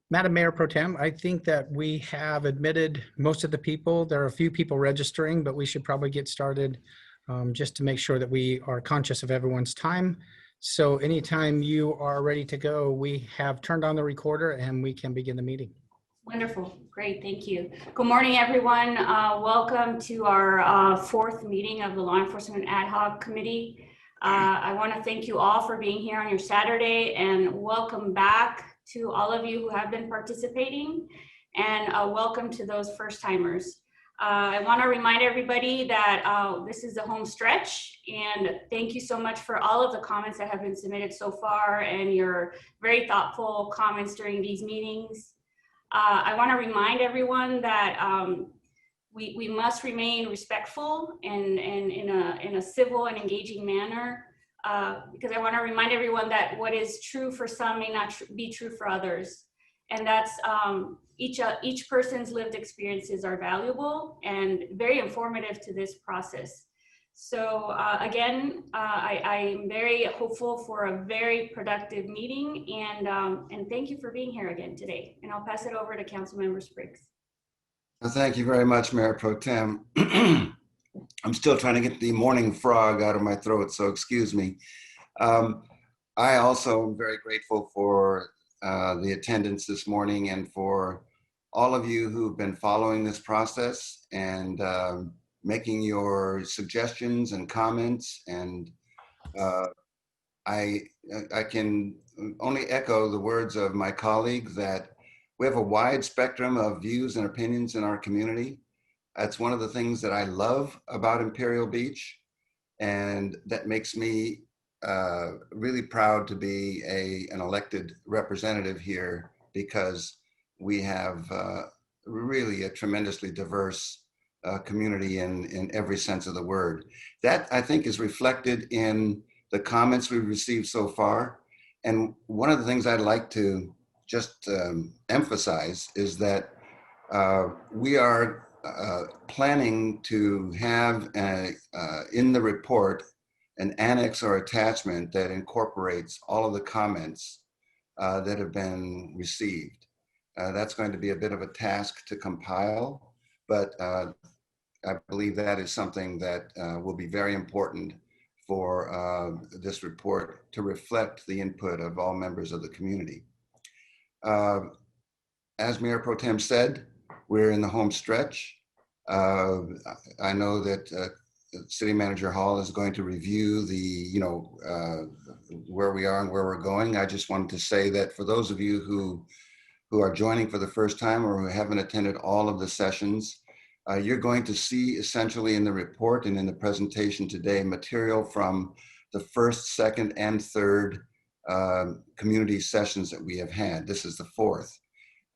Madam Mayor Pro Tem, I think that we have admitted most of the people. There are a few people registering, but we should probably get started just to make sure that we are conscious of everyone's time. So anytime you are ready to go, we have turned on the recorder and we can begin the meeting. Wonderful. Great. Thank you. Good morning, everyone. Welcome to our fourth meeting of the Law Enforcement Ad Hoc Committee. I want to thank you all for being here on your Saturday, and welcome back to all of you who have been participating, and welcome to those first timers. I want to remind everybody that this is the home stretch, and thank you so much for all of the comments that have been submitted so far and your very thoughtful comments during these meetings. I want to remind everyone that we must remain respectful and in a civil and engaging manner, because I want to remind everyone that what is true for some may not be true for others, and that's each person's lived experiences are valuable and very informative to this process. So again, I'm very hopeful for a very productive meeting, and thank you for being here again today. And I'll pass it over to Councilmember Spriggs. Well, thank you very much, Mayor Pro Tem. I'm still trying to get the morning frog out of my throat, so excuse me. I also am very grateful for the attendance this morning and for all of you who've been following this process and making your suggestions and comments. And I can only echo the words of my colleague that we have a wide spectrum of views and opinions in our community. That's one of the things that I love about Imperial Beach, and that makes me really proud to be an elected representative here, because we have really a tremendously diverse community in every sense of the word. That, I think, is reflected in the comments we've received so far. And one of the things I'd like to just emphasize is that we are planning to have in the report an annex or attachment that incorporates all of the comments that have been received. That's going to be a bit of a task to compile, but I believe that is something that will be very important for this report to reflect the input of all members of the community. As Mayor Pro Tem said, we're in the home stretch. I know that City Manager Hall is going to review where we are and where we're going. I just wanted to say that for those of you who are joining for the first time or who haven't attended all of the sessions, you're going to see essentially in the report and in the presentation today material from the first, second, and third community sessions that we have had. This is the fourth.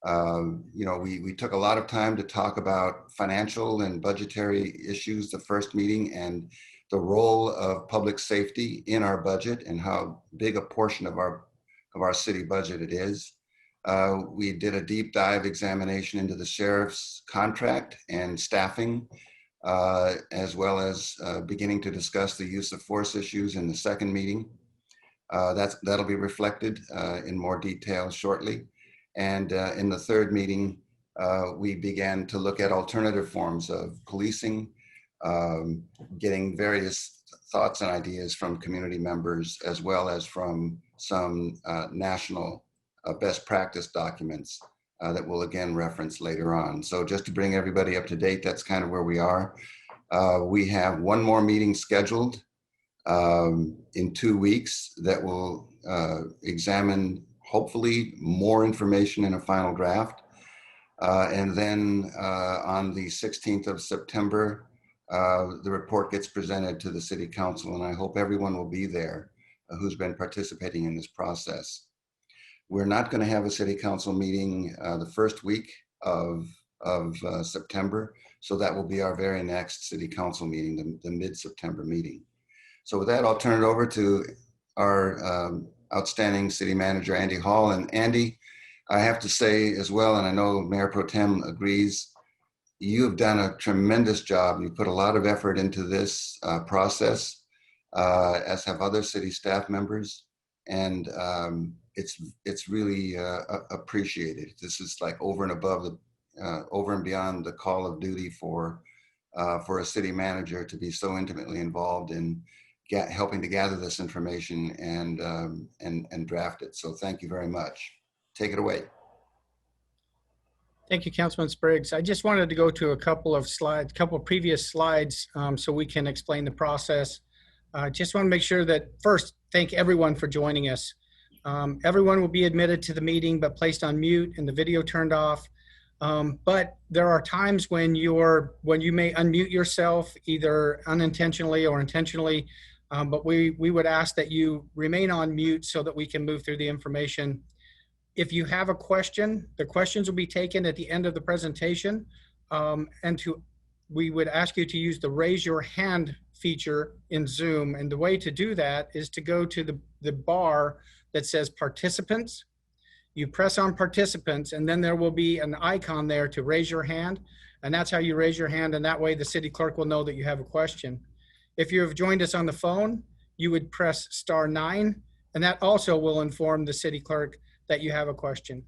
We took a lot of time to talk about financial and budgetary issues the first meeting, and the role of public safety in our budget and how big a portion of our city budget it is. We did a deep dive examination into the sheriff's contract and staffing, as well as beginning to discuss the use of force issues in the second meeting. That'll be reflected in more detail shortly. And in the third meeting, we began to look at alternative forms of policing, getting various thoughts and ideas from community members, as well as from some national best practice documents that we'll again reference later on. So just to bring everybody up to date, that's kind of where we are. We have one more meeting scheduled in 2 weeks that will examine hopefully more information in a final draft. And then on the 16th of September, the report gets presented to the City Council, and I hope everyone will be there who's been participating in this process. We're not going to have a City Council meeting the first week of September, so that will be our very next City Council meeting, the mid-September meeting. So with that, I'll turn it over to our outstanding City Manager, Andy Hall. And Andy, I have to say as well, and I know Mayor Pro Tem agrees, you have done a tremendous job. You put a lot of effort into this process, as have other city staff members. And it's really appreciated. This is like over and above over and beyond the call of duty for a city manager to be so intimately involved in helping to gather this information and draft it. So thank you very much. Take it away. Thank you, Councilman Spriggs. I just wanted to go to a couple of previous slides so we can explain the process. Just want to make sure that first, thank everyone for joining us. Everyone will be admitted to the meeting, but placed on mute and the video turned off. But there are times when you may unmute yourself, either unintentionally or intentionally. But we would ask that you remain on mute so that we can move through the information. If you have a question, the questions will be taken at the end of the presentation. We would ask you to use the raise your hand feature in Zoom. And the way to do that is to go to the bar that says participants. You press on participants, and then there will be an icon there to raise your hand. And that's how you raise your hand. And that way the city clerk will know that you have a question. If you have joined us on the phone, you would press *9, and that also will inform the city clerk that you have a question.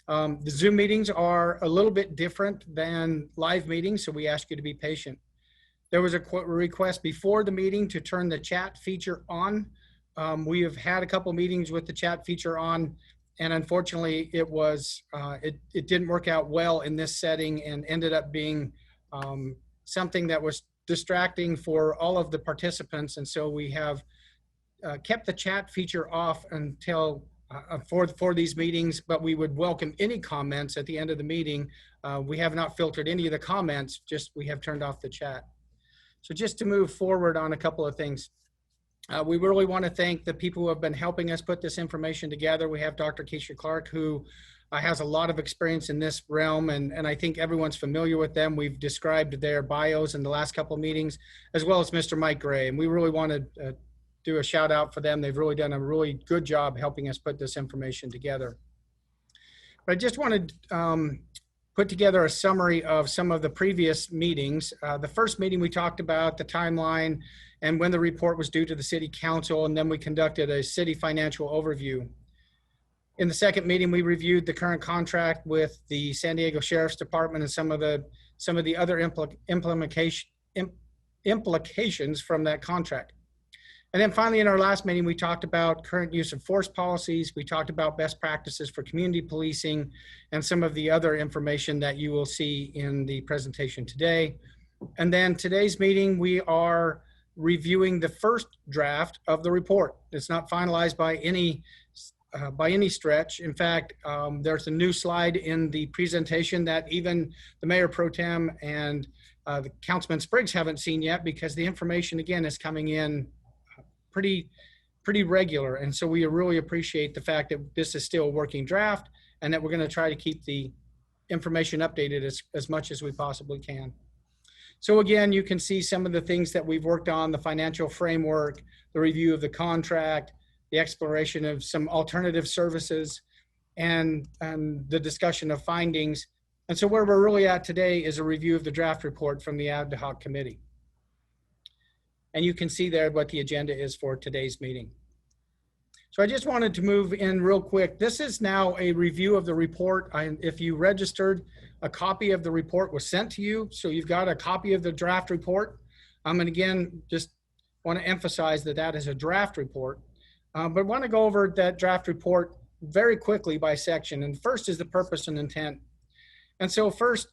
The Zoom meetings are a little bit different than live meetings, so we ask you to be patient. There was a request before the meeting to turn the chat feature on. We have had a couple meetings with the chat feature on, and unfortunately it didn't work out well in this setting and ended up being something that was distracting for all of the participants. And so we have kept the chat feature off until for these meetings, but we would welcome any comments at the end of the meeting. We have not filtered any of the comments, just we have turned off the chat. So just to move forward on a couple of things. We really want to thank the people who have been helping us put this information together. We have Dr. Keisha Clark, who has a lot of experience in this realm, and I think everyone's familiar with them. We've described their bios in the last couple of meetings, as well as Mr. Mike Gray, and we really want to do a shout out for them. They've really done a really good job helping us put this information together. But I just wanted to put together a summary of some of the previous meetings. The first meeting we talked about the timeline and when the report was due to the city council, and then we conducted a city financial overview. In the second meeting, we reviewed the current contract with the San Diego Sheriff's Department and some of the other implications from that contract. And then finally, in our last meeting, we talked about current use of force policies. We talked about best practices for community policing and some of the other information that you will see in the presentation today. And then today's meeting, we are reviewing the first draft of the report. It's not finalized by any stretch. In fact, there's a new slide in the presentation that even the Mayor Pro Tem and the Councilman Spriggs haven't seen yet, because the information, again, is coming in pretty regular. And so we really appreciate the fact that this is still a working draft and that we're going to try to keep the information updated as much as we possibly can. So again, you can see some of the things that we've worked on: the financial framework, the review of the contract, the exploration of some alternative services, and the discussion of findings. And so where we're really at today is a review of the draft report from the ad hoc committee. And you can see there what the agenda is for today's meeting. So I just wanted to move in real quick. This is now a review of the report. If you registered, a copy of the report was sent to you. So you've got a copy of the draft report. And again, just want to emphasize that that is a draft report. But I want to go over that draft report very quickly by section. And first is the purpose and intent. And so first,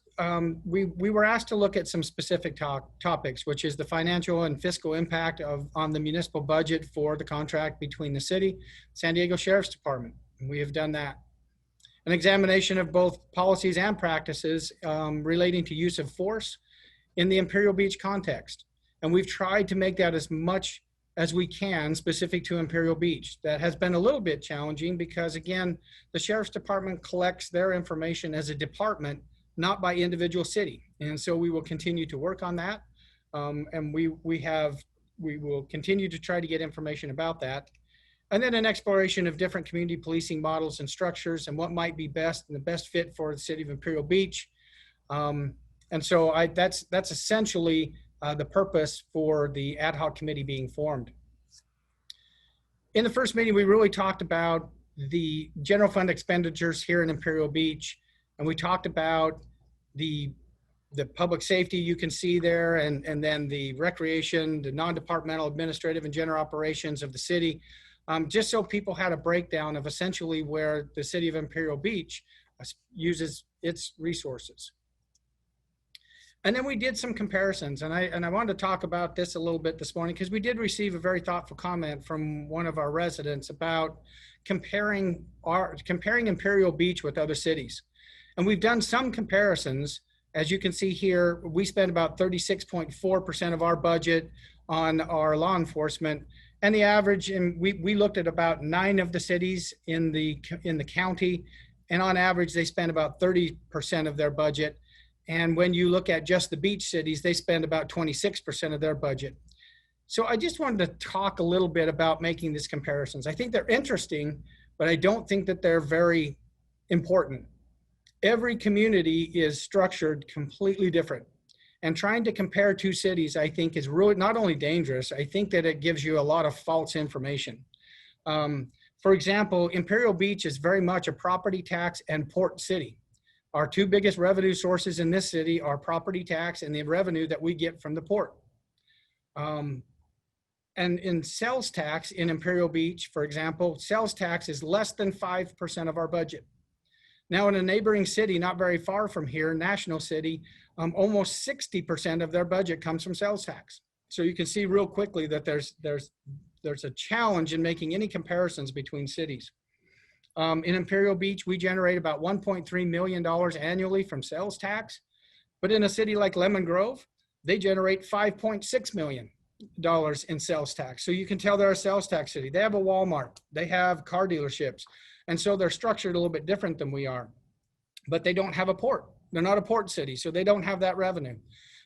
we were asked to look at some specific topics, which is the financial and fiscal impact on the municipal budget for the contract between the city, San Diego Sheriff's Department. And we have done that. An examination of both policies and practices relating to use of force in the Imperial Beach context. And we've tried to make that as much as we can specific to Imperial Beach. That has been a little bit challenging because, again, the Sheriff's Department collects their information as a department, not by individual city. And so we will continue to work on that. And we will continue to try to get information about that. And then an exploration of different community policing models and structures and what might be best and the best fit for the city of Imperial Beach. And so that's essentially the purpose for the ad hoc committee being formed. In the first meeting, we really talked about the general fund expenditures here in Imperial Beach, and we talked about the public safety you can see there, and then the recreation, the non-departmental administrative and general operations of the city, just so people had a breakdown of essentially where the city of Imperial Beach uses its resources. And then we did some comparisons, and I wanted to talk about this a little bit this morning because we did receive a very thoughtful comment from one of our residents about comparing Imperial Beach with other cities. And we've done some comparisons. As you can see here, we spend about 36.4% of our budget on our law enforcement, and the average, and we looked at about 9 of the cities in the county, and on average they spend about 30% of their budget. And when you look at just the beach cities, they spend about 26% of their budget. So I just wanted to talk a little bit about making these comparisons. I think they're interesting, but I don't think that they're very important. Every community is structured completely different. And trying to compare 2 cities, I think, is really not only dangerous, I think that it gives you a lot of false information. For example, Imperial Beach is very much a property tax and port city. Our 2 biggest revenue sources in this city are property tax and the revenue that we get from the port. And in sales tax in Imperial Beach, for example, sales tax is less than 5% of our budget. Now in a neighboring city, not very far from here, National City, almost 60% of their budget comes from sales tax. So you can see real quickly that there's a challenge in making any comparisons between cities. In Imperial Beach, we generate about $1.3 million annually from sales tax. But in a city like Lemon Grove, they generate $5.6 million in sales tax. So you can tell they're a sales tax city. They have a Walmart, they have car dealerships. And so they're structured a little bit different than we are. But they don't have a port. They're not a port city, so they don't have that revenue.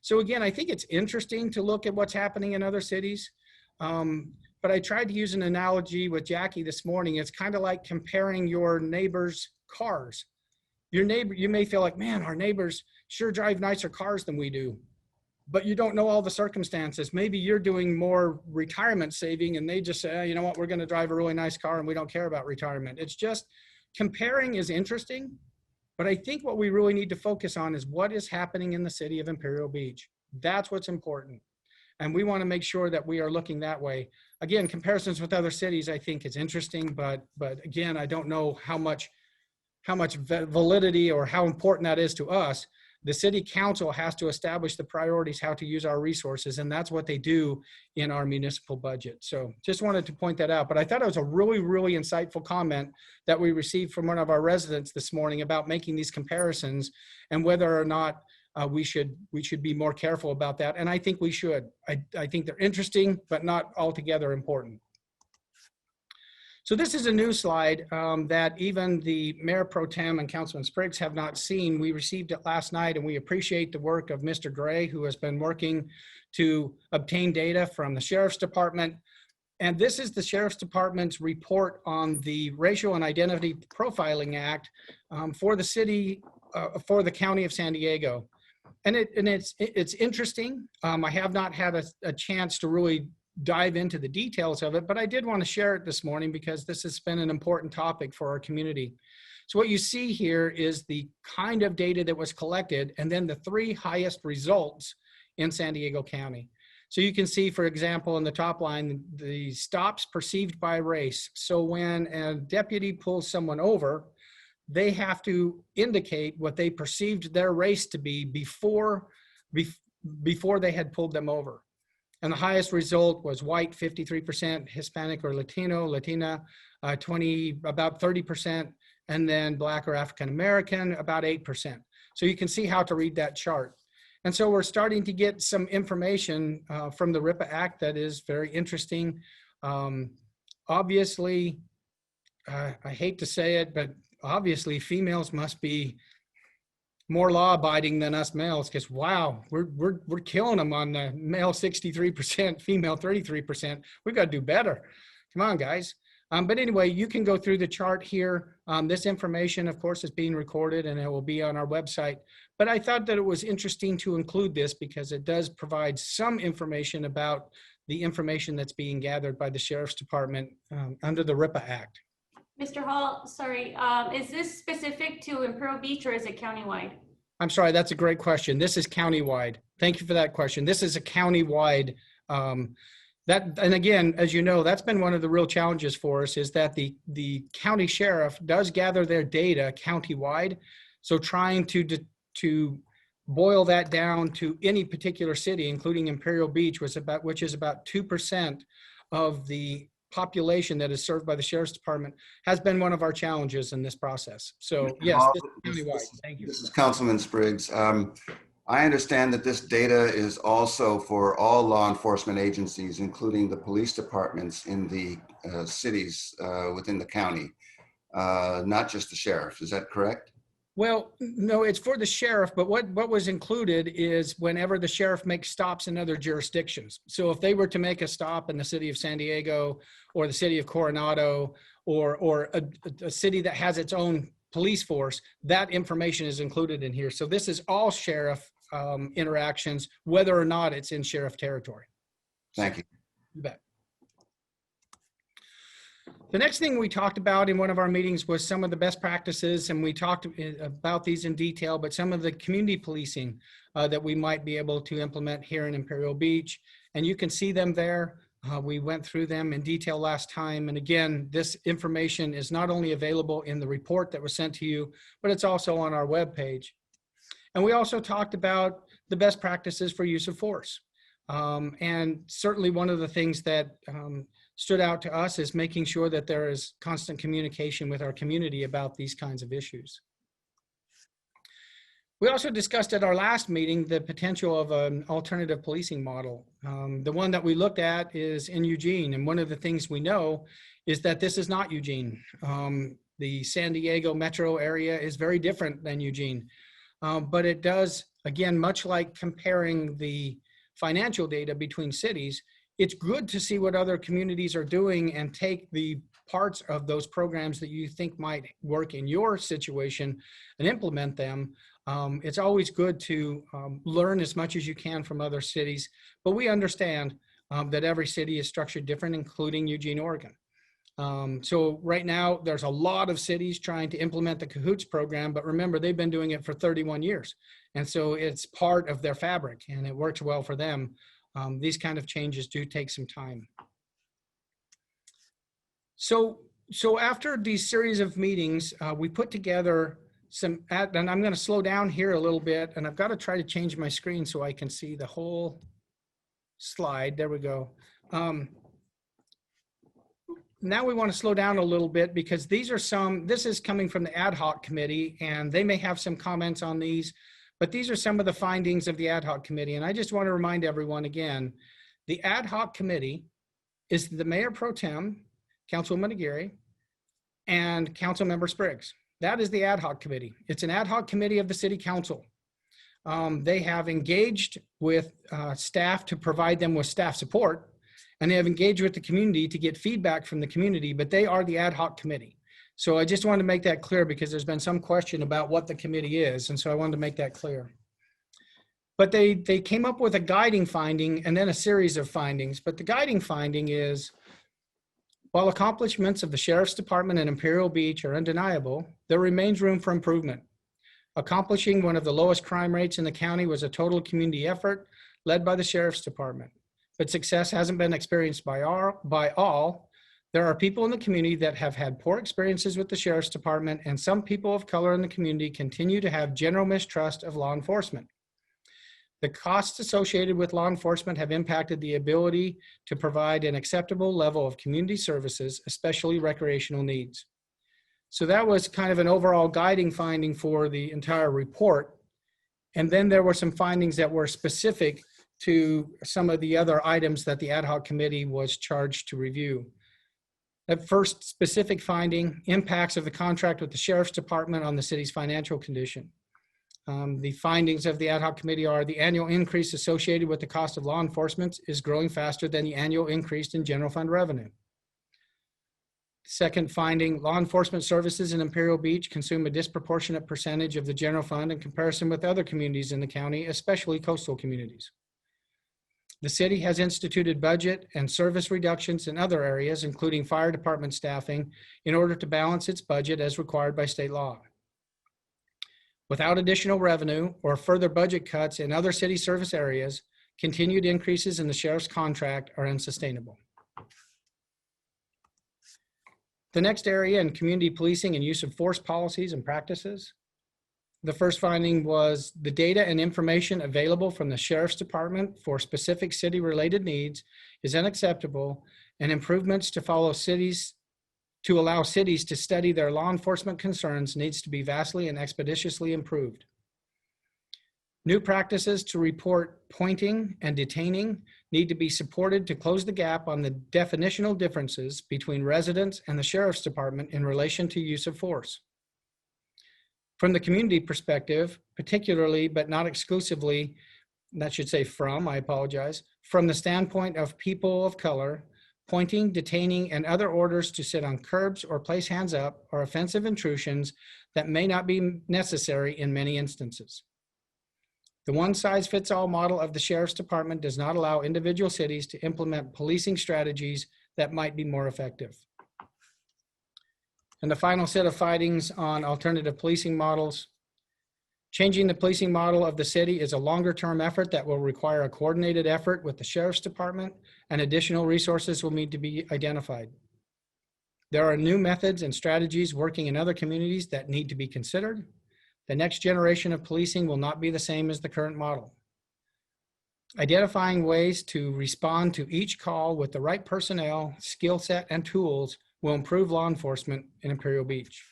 So again, I think it's interesting to look at what's happening in other cities. But I tried to use an analogy with Jackie this morning. It's kind of like comparing your neighbor's cars. Your neighbor, you may feel like, man, our neighbors sure drive nicer cars than we do. But you don't know all the circumstances. Maybe you're doing more retirement saving and they just say, oh, you know what, we're going to drive a really nice car and we don't care about retirement. It's just, comparing is interesting. But I think what we really need to focus on is what is happening in the city of Imperial Beach. That's what's important. And we want to make sure that we are looking that way. Again, comparisons with other cities, I think is interesting, but again, I don't know how much validity or how important that is to us. The city council has to establish the priorities, how to use our resources, and that's what they do in our municipal budget. So just wanted to point that out, but I thought it was a really, really insightful comment that we received from one of our residents this morning about making these comparisons and whether or not we should be more careful about that. And I think we should. I think they're interesting, but not altogether important. So this is a new slide that even the Mayor Pro Tem and Councilman Spriggs have not seen. We received it last night, and we appreciate the work of Mr. Gray, who has been working to obtain data from the Sheriff's Department. And this is the Sheriff's Department's report on the Racial and Identity Profiling Act for the city, for the County of San Diego. And it's interesting. I have not had a chance to really dive into the details of it, but I did want to share it this morning because this has been an important topic for our community. So what you see here is the kind of data that was collected and then the 3 highest results in San Diego County. So you can see, for example, in the top line, the stops perceived by race. So when a deputy pulls someone over, they have to indicate what they perceived their race to be before they had pulled them over. And the highest result was white, 53%, Hispanic or Latina, about 30%, and then Black or African American, about 8%. So you can see how to read that chart. And so we're starting to get some information from the RIPA Act that is very interesting. Obviously, I hate to say it, but obviously females must be more law-abiding than us males, because wow, we're killing them on the male 63%, female 33%. We've got to do better. Come on, guys. But anyway, you can go through the chart here. This information, of course, is being recorded and it will be on our website. But I thought that it was interesting to include this because it does provide some information about the information that's being gathered by the Sheriff's Department under the RIPA Act. Mr. Hall, sorry, is this specific to Imperial Beach or is it countywide? I'm sorry, that's a great question. This is countywide. Thank you for that question. This is a countywide, and again, as you know, that's been one of the real challenges for us, is that the county sheriff does gather their data countywide. So trying to boil that down to any particular city, including Imperial Beach, which is about 2% of the population that is served by the Sheriff's Department, has been one of our challenges in this process. So yes, this is countywide. Thank you. This is Councilman Spriggs. I understand that this data is also for all law enforcement agencies, including the police departments in the cities within the county, not just the sheriff. Is that correct? Well, no, it's for the sheriff, but what was included is whenever the sheriff makes stops in other jurisdictions. So if they were to make a stop in the city of San Diego or the city of Coronado or a city that has its own police force, that information is included in here. So this is all sheriff interactions, whether or not it's in sheriff territory. Thank you. You bet. The next thing we talked about in one of our meetings was some of the best practices, and we talked about these in detail, but some of the community policing that we might be able to implement here in Imperial Beach. And you can see them there. We went through them in detail last time. And again, this information is not only available in the report that was sent to you, but it's also on our webpage. And we also talked about the best practices for use of force. And certainly one of the things that stood out to us is making sure that there is constant communication with our community about these kinds of issues. We also discussed at our last meeting the potential of an alternative policing model. The one that we looked at is in Eugene, and one of the things we know is that this is not Eugene. The San Diego metro area is very different than Eugene, but it does, again, much like comparing the financial data between cities, it's good to see what other communities are doing and take the parts of those programs that you think might work in your situation and implement them. It's always good to learn as much as you can from other cities, but we understand that every city is structured different, including Eugene, Oregon. So right now, there's a lot of cities trying to implement the Cahoots program, but remember, they've been doing it for 31 years. And so it's part of their fabric, and it works well for them. These kind of changes do take some time. So after these series of meetings, we put together some, and I'm going to slow down here a little bit, and I've got to try to change my screen so I can see the whole slide. There we go. Now we want to slow down a little bit because these are this is coming from the ad hoc committee, and they may have some comments on these. But these are some of the findings of the ad hoc committee. And I just want to remind everyone again, the ad hoc committee is the Mayor Pro Tem, Councilwoman Aguirre, and Councilmember Spriggs. That is the ad hoc committee. It's an ad hoc committee of the City Council. They have engaged with staff to provide them with staff support, and they have engaged with the community to get feedback from the community, but they are the ad hoc committee. So I just wanted to make that clear because there's been some question about what the committee is. And so I wanted to make that clear. But they came up with a guiding finding and then a series of findings. But the guiding finding is, while accomplishments of the Sheriff's Department in Imperial Beach are undeniable, there remains room for improvement. Accomplishing one of the lowest crime rates in the county was a total community effort led by the Sheriff's Department. But success hasn't been experienced by all. There are people in the community that have had poor experiences with the Sheriff's Department, and some people of color in the community continue to have general mistrust of law enforcement. The costs associated with law enforcement have impacted the ability to provide an acceptable level of community services, especially recreational needs. So that was kind of an overall guiding finding for the entire report. And then there were some findings that were specific to some of the other items that the ad hoc committee was charged to review. That first specific finding, impacts of the contract with the Sheriff's Department on the city's financial condition. The findings of the ad hoc committee are the annual increase associated with the cost of law enforcement is growing faster than the annual increase in general fund revenue. Second finding, law enforcement services in Imperial Beach consume a disproportionate percentage of the general fund in comparison with other communities in the county, especially coastal communities. The city has instituted budget and service reductions in other areas, including fire department staffing, in order to balance its budget as required by state law. Without additional revenue or further budget cuts in other city service areas, continued increases in the sheriff's contract are unsustainable. The next area in community policing and use of force policies and practices. The first finding was the data and information available from the Sheriff's Department for specific city-related needs is unacceptable, and improvements to allow cities to study their law enforcement concerns needs to be vastly and expeditiously improved. New practices to report pointing and detaining need to be supported to close the gap on the definitional differences between residents and the Sheriff's Department in relation to use of force. From the community perspective, particularly but not exclusively, that should say from the standpoint of people of color, pointing, detaining, and other orders to sit on curbs or place hands up are offensive intrusions that may not be necessary in many instances. The one-size-fits-all model of the Sheriff's Department does not allow individual cities to implement policing strategies that might be more effective. And the final set of findings on alternative policing models. Changing the policing model of the city is a longer-term effort that will require a coordinated effort with the Sheriff's Department, and additional resources will need to be identified. There are new methods and strategies working in other communities that need to be considered. The next generation of policing will not be the same as the current model. Identifying ways to respond to each call with the right personnel, skill set, and tools will improve law enforcement in Imperial Beach.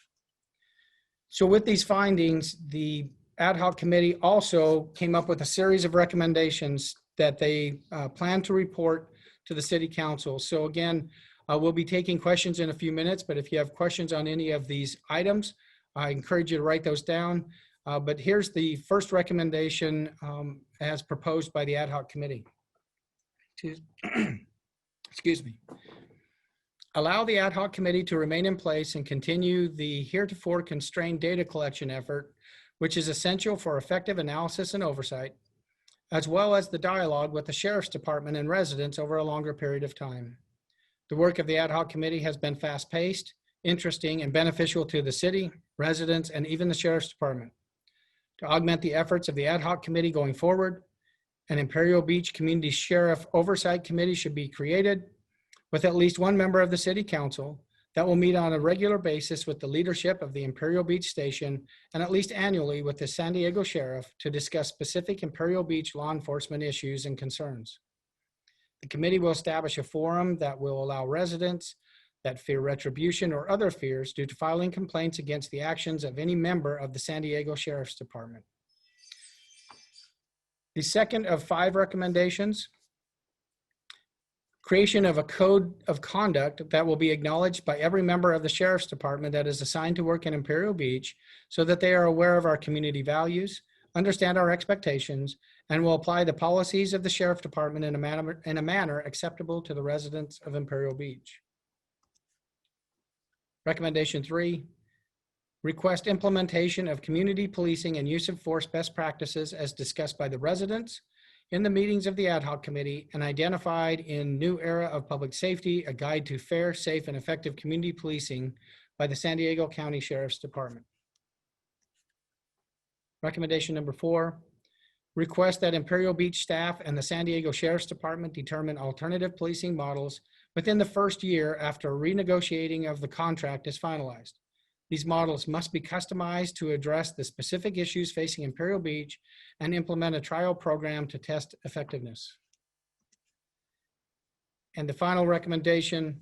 So with these findings, the ad hoc committee also came up with a series of recommendations that they plan to report to the city council. So again, we'll be taking questions in a few minutes, but if you have questions on any of these items, I encourage you to write those down. But here's the first recommendation as proposed by the ad hoc committee. Excuse me. Allow the ad hoc committee to remain in place and continue the heretofore constrained data collection effort, which is essential for effective analysis and oversight, as well as the dialogue with the Sheriff's Department and residents over a longer period of time. The work of the ad hoc committee has been fast-paced, interesting, and beneficial to the city, residents, and even the Sheriff's Department. To augment the efforts of the ad hoc committee going forward, an Imperial Beach Community Sheriff Oversight Committee should be created with at least one member of the City Council that will meet on a regular basis with the leadership of the Imperial Beach Station and at least annually with the San Diego Sheriff to discuss specific Imperial Beach law enforcement issues and concerns. The committee will establish a forum that will allow residents that fear retribution or other fears due to filing complaints against the actions of any member of the San Diego Sheriff's Department. The second of 5 recommendations, creation of a code of conduct that will be acknowledged by every member of the Sheriff's Department that is assigned to work in Imperial Beach so that they are aware of our community values, understand our expectations, and will apply the policies of the Sheriff's Department in a manner acceptable to the residents of Imperial Beach. Recommendation 3, request implementation of community policing and use of force best practices as discussed by the residents in the meetings of the ad hoc committee and identified in New Era of Public Safety, a guide to fair, safe, and effective community policing by the San Diego County Sheriff's Department. Recommendation number 4, request that Imperial Beach staff and the San Diego Sheriff's Department determine alternative policing models within the first year after renegotiating of the contract is finalized. These models must be customized to address the specific issues facing Imperial Beach and implement a trial program to test effectiveness. And the final recommendation,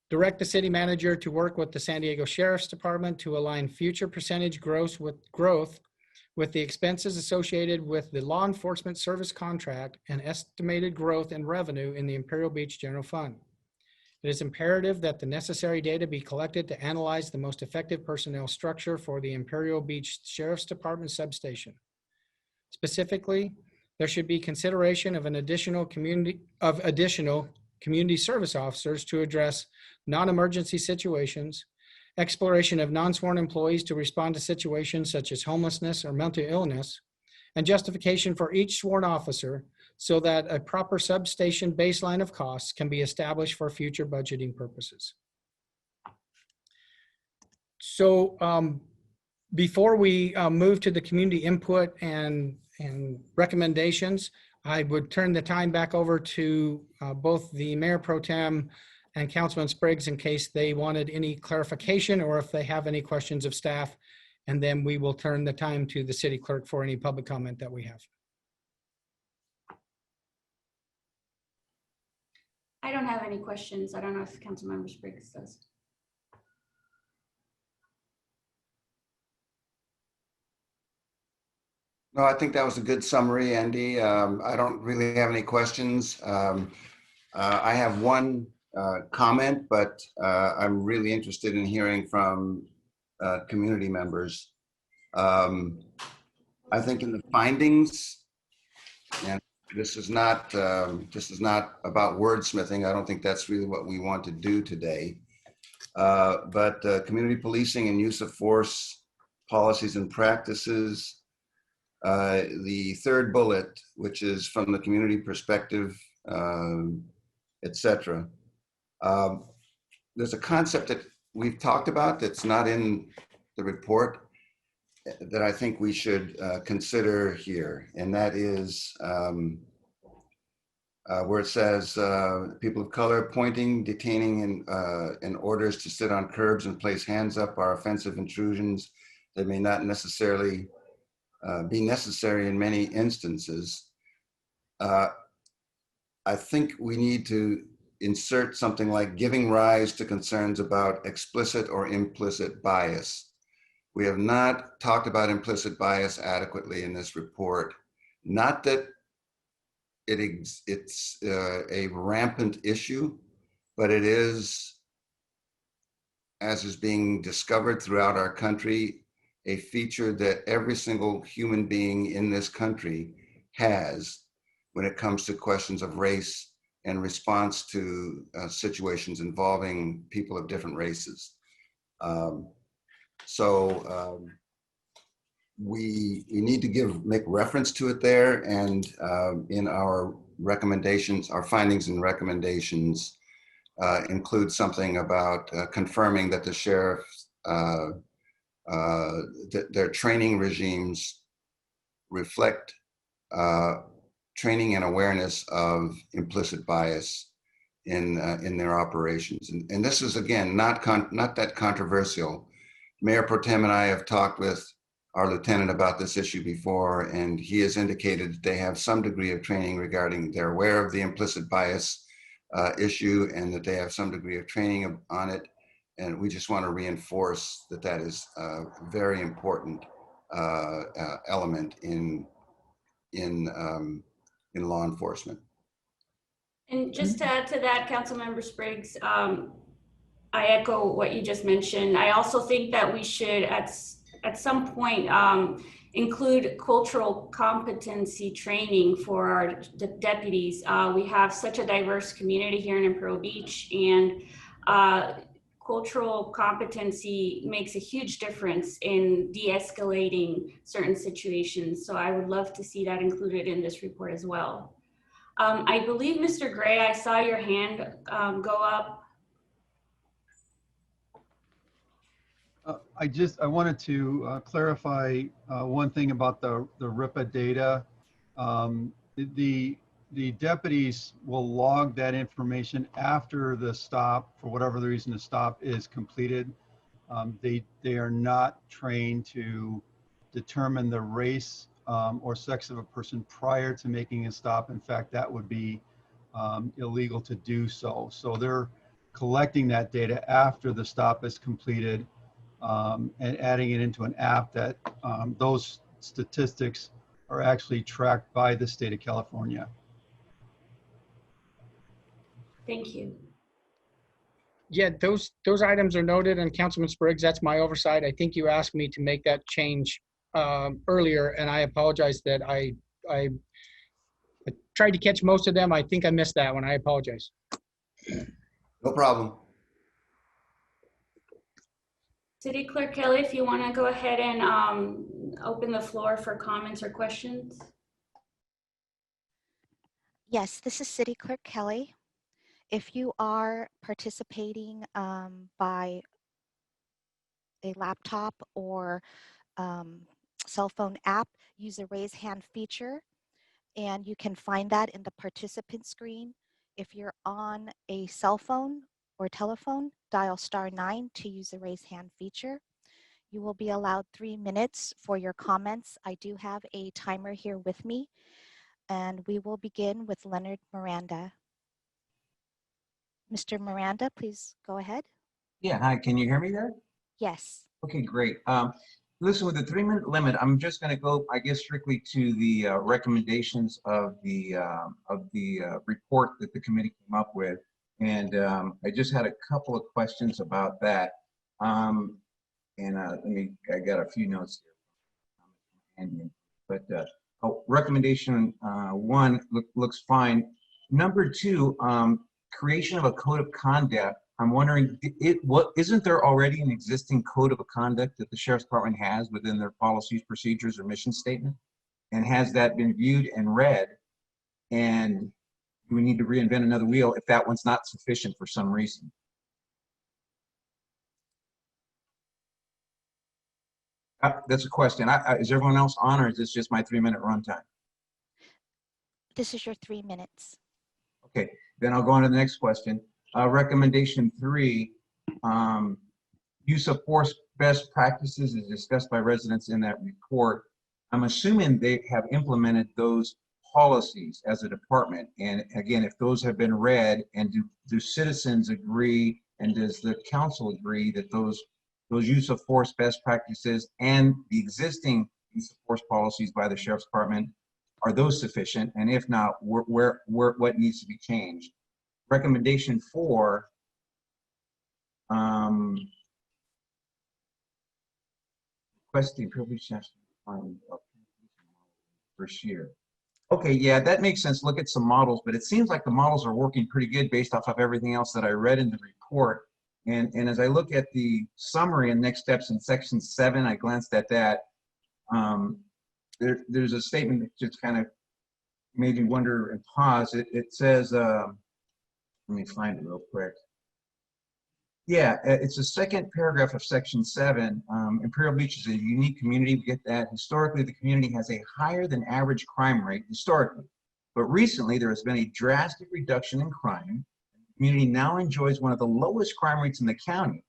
direct the city manager to work with the San Diego Sheriff's Department to align future percentage growth with the expenses associated with the law enforcement service contract and estimated growth in revenue in the Imperial Beach General Fund. It is imperative that the necessary data be collected to analyze the most effective personnel structure for the Imperial Beach Sheriff's Department substation. Specifically, there should be consideration of additional community service officers to address non-emergency situations, exploration of non-sworn employees to respond to situations such as homelessness or mental illness, and justification for each sworn officer so that a proper substation baseline of costs can be established for future budgeting purposes. So before we move to the community input and recommendations, I would turn the time back over to both the Mayor Pro Tem and Councilman Spriggs in case they wanted any clarification or if they have any questions of staff. And then we will turn the time to the city clerk for any public comment that we have. I don't have any questions. I don't know if Councilmember Spriggs does. No, I think that was a good summary, Andy. I don't really have any questions. I have one comment, but I'm really interested in hearing from community members. I think in the findings, and this is not about wordsmithing. I don't think that's really what we want to do today. But community policing and use of force policies and practices. The third bullet, which is from the community perspective, etc. There's a concept that we've talked about that's not in the report that I think we should consider here, and that is where it says people of color pointing, detaining, and orders to sit on curbs and place hands up are offensive intrusions that may not necessarily be necessary in many instances. I think we need to insert something like giving rise to concerns about explicit or implicit bias. We have not talked about implicit bias adequately in this report. Not that it's a rampant issue, but it is, as is being discovered throughout our country, a feature that every single human being in this country has when it comes to questions of race and response to situations involving people of different races. We need to make reference to it there, and in our recommendations, our findings and recommendations include something about confirming that the sheriff their training regimes reflect training and awareness of implicit bias in their operations. And this is, again, not that controversial. Mayor Pro Tem and I have talked with our lieutenant about this issue before, and he has indicated that they have some degree of training regarding, they're aware of the implicit bias issue and that they have some degree of training on it. And we just want to reinforce that that is a very important element in law enforcement. And just to add to that, Councilmember Spriggs, I echo what you just mentioned. I also think that we should, at some point, include cultural competency training for our deputies. We have such a diverse community here in Imperial Beach, and cultural competency makes a huge difference in de-escalating certain situations. So I would love to see that included in this report as well. I believe, Mr. Gray, I saw your hand go up. I wanted to clarify one thing about the RIPA data. The deputies will log that information after the stop, for whatever the reason the stop is completed. They are not trained to determine the race or sex of a person prior to making a stop. In fact, that would be illegal to do so. So they're collecting that data after the stop is completed and adding it into an app that those statistics are actually tracked by the state of California. Thank you. Yeah, those items are noted, and Councilman Spriggs, that's my oversight. I think you asked me to make that change earlier, and I apologize that I tried to catch most of them. I think I missed that one. I apologize. No problem. City Clerk Kelly, if you want to go ahead and open the floor for comments or questions. Yes, this is City Clerk Kelly. If you are participating by a laptop or cell phone app, use the raise hand feature, and you can find that in the participant screen. If you're on a cell phone or telephone, dial *9 to use the raise hand feature. You will be allowed 3 minutes for your comments. I do have a timer here with me, and we will begin with Leonard Miranda. Mr. Miranda, please go ahead. Yeah, hi, can you hear me there? Yes. Okay, great. Listen, with the 3-minute limit, I'm just going to go, I guess, strictly to the recommendations of the report that the committee came up with. And I just had a couple of questions about that. I got a few notes here. But recommendation 1 looks fine. Number 2, creation of a code of conduct. I'm wondering, isn't there already an existing code of conduct that the Sheriff's Department has within their policies, procedures, or mission statement? And has that been viewed and read? And do we need to reinvent another wheel if that one's not sufficient for some reason? That's a question. Is everyone else on, or is this just my 3-minute runtime? This is your 3 minutes. Okay, then I'll go on to the next question. Recommendation 3, use of force best practices is discussed by residents in that report. I'm assuming they have implemented those policies as a department. And again, if those have been read, and do citizens agree, and does the council agree that those use of force best practices and the existing use of force policies by the Sheriff's Department, are those sufficient? And if not, what needs to be changed? Recommendation 4, requesting privilege first year. Okay, yeah, that makes sense. Look at some models, but it seems like the models are working pretty good based off of everything else that I read in the report. And as I look at the summary and next steps in section 7, I glanced at that. There's a statement that just kind of made me wonder and pause. It says, let me find it real quick. Yeah, it's the second paragraph of section 7. Imperial Beach is a unique community. We get that. Historically, the community has a higher than average crime rate historically. But recently, there has been a drastic reduction in crime. The community now enjoys one of the lowest crime rates in the county.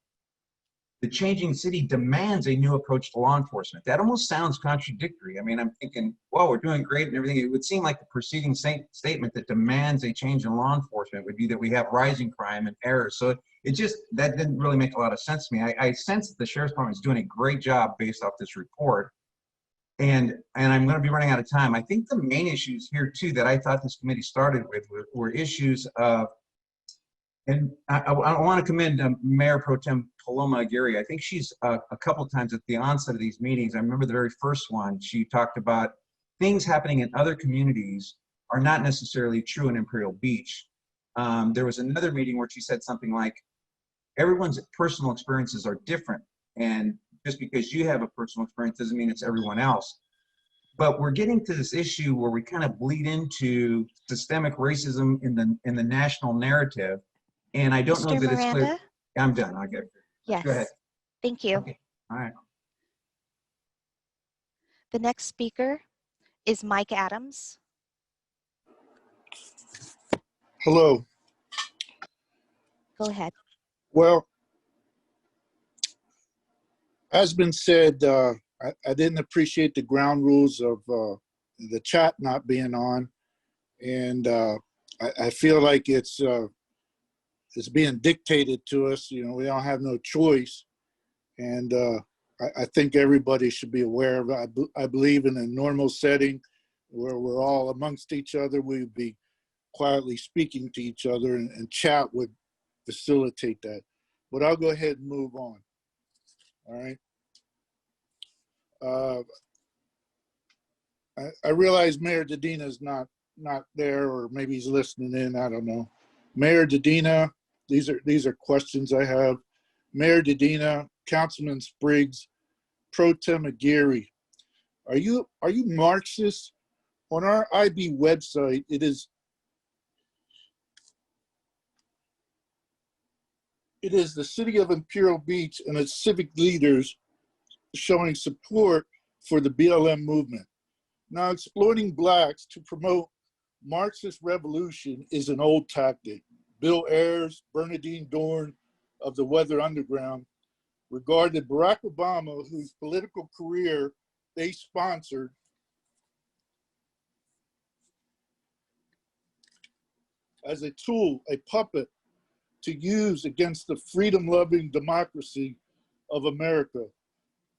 The changing city demands a new approach to law enforcement. That almost sounds contradictory. I mean, I'm thinking, well, we're doing great and everything. It would seem like the preceding statement that demands a change in law enforcement would be that we have rising crime and errors. So that didn't really make a lot of sense to me. I sense that the Sheriff's Department is doing a great job based off this report. And I'm going to be running out of time. I think the main issues here too that I thought this committee started with were issues of, and I want to commend Mayor Pro Tem Paloma Aguirre. I think she's a couple of times at the onset of these meetings. I remember the very first one, she talked about things happening in other communities are not necessarily true in Imperial Beach. There was another meeting where she said something like, everyone's personal experiences are different. And just because you have a personal experience doesn't mean it's everyone else. But we're getting to this issue where we kind of bleed into systemic racism in the national narrative. And I don't know Mr. that it's clear. Miranda? I'm done. I'll get it. Yes. Go ahead. Thank you. Okay. All right. The next speaker is Mike Adams. Hello. Go ahead. Well, as been said, I didn't appreciate the ground rules of the chat not being on, and I feel like it's being dictated to us. You know, we don't have no choice, and I think everybody should be aware of it. I believe in a normal setting where we're all amongst each other, we'd be quietly speaking to each other, and chat would facilitate that. But I'll go ahead and move on. All right. I realize Mayor Dedina is not there, or maybe he's listening in. I don't know. Mayor Dedina, these are questions I have. Mayor Dedina, Councilman Spriggs, Pro Tem Aguirre, are you Marxist? On our IB website, it is it is the city of Imperial Beach and its civic leaders showing support for the BLM movement. Now, exploiting Blacks to promote Marxist revolution is an old tactic. Bill Ayers, Bernadine Dorn of the Weather Underground regarded Barack Obama, whose political career they sponsored, as a tool, a puppet to use against the freedom-loving democracy of America.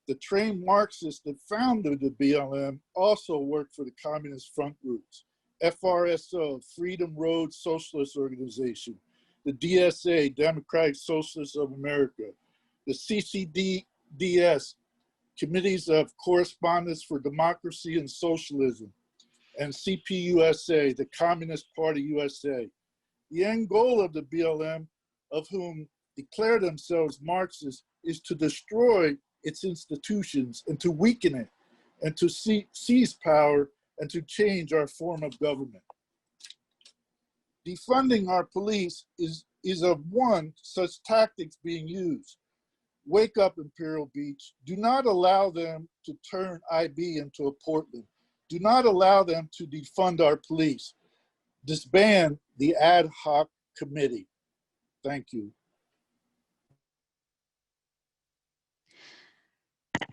The trained Marxists that founded the BLM also worked for the Communist Front Groups, FRSO, Freedom Road Socialist Organization, the DSA, Democratic Socialists of America, the CCDS, Committees of Correspondence for Democracy and Socialism, and CPUSA, the Communist Party USA. The end goal of the BLM, of whom declare themselves Marxists, is to destroy its institutions and to weaken it and to seize power and to change our form of government. Defunding our police is of one such tactics being used. Wake up, Imperial Beach. Do not allow them to turn IB into a Portland. Do not allow them to defund our police. Disband the ad hoc committee. Thank you.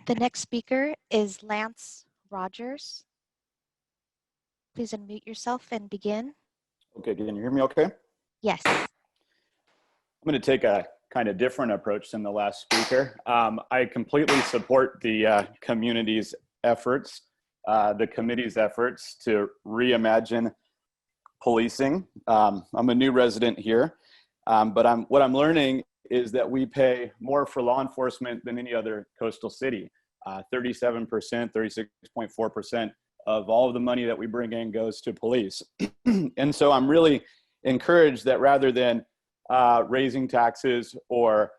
The next speaker is Lance Rogers. Please unmute yourself and begin. Okay, can you hear me okay? Yes. I'm going to take a kind of different approach than the last speaker. I completely support the community's efforts, the committee's efforts to reimagine policing. I'm a new resident here, but what I'm learning is that we pay more for law enforcement than any other coastal city. 37%, 36.4% of all of the money that we bring in goes to police. And so I'm really encouraged that rather than raising taxes or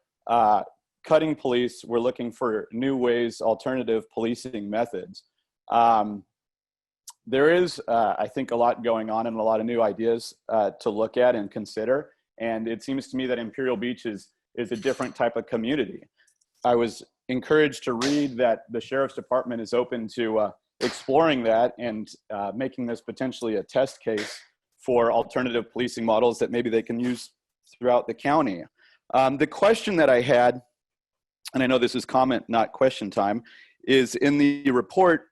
cutting police, we're looking for new ways, alternative policing methods. There is, I think, a lot going on and a lot of new ideas to look at and consider. And it seems to me that Imperial Beach is a different type of community. I was encouraged to read that the Sheriff's Department is open to exploring that and making this potentially a test case for alternative policing models that maybe they can use throughout the county. The question that I had, and I know this is comment, not question time, is in the report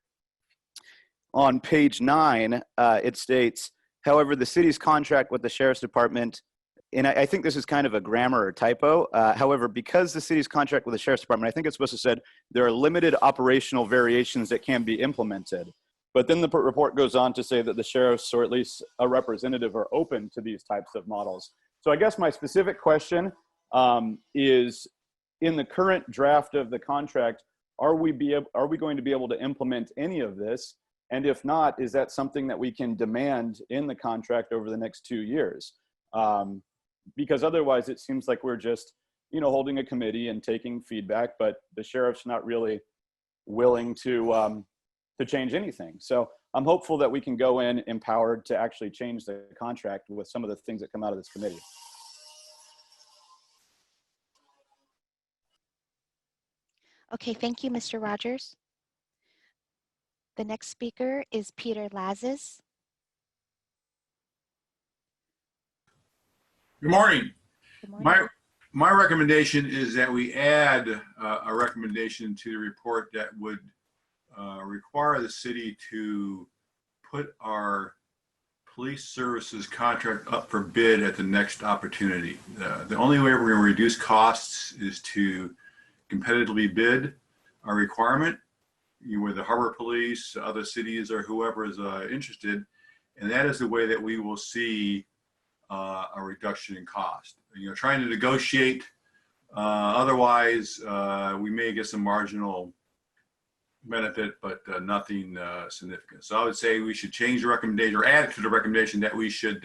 on page 9, it states, however, the city's contract with the Sheriff's Department, and I think this is kind of a grammar or typo. However, because the city's contract with the Sheriff's Department, I think it's supposed to say there are limited operational variations that can be implemented. But then the report goes on to say that the sheriffs, or at least a representative, are open to these types of models. So I guess my specific question is, in the current draft of the contract, are we going to be able to implement any of this? And if not, is that something that we can demand in the contract over the next 2 years? Because otherwise it seems like we're just, holding a committee and taking feedback, but the sheriff's not really willing to change anything. So I'm hopeful that we can go in empowered to actually change the contract with some of the things that come out of this committee. Okay, thank you, Mr. Rogers. The next speaker is Peter Lazis. Good morning. Good morning. My recommendation is that we add a recommendation to the report that would require the city to put our police services contract up for bid at the next opportunity. The only way we're going to reduce costs is to competitively bid our requirement with the harbor police, other cities, or whoever is interested. And that is the way that we will see a reduction in cost. Trying to negotiate, otherwise we may get some marginal benefit, but nothing significant. So I would say we should change the recommendation, or add to the recommendation, that we should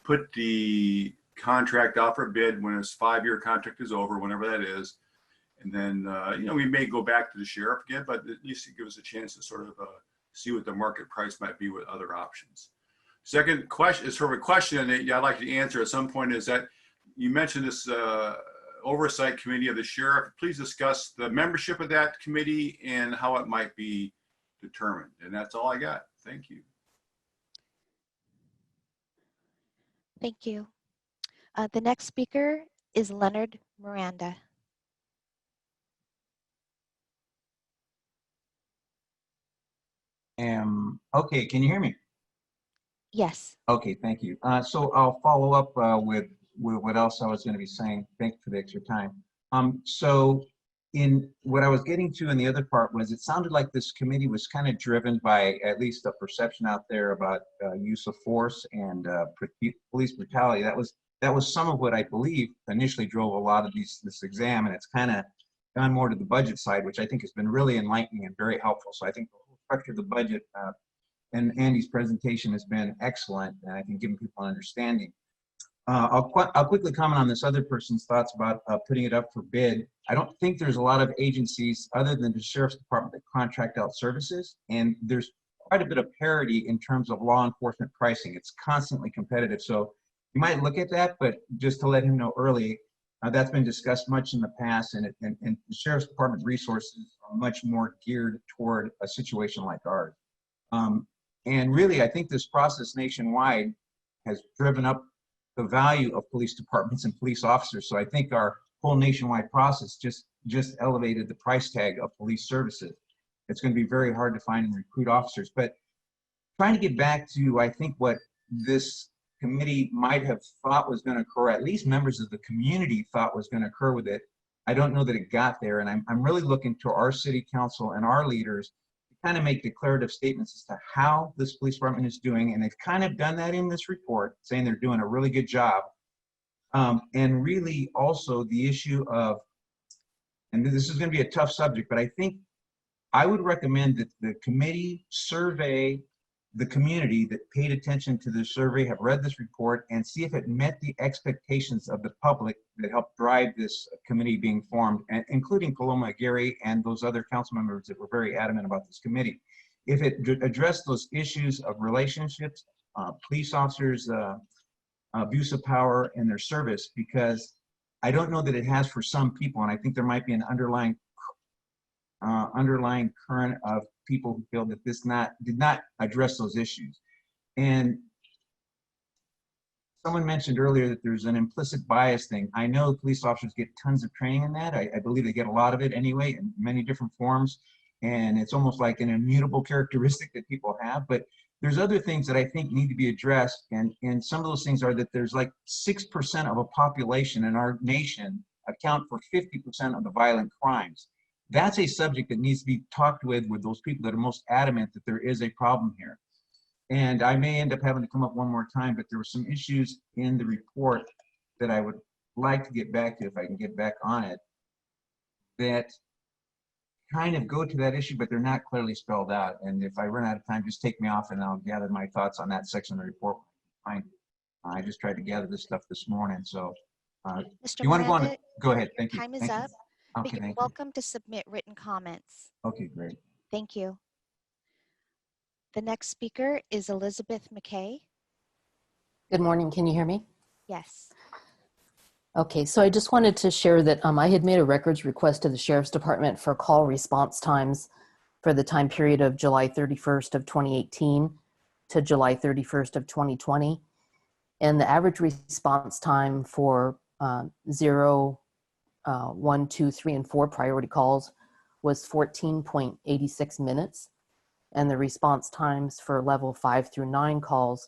put the contract out for bid when its 5-year contract is over, whenever that is. And then, we may go back to the sheriff again, but at least it gives us a chance to sort of see what the market price might be with other options. Second question is sort of a question that I'd like to answer at some point, is that, you mentioned this oversight committee of the sheriff. Please discuss the membership of that committee and how it might be determined. And that's all I got. Thank you. Thank you. The next speaker is Leonard Miranda. Okay, can you hear me? Yes. Okay, thank you. So I'll follow up with what else I was going to be saying. Thank you for the extra time. So in what I was getting to in the other part was it sounded like this committee was kind of driven by at least a perception out there about use of force and police brutality. That was some of what I believe initially drove a lot of this exam, and it's kind of gone more to the budget side, which I think has been really enlightening and very helpful. So I think the whole structure of the budget and Andy's presentation has been excellent, and I think giving people an understanding. I'll quickly comment on this other person's thoughts about putting it up for bid. I don't think there's a lot of agencies other than the Sheriff's Department that contract out services, and there's quite a bit of parity in terms of law enforcement pricing. It's constantly competitive. So you might look at that, but just to let him know early, that's been discussed much in the past, and the Sheriff's Department resources are much more geared toward a situation like ours. And really, I think this process nationwide has driven up the value of police departments and police officers. So I think our whole nationwide process just elevated the price tag of police services. It's going to be very hard to find and recruit officers. But trying to get back to, I think, what this committee might have thought was going to occur, at least members of the community thought was going to occur with it. I don't know that it got there. And I'm really looking to our city council and our leaders kind of make declarative statements as to how this police department is doing, and they've kind of done that in this report, saying they're doing a really good job. And really also the issue of, and this is going to be a tough subject, but I think I would recommend that the committee survey the community that paid attention to the survey, have read this report, and see if it met the expectations of the public that helped drive this committee being formed, and including Paloma Aguirre and those other council members that were very adamant about this committee. If it addressed those issues of relationships, police officers, abuse of power in their service, because I don't know that it has for some people, and I think there might be an underlying current of people who feel that this did not address those issues. And someone mentioned earlier that there's an implicit bias thing. I know police officers get tons of training in that. I believe they get a lot of it anyway in many different forms. And it's almost like an immutable characteristic that people have. But there's other things that I think need to be addressed. And some of those things are that there's like 6% of a population in our nation account for 50% of the violent crimes. That's a subject that needs to be talked with those people that are most adamant that there is a problem here. And I may end up having to come up one more time, but there were some issues in the report that I would like to get back to, if I can get back on it, that kind of go to that issue, but they're not clearly spelled out. And if I run out of time, just take me off and I'll gather my thoughts on that section of the report. I just tried to gather this stuff this morning. So Mr. you want to go Miranda, on? Go ahead. Thank you. time is Thank you. up. Okay, You're thank you. welcome to submit written comments. Okay, great. Thank you. The next speaker is Elizabeth McKay. Good morning. Can you hear me? Yes. Okay, so I just wanted to share that I had made a records request to the Sheriff's Department for call response times for the time period of July 31st of 2018 to July 31st of 2020. And the average response time for 0, 1, 2, 3, and 4 priority calls was 14.86 minutes. And the response times for level 5 through 9 calls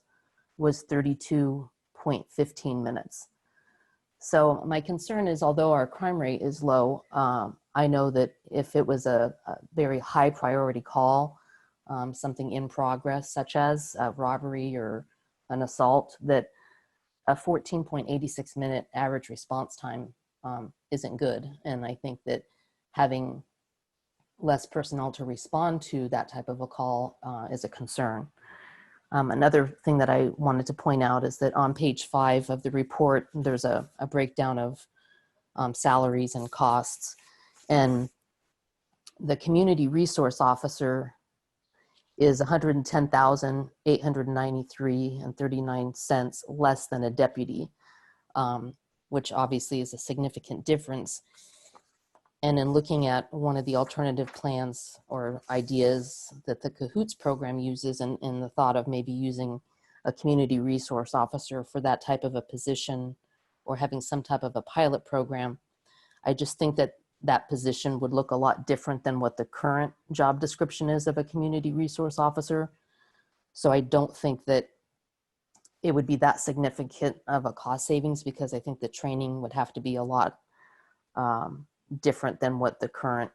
was 32.15 minutes. So my concern is, although our crime rate is low, I know that if it was a very high priority call, something in progress, such as a robbery or an assault, that a 14.86 minute average response time isn't good. And I think that having less personnel to respond to that type of a call is a concern. Another thing that I wanted to point out is that on page 5 of the report, there's a breakdown of salaries and costs. And the community resource officer is $110,893.39 less than a deputy. which obviously is a significant difference. And in looking at one of the alternative plans or ideas that the Cahoots program uses, and in the thought of maybe using a community resource officer for that type of a position, or having some type of a pilot program, I just think that that position would look a lot different than what the current job description is of a community resource officer. So I don't think that it would be that significant of a cost savings, because I think the training would have to be a lot different than what the current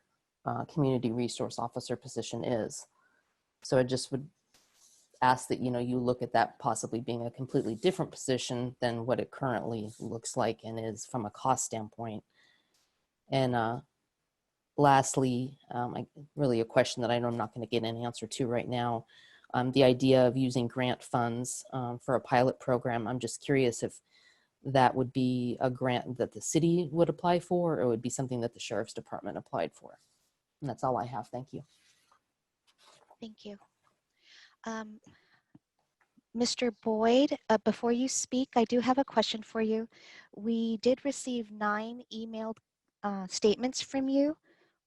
community resource officer position is. So I just would ask that, you look at that possibly being a completely different position than what it currently looks like and is from a cost standpoint. And lastly, really a question that I know I'm not going to get an answer to right now, the idea of using grant funds for a pilot program. I'm just curious if that would be a grant that the city would apply for, or it would be something that the Sheriff's Department applied for. And that's all I have. Thank you. Thank you. Mr. Boyd, before you speak, I do have a question for you. We did receive 9 emailed statements from you.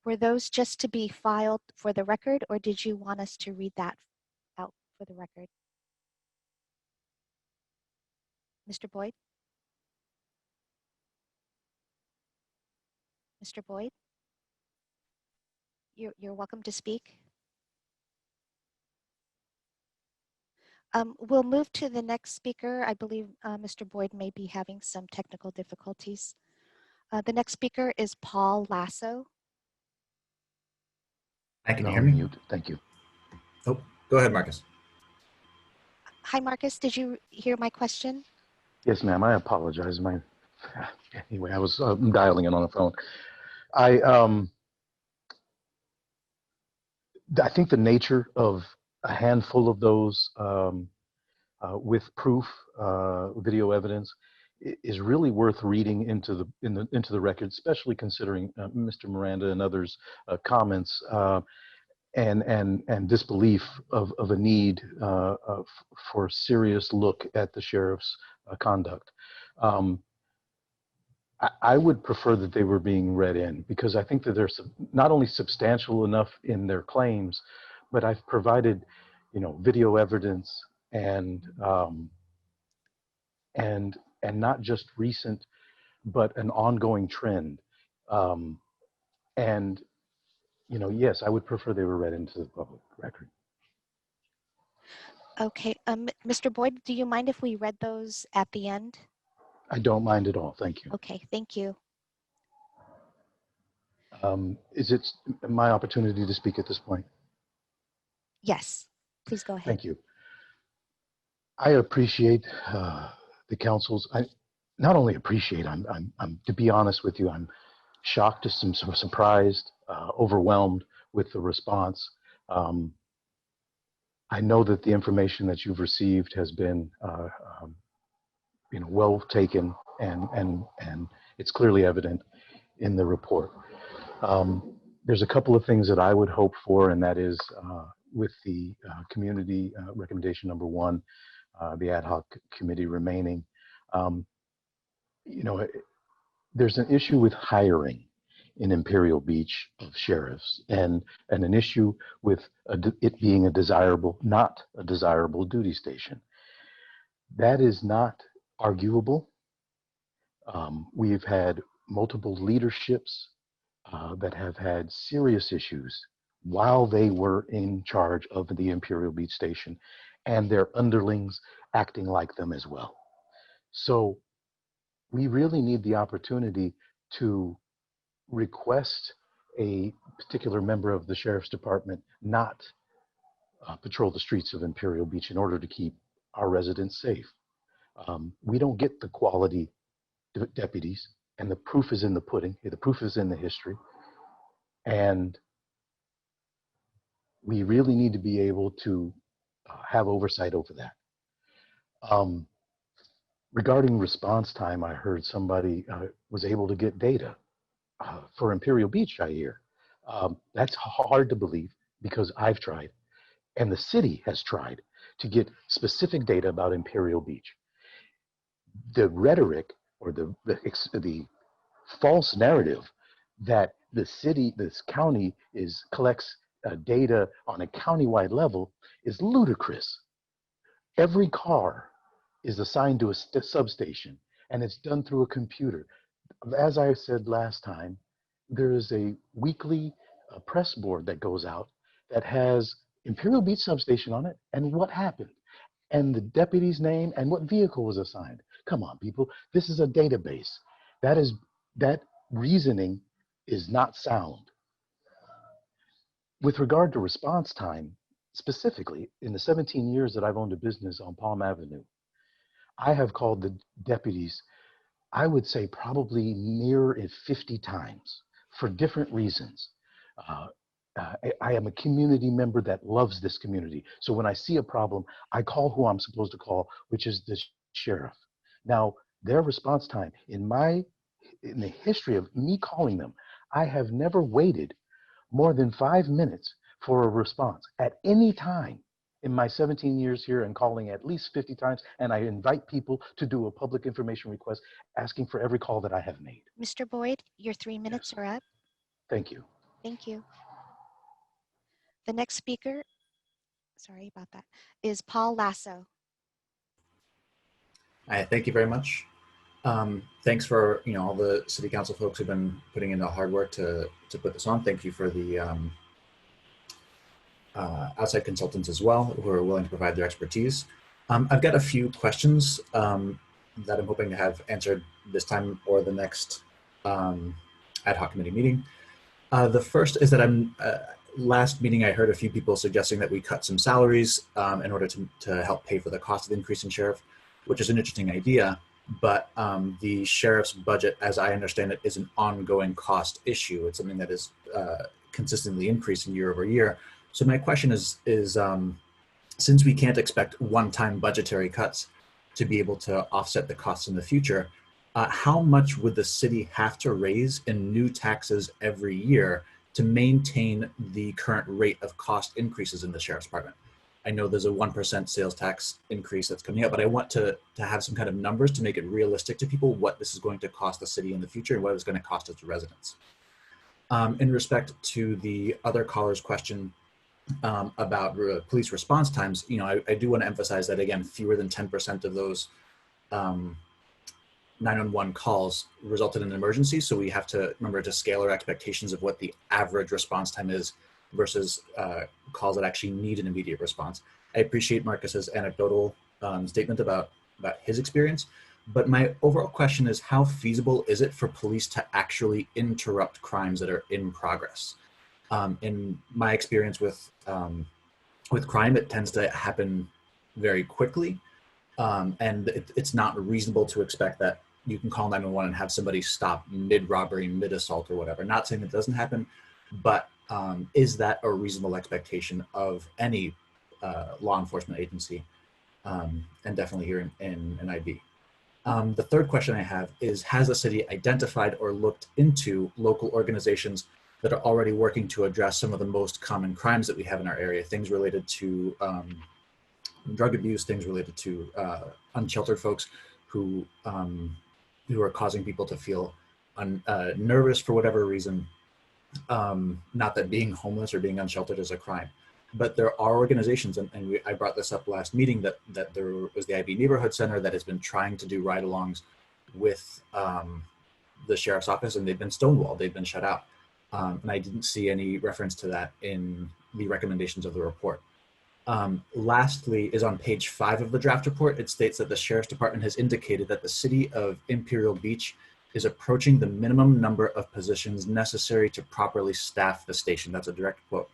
Were those just to be filed for the record, or did you want us to read that out for the record? Mr. Boyd? Mr. Boyd? You're welcome to speak. We'll move to the next speaker. I believe Mr. Boyd may be having some technical difficulties. The next speaker is Paul Lasso. I can No, hear me. mute. Thank you. Oh, go ahead, Marcus. Hi, Marcus. Did you hear my question? Yes, ma'am. I apologize. Anyway, I was dialing in on the phone. I think the nature of a handful of those with proof, video evidence, is really worth reading into the record, especially considering Mr. Miranda and others' comments and disbelief of a need for a serious look at the sheriff's conduct. I would prefer that they were being read in, because I think that they're not only substantial enough in their claims, but I've provided, video evidence and not just recent, but an ongoing trend. Yes, I would prefer they were read into the public record. Okay, Mr. Boyd, do you mind if we read those at the end? I don't mind at all. Thank you. Okay, thank you. Is it my opportunity to speak at this point? Yes, please go ahead. Thank you. I appreciate the council's. I not only appreciate. I'm to be honest with you, I'm shocked, to some surprised, overwhelmed with the response. I know that the information that you've received has been, well taken, and it's clearly evident in the report. There's a couple of things that I would hope for, and that is with the community recommendation number 1, the ad hoc committee remaining. There's an issue with hiring in Imperial Beach of sheriffs, and an issue with it being not a desirable duty station. That is not arguable. We've had multiple leaderships that have had serious issues while they were in charge of the Imperial Beach station, and their underlings acting like them as well. So we really need the opportunity to request a particular member of the Sheriff's Department not patrol the streets of Imperial Beach in order to keep our residents safe. We don't get the quality deputies, and the proof is in the pudding. The proof is in the history. And we really need to be able to have oversight over that. Regarding response time, I heard somebody was able to get data for Imperial Beach, I hear. That's hard to believe, because I've tried, and the city has tried to get specific data about Imperial Beach. The rhetoric or the false narrative that the city, this county collects data on a countywide level is ludicrous. Every car is assigned to a substation, and it's done through a computer. As I said last time, there is a weekly press board that goes out that has Imperial Beach substation on it and what happened and the deputy's name and what vehicle was assigned. Come on, people, this is a database. That reasoning is not sound. With regard to response time, specifically in the 17 years that I've owned a business on Palm Avenue, I have called the deputies, I would say probably near it 50 times for different reasons. I am a community member that loves this community. So when I see a problem, I call who I'm supposed to call, which is the sheriff. Now, their response time, in the history of me calling them, I have never waited more than 5 minutes for a response at any time in my 17 years here and calling at least 50 times. And I invite people to do a public information request asking for every call that I have made. Mr. Boyd, your 3 minutes are up. Thank you. Thank you. The next speaker, sorry about that, is Paul Lasso. Hi, thank you very much. Thanks for all the city council folks who've been putting in the hard work to put this on. Thank you for the outside consultants as well who are willing to provide their expertise. I've got a few questions that I'm hoping to have answered this time or the next ad hoc committee meeting. The first is that last meeting I heard a few people suggesting that we cut some salaries in order to help pay for the cost of the increase in sheriff, which is an interesting idea. But the sheriff's budget, as I understand it, is an ongoing cost issue. It's something that is consistently increasing year over year. So my question is since we can't expect one-time budgetary cuts to be able to offset the costs in the future, how much would the city have to raise in new taxes every year to maintain the current rate of cost increases in the sheriff's department? I know there's a 1% sales tax increase that's coming up, but I want to have some kind of numbers to make it realistic to people what this is going to cost the city in the future and what it's going to cost its residents. In respect to the other caller's question about police response times, I do want to emphasize that, again, fewer than 10% of those 911 calls resulted in an emergency. So we have to remember to scale our expectations of what the average response time is versus calls that actually need an immediate response. I appreciate Marcus's anecdotal statement about his experience, but my overall question is how feasible is it for police to actually interrupt crimes that are in progress? In my experience with crime, it tends to happen very quickly, and it's not reasonable to expect that you can call 911 and have somebody stop mid-robbery, mid-assault or whatever. Not saying it doesn't happen, but is that a reasonable expectation of any law enforcement agency, and definitely here in IB? The third question I have is, has the city identified or looked into local organizations that are already working to address some of the most common crimes that we have in our area, things related to drug abuse, things related to unsheltered folks who are causing people to feel nervous for whatever reason. Not that being homeless or being unsheltered is a crime, but there are organizations, and I brought this up last meeting, that there was the IB Neighborhood Center that has been trying to do ride-alongs with the sheriff's office, and they've been stonewalled, they've been shut out. And I didn't see any reference to that in the recommendations of the report. Lastly is on page 5 of the draft report. It states that the Sheriff's Department has indicated that the city of Imperial Beach is approaching the minimum number of positions necessary to properly staff the station. That's a direct quote.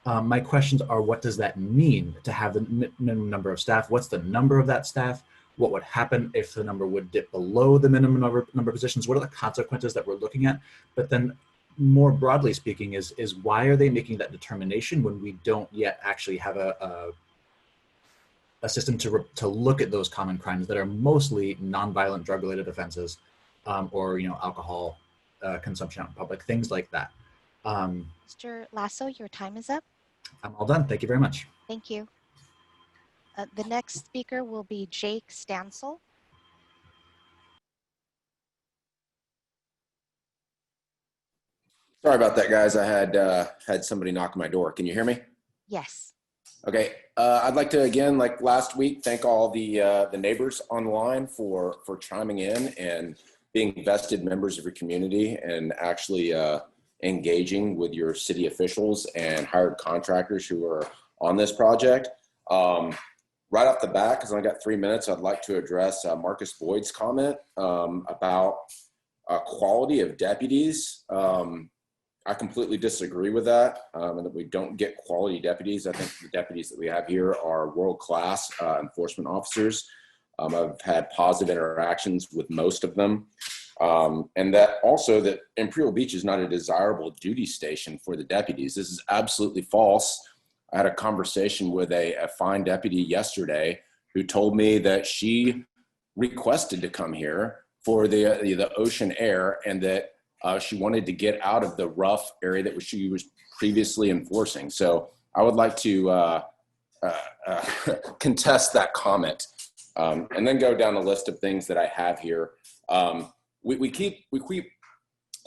My questions are, what does that mean to have the minimum number of staff? What's the number of that staff? What would happen if the number would dip below the minimum number of positions? What are the consequences that we're looking at? But then more broadly speaking is why are they making that determination when we don't yet actually have a system to look at those common crimes that are mostly nonviolent drug-related offenses, or alcohol consumption out in public, things like that. Mr. Lasso, your time is up. I'm all done. Thank you very much. Thank you. The next speaker will be Jake Stansel. Sorry about that, guys. I had somebody knock on my door. Can you hear me? Yes. Okay. I'd like to, again, like last week, thank all the neighbors online for chiming in and being vested members of your community and actually engaging with your city officials and hired contractors who are on this project. Right off the bat, because I got 3 minutes, I'd like to address Marcus Boyd's comment about quality of deputies. I completely disagree with that, and that we don't get quality deputies. I think the deputies that we have here are world-class enforcement officers. I've had positive interactions with most of them. And that also that Imperial Beach is not a desirable duty station for the deputies. This is absolutely false. I had a conversation with a fine deputy yesterday who told me that she requested to come here for the ocean air and that she wanted to get out of the rough area that she was previously enforcing. So I would like to contest that comment and then go down the list of things that I have here. We keep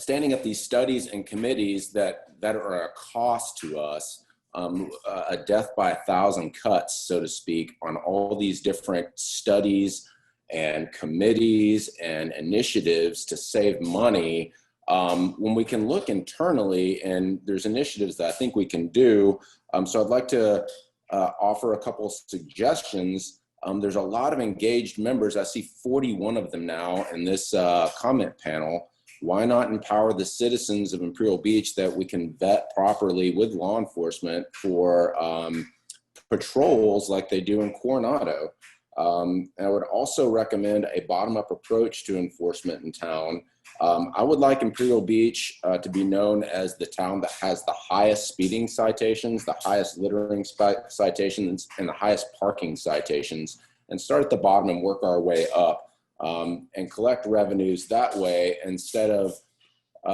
standing up these studies and committees that are a cost to us, a death by 1,000 cuts, so to speak, on all these different studies and committees and initiatives to save money. When we can look internally and there's initiatives that I think we can do. So I'd like to offer a couple suggestions. There's a lot of engaged members. I see 41 of them now in this comment panel. Why not empower the citizens of Imperial Beach that we can vet properly with law enforcement for patrols like they do in Coronado? I would also recommend a bottom-up approach to enforcement in town. I would like Imperial Beach to be known as the town that has the highest speeding citations, the highest littering citations, and the highest parking citations, and start at the bottom and work our way up and collect revenues that way instead of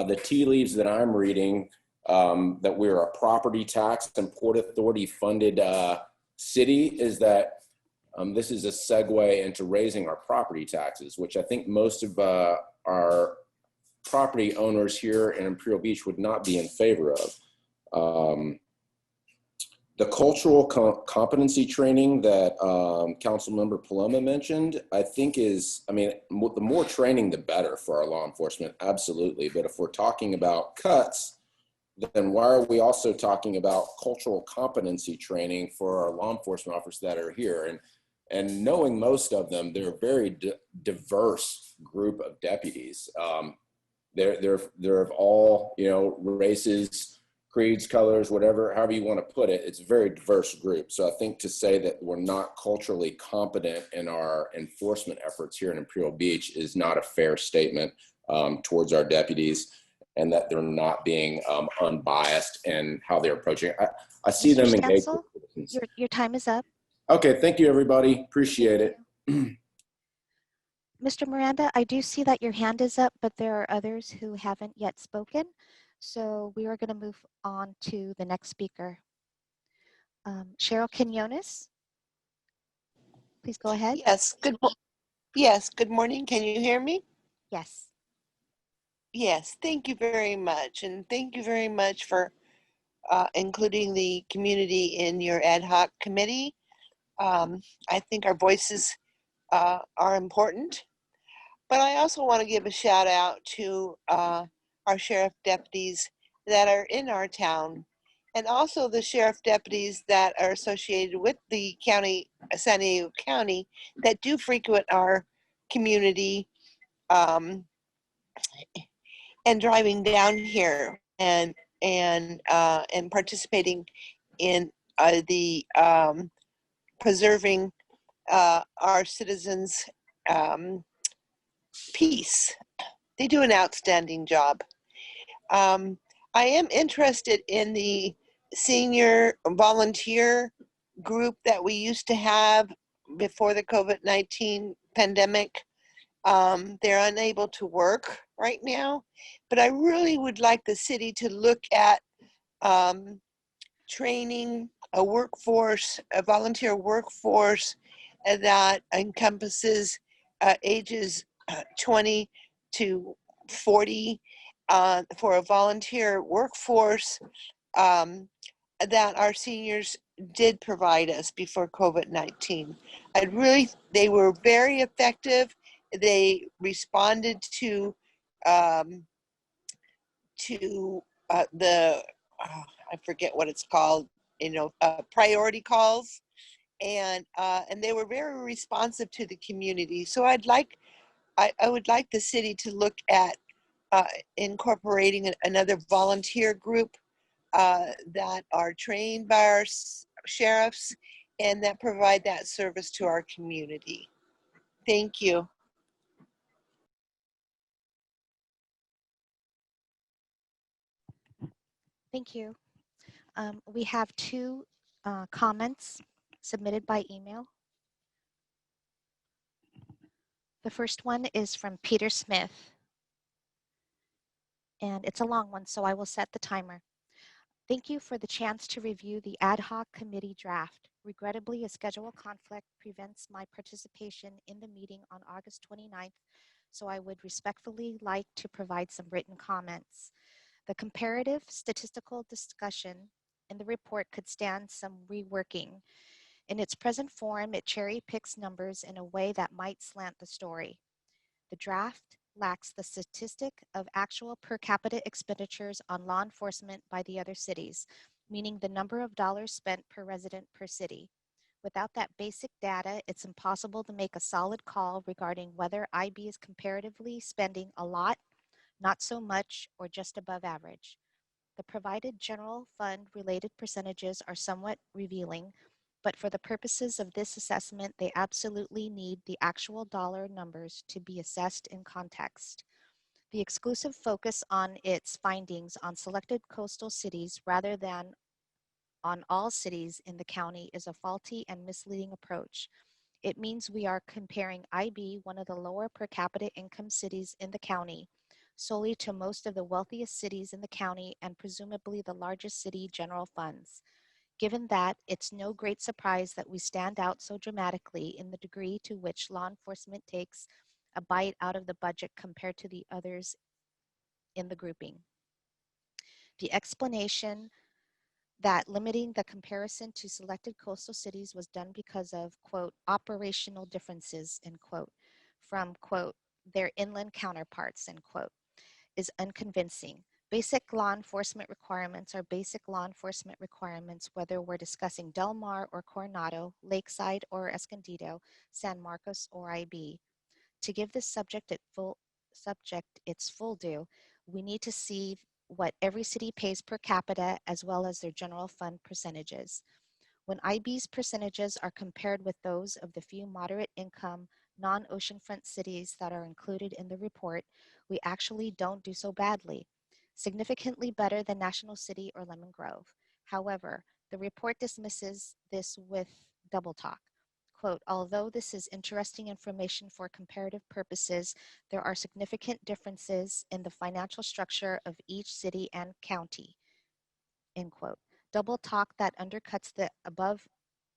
the tea leaves that I'm reading, that we're a property tax and Port Authority funded city, is that this is a segue into raising our property taxes, which I think most of our property owners here in Imperial Beach would not be in favor of. The cultural competency training that Councilmember Paloma mentioned, I think is, I mean, the more training, the better for our law enforcement, absolutely. But if we're talking about cuts, then why are we also talking about cultural competency training for our law enforcement officers that are here? And knowing most of them, they're a very diverse group of deputies. They're of all, you know, races, creeds, colors, whatever, however you want to put it. It's a very diverse group. So I think to say that we're not culturally competent in our enforcement efforts here in Imperial Beach is not a fair statement towards our deputies, and that they're not being unbiased in how they're approaching it. I see Mr. them engaged. Stansel, your time is up. Okay, thank you, everybody. Appreciate it. Mr. Miranda, I do see that your hand is up, but there are others who haven't yet spoken. So we are going to move on to the next speaker. Cheryl Quinones, please go ahead. Yes, good morning. Can you hear me? Yes. Yes, thank you very much. And thank you very much for including the community in your ad hoc committee. I think our voices are important. But I also want to give a shout out to our sheriff deputies that are in our town, and also the sheriff deputies that are associated with the county, San Diego County, that do frequent our community and driving down here and participating in the preserving our citizens' peace. They do an outstanding job. I am interested in the senior volunteer group that we used to have before the COVID-19 pandemic. They're unable to work right now, but I really would like the city to look at training a workforce, a volunteer workforce that encompasses ages 20 to 40 for a volunteer workforce that our seniors did provide us before COVID-19. They were very effective. They responded to I forget what it's called, priority calls, and they were very responsive to the community. So I would like the city to look at incorporating another volunteer group that are trained by our sheriffs and that provide that service to our community. Thank you. Thank you. We have two comments submitted by email. The first one is from Peter Smith, and it's a long one, so I will set the timer. Thank you for the chance to review the ad hoc committee draft. Regrettably, a schedule conflict prevents my participation in the meeting on August 29th, so I would respectfully like to provide some written comments. The comparative statistical discussion in the report could stand some reworking. In its present form, it cherry picks numbers in a way that might slant the story. The draft lacks the statistic of actual per capita expenditures on law enforcement by the other cities, meaning the number of dollars spent per resident per city. Without that basic data, it's impossible to make a solid call regarding whether IB is comparatively spending a lot, not so much, or just above average. The provided general fund related percentages are somewhat revealing, but for the purposes of this assessment, they absolutely need the actual dollar numbers to be assessed in context. The exclusive focus on its findings on selected coastal cities rather than on all cities in the county is a faulty and misleading approach. It means we are comparing IB, one of the lower per capita income cities in the county, solely to most of the wealthiest cities in the county and presumably the largest city general funds. Given that, it's no great surprise that we stand out so dramatically in the degree to which law enforcement takes a bite out of the budget compared to the others in the grouping. The explanation that limiting the comparison to selected coastal cities was done because of, quote, operational differences, end quote, from, quote, their inland counterparts, end quote, is unconvincing. Basic law enforcement requirements are basic law enforcement requirements, whether we're discussing Del Mar or Coronado, Lakeside or Escondido, San Marcos or IB. To give this subject its full due, we need to see what every city pays per capita as well as their general fund percentages. When IB's percentages are compared with those of the few moderate income non-oceanfront cities that are included in the report, we actually don't do so badly, significantly better than National City or Lemon Grove. However, the report dismisses this with double talk. Quote, although this is interesting information for comparative purposes, there are significant differences in the financial structure of each city and county, end quote. Double talk that undercuts the above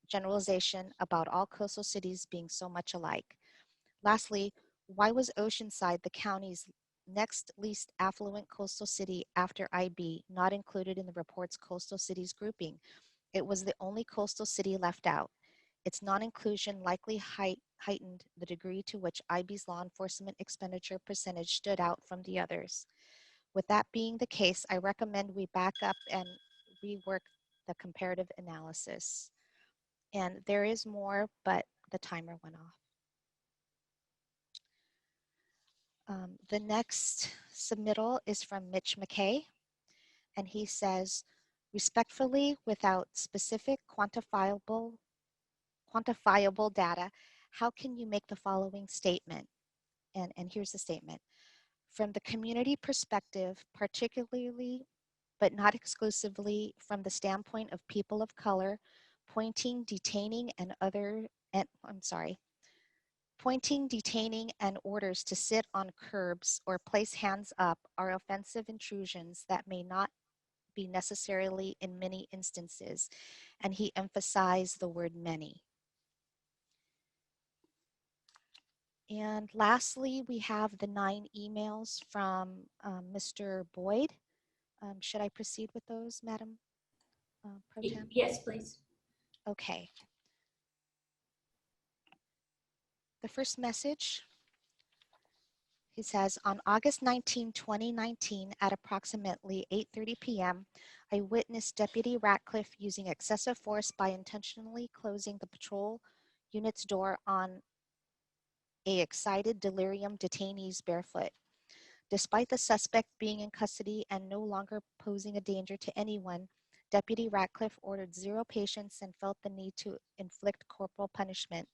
generalization about all coastal cities being so much alike. Lastly, why was Oceanside, the county's next least affluent coastal city after IB, not included in the report's coastal cities grouping? It was the only coastal city left out. Its non-inclusion likely heightened the degree to which IB's law enforcement expenditure percentage stood out from the others. With that being the case, I recommend we back up and rework the comparative analysis. And there is more, but the timer went off. The next submittal is from Mitch McKay, and he says, respectfully, without specific quantifiable data, how can you make the following statement? And here's the statement. From the community perspective, particularly, but not exclusively from the standpoint of people of color, pointing, detaining, and orders to sit on curbs or place hands up are offensive intrusions that may not be necessarily in many instances. And he emphasized the word many. And lastly, we have the 9 emails from Mr. Boyd. Should I proceed with those, Madam Pro Tem? Yes, please. Okay. The first message, he says, on August 19, 2019, at approximately 8:30 p.m., I witnessed Deputy Ratcliffe using excessive force by intentionally closing the patrol unit's door on a excited delirium detainees barefoot. Despite the suspect being in custody and no longer posing a danger to anyone, Deputy Ratcliffe ordered 0 patience and felt the need to inflict corporal punishment.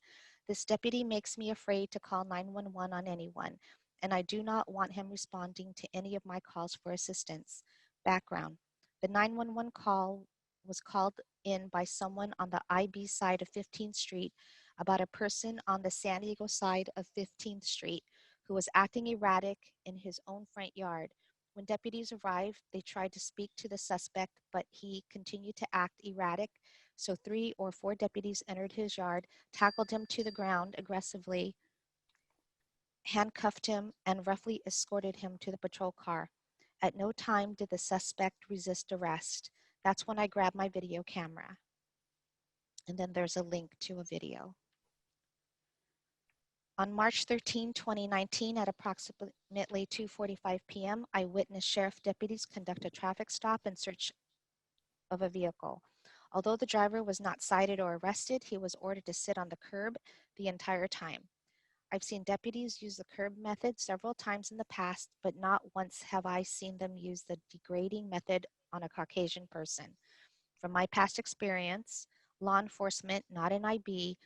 This deputy makes me afraid to call 911 on anyone, and I do not want him responding to any of my calls for assistance. Background: the 911 call was called in by someone on the IB side of 15th Street about a person on the San Diego side of 15th Street who was acting erratic in his own front yard. When deputies arrived, they tried to speak to the suspect, but he continued to act erratic, so 3 or 4 deputies entered his yard, tackled him to the ground aggressively, handcuffed him, and roughly escorted him to the patrol car. At no time did the suspect resist arrest. That's when I grabbed my video camera. And then there's a link to a video. On March 13, 2019, at approximately 2:45 p.m., I witnessed sheriff deputies conduct a traffic stop in search of a vehicle. Although the driver was not cited or arrested, he was ordered to sit on the curb the entire time. I've seen deputies use the curb method several times in the past, but not once have I seen them use the degrading method on a Caucasian person. From my past experience, law enforcement, not an IB,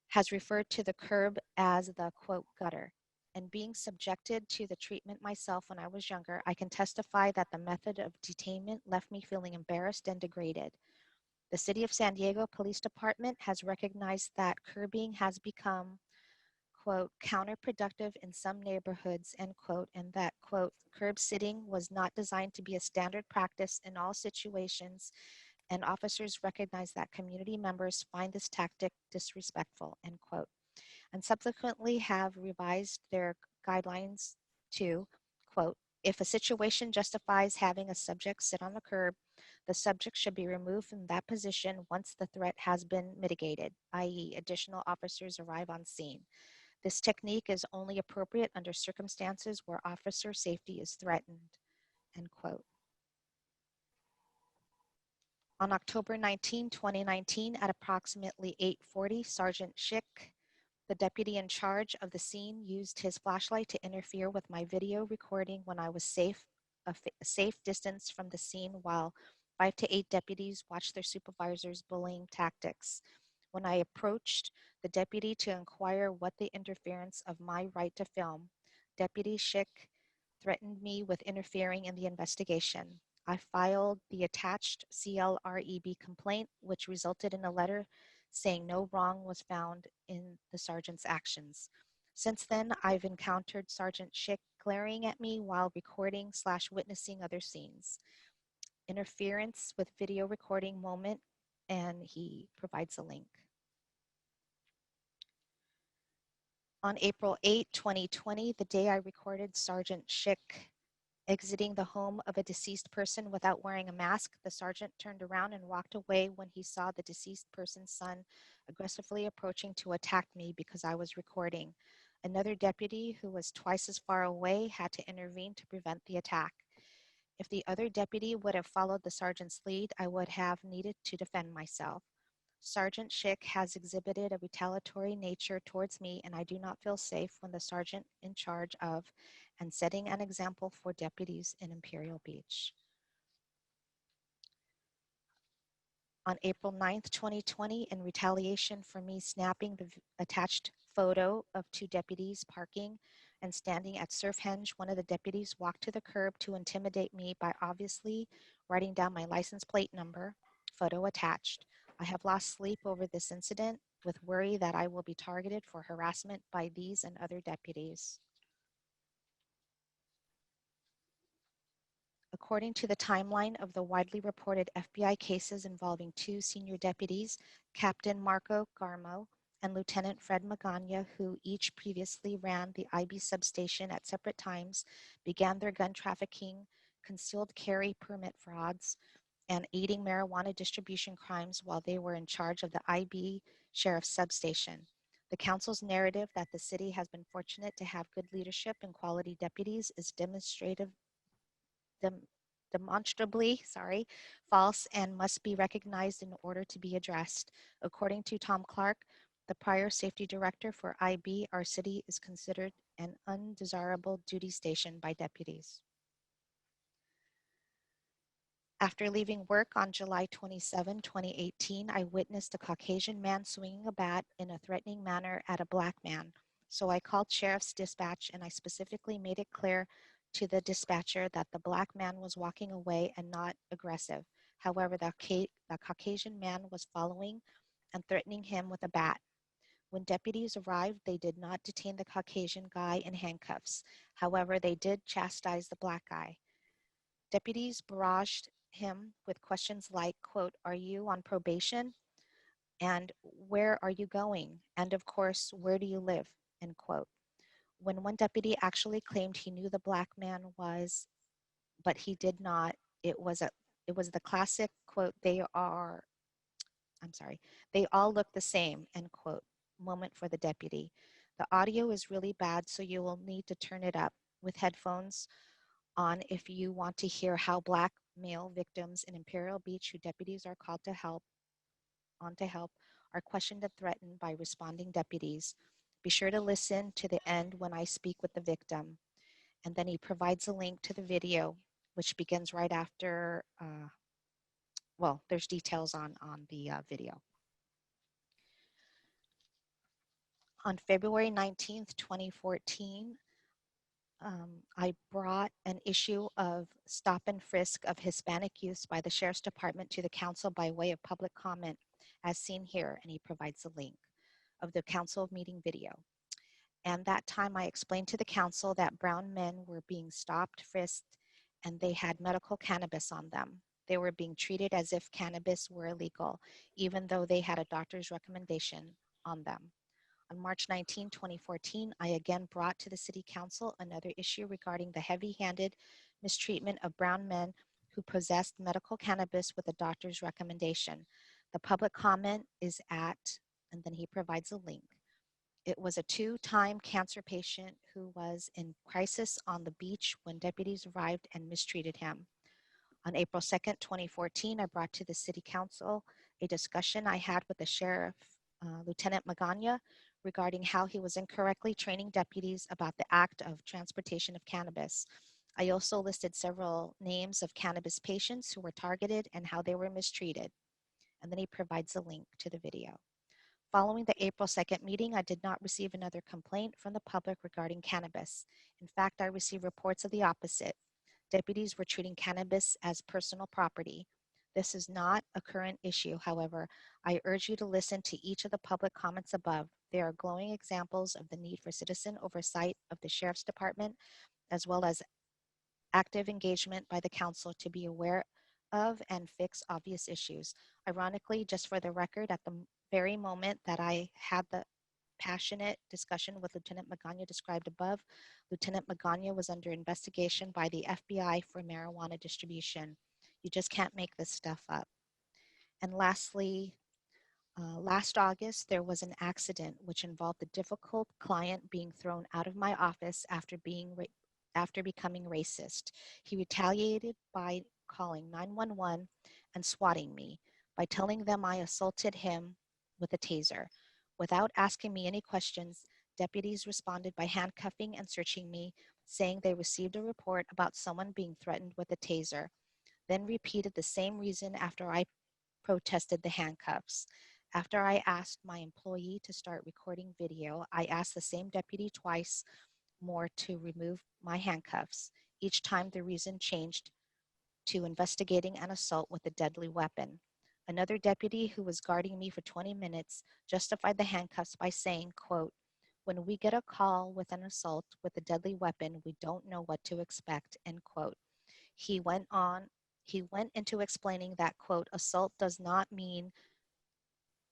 has referred to the curb as the, quote, gutter. And being subjected to the treatment myself when I was younger, I can testify that the method of detainment left me feeling embarrassed and degraded. The City of San Diego Police Department has recognized that curbing has become, quote, counterproductive in some neighborhoods, end quote, and that, quote, curb sitting was not designed to be a standard practice in all situations, and officers recognize that community members find this tactic disrespectful, end quote, and subsequently have revised their guidelines to, quote, if a situation justifies having a subject sit on the curb, the subject should be removed from that position once the threat has been mitigated, i.e. additional officers arrive on scene. This technique is only appropriate under circumstances where officer safety is threatened, end quote. On October 19, 2019, at approximately 8:40, Sergeant Schick, the deputy in charge of the scene, used his flashlight to interfere with my video recording when I was a safe distance from the scene while 5 to 8 deputies watched their supervisors' bullying tactics. When I approached the deputy to inquire what the interference of my right to film, Deputy Schick threatened me with interfering in the investigation. I filed the attached CLREB complaint, which resulted in a letter saying no wrong was found in the sergeant's actions. Since then, I've encountered Sergeant Schick glaring at me while recording/witnessing other scenes. Interference with video recording moment, and he provides a link. On April 8, 2020, the day I recorded Sergeant Schick exiting the home of a deceased person without wearing a mask, the sergeant turned around and walked away when he saw the deceased person's son aggressively approaching to attack me because I was recording. Another deputy who was twice as far away had to intervene to prevent the attack. If the other deputy would have followed the sergeant's lead, I would have needed to defend myself. Sergeant Schick has exhibited a retaliatory nature towards me, and I do not feel safe when the sergeant in charge of and setting an example for deputies in Imperial Beach. On April 9th, 2020, in retaliation for me snapping the attached photo of 2 deputies parking and standing at Surfhenge, one of the deputies walked to the curb to intimidate me by obviously writing down my license plate number, photo attached. I have lost sleep over this incident with worry that I will be targeted for harassment by these and other deputies. According to the timeline of the widely reported FBI cases involving 2 senior deputies, Captain Marco Garmo and Lieutenant Fred Magana, who each previously ran the IB substation at separate times, began their gun trafficking, concealed carry permit frauds, and aiding marijuana distribution crimes while they were in charge of the IB Sheriff's Substation. The council's narrative that the city has been fortunate to have good leadership and quality deputies is demonstrably false and must be recognized in order to be addressed. According to Tom Clark, the prior safety director for IB, our city is considered an undesirable duty station by deputies. After leaving work on July 27, 2018, I witnessed a Caucasian man swinging a bat in a threatening manner at a black man. So I called Sheriff's Dispatch and I specifically made it clear to the dispatcher that the black man was walking away and not aggressive. However, the Caucasian man was following and threatening him with a bat. When deputies arrived, they did not detain the Caucasian guy in handcuffs. However, they did chastise the black guy. Deputies barraged him with questions like, quote, "Are you on probation?" And "Where are you going?" And of course, "Where do you live?" End quote. When one deputy actually claimed he knew the black man was, but he did not, it was the classic quote, "They all look the same," end quote, moment for the deputy. The audio is really bad, so you will need to turn it up with headphones on if you want to hear how black male victims in Imperial Beach who deputies are called to help are questioned and threatened by responding deputies. Be sure to listen to the end when I speak with the victim. And then he provides a link to the video, which begins right after, there's details on the video. On February 19th, 2014, I brought an issue of stop and frisk of Hispanic youths by the Sheriff's Department to the council by way of public comment, as seen here, and he provides a link of the council meeting video. And that time I explained to the council that brown men were being stopped, frisked, and they had medical cannabis on them. They were being treated as if cannabis were illegal, even though they had a doctor's recommendation on them. On March 19, 2014, I again brought to the City Council another issue regarding the heavy-handed mistreatment of brown men who possessed medical cannabis with a doctor's recommendation. The public comment is at, and then he provides a link. It was a 2-time cancer patient who was in crisis on the beach when deputies arrived and mistreated him. On April 2nd, 2014, I brought to the City Council a discussion I had with the Sheriff, Lieutenant Magana, regarding how he was incorrectly training deputies about the act of transportation of cannabis. I also listed several names of cannabis patients who were targeted and how they were mistreated. And then he provides a link to the video. Following the April 2nd meeting, I did not receive another complaint from the public regarding cannabis. In fact, I received reports of the opposite. Deputies were treating cannabis as personal property. This is not a current issue. However, I urge you to listen to each of the public comments above. They are glowing examples of the need for citizen oversight of the Sheriff's Department, as well as active engagement by the council to be aware of and fix obvious issues. Ironically, just for the record, at the very moment that I had the passionate discussion with Lieutenant Magana described above, Lieutenant Magana was under investigation by the FBI for marijuana distribution. You just can't make this stuff up. And lastly, last August, there was an accident which involved a difficult client being thrown out of my office after becoming racist. He retaliated by calling 911 and swatting me by telling them I assaulted him with a taser. Without asking me any questions, deputies responded by handcuffing and searching me, saying they received a report about someone being threatened with a taser, then repeated the same reason after I protested the handcuffs. After I asked my employee to start recording video, I asked the same deputy twice more to remove my handcuffs. Each time the reason changed to investigating an assault with a deadly weapon. Another deputy who was guarding me for 20 minutes justified the handcuffs by saying, quote, "When we get a call with an assault with a deadly weapon, we don't know what to expect," end quote. He went into explaining that, quote, "assault does not mean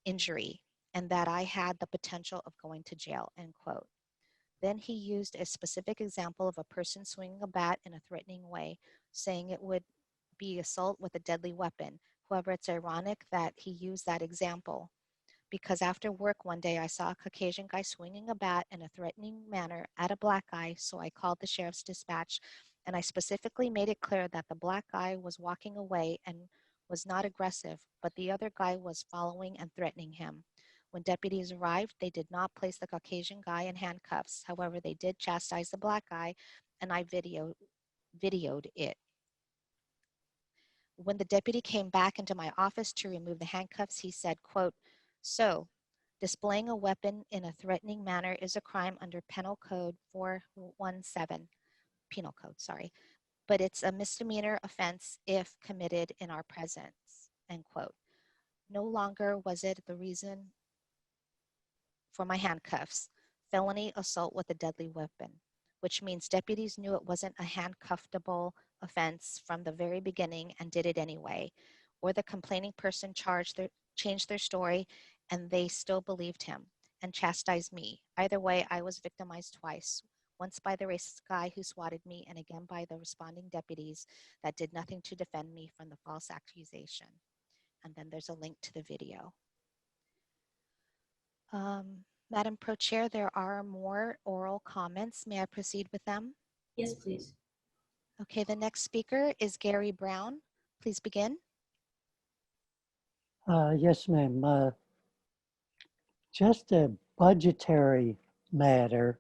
injury," and that I had the potential of going to jail, end quote. Then he used a specific example of a person swinging a bat in a threatening way, saying it would be assault with a deadly weapon. However, it's ironic that he used that example because after work one day I saw a Caucasian guy swinging a bat in a threatening manner at a black guy, so I called the sheriff's dispatch and I specifically made it clear that the black guy was walking away and was not aggressive, but the other guy was following and threatening him. When deputies arrived, they did not place the Caucasian guy in handcuffs. However, they did chastise the black guy, and I videoed it. When the deputy came back into my office to remove the handcuffs, he said, quote, "So, displaying a weapon in a threatening manner is a crime under Penal Code 417, Penal Code, sorry, but it's a misdemeanor offense if committed in our presence," end quote. No longer was it the reason for my handcuffs, felony assault with a deadly weapon, which means deputies knew it wasn't a handcuffable offense from the very beginning and did it anyway, or the complaining person changed their story and they still believed him and chastised me. Either way, I was victimized twice, once by the racist guy who swatted me and again by the responding deputies that did nothing to defend me from the false accusation. And then there's a link to the video. Madam Pro Chair, there are more oral comments. May I proceed with them? Yes, please. Okay, the next speaker is Gary Brown. Please begin. Yes, ma'am. Just a budgetary matter.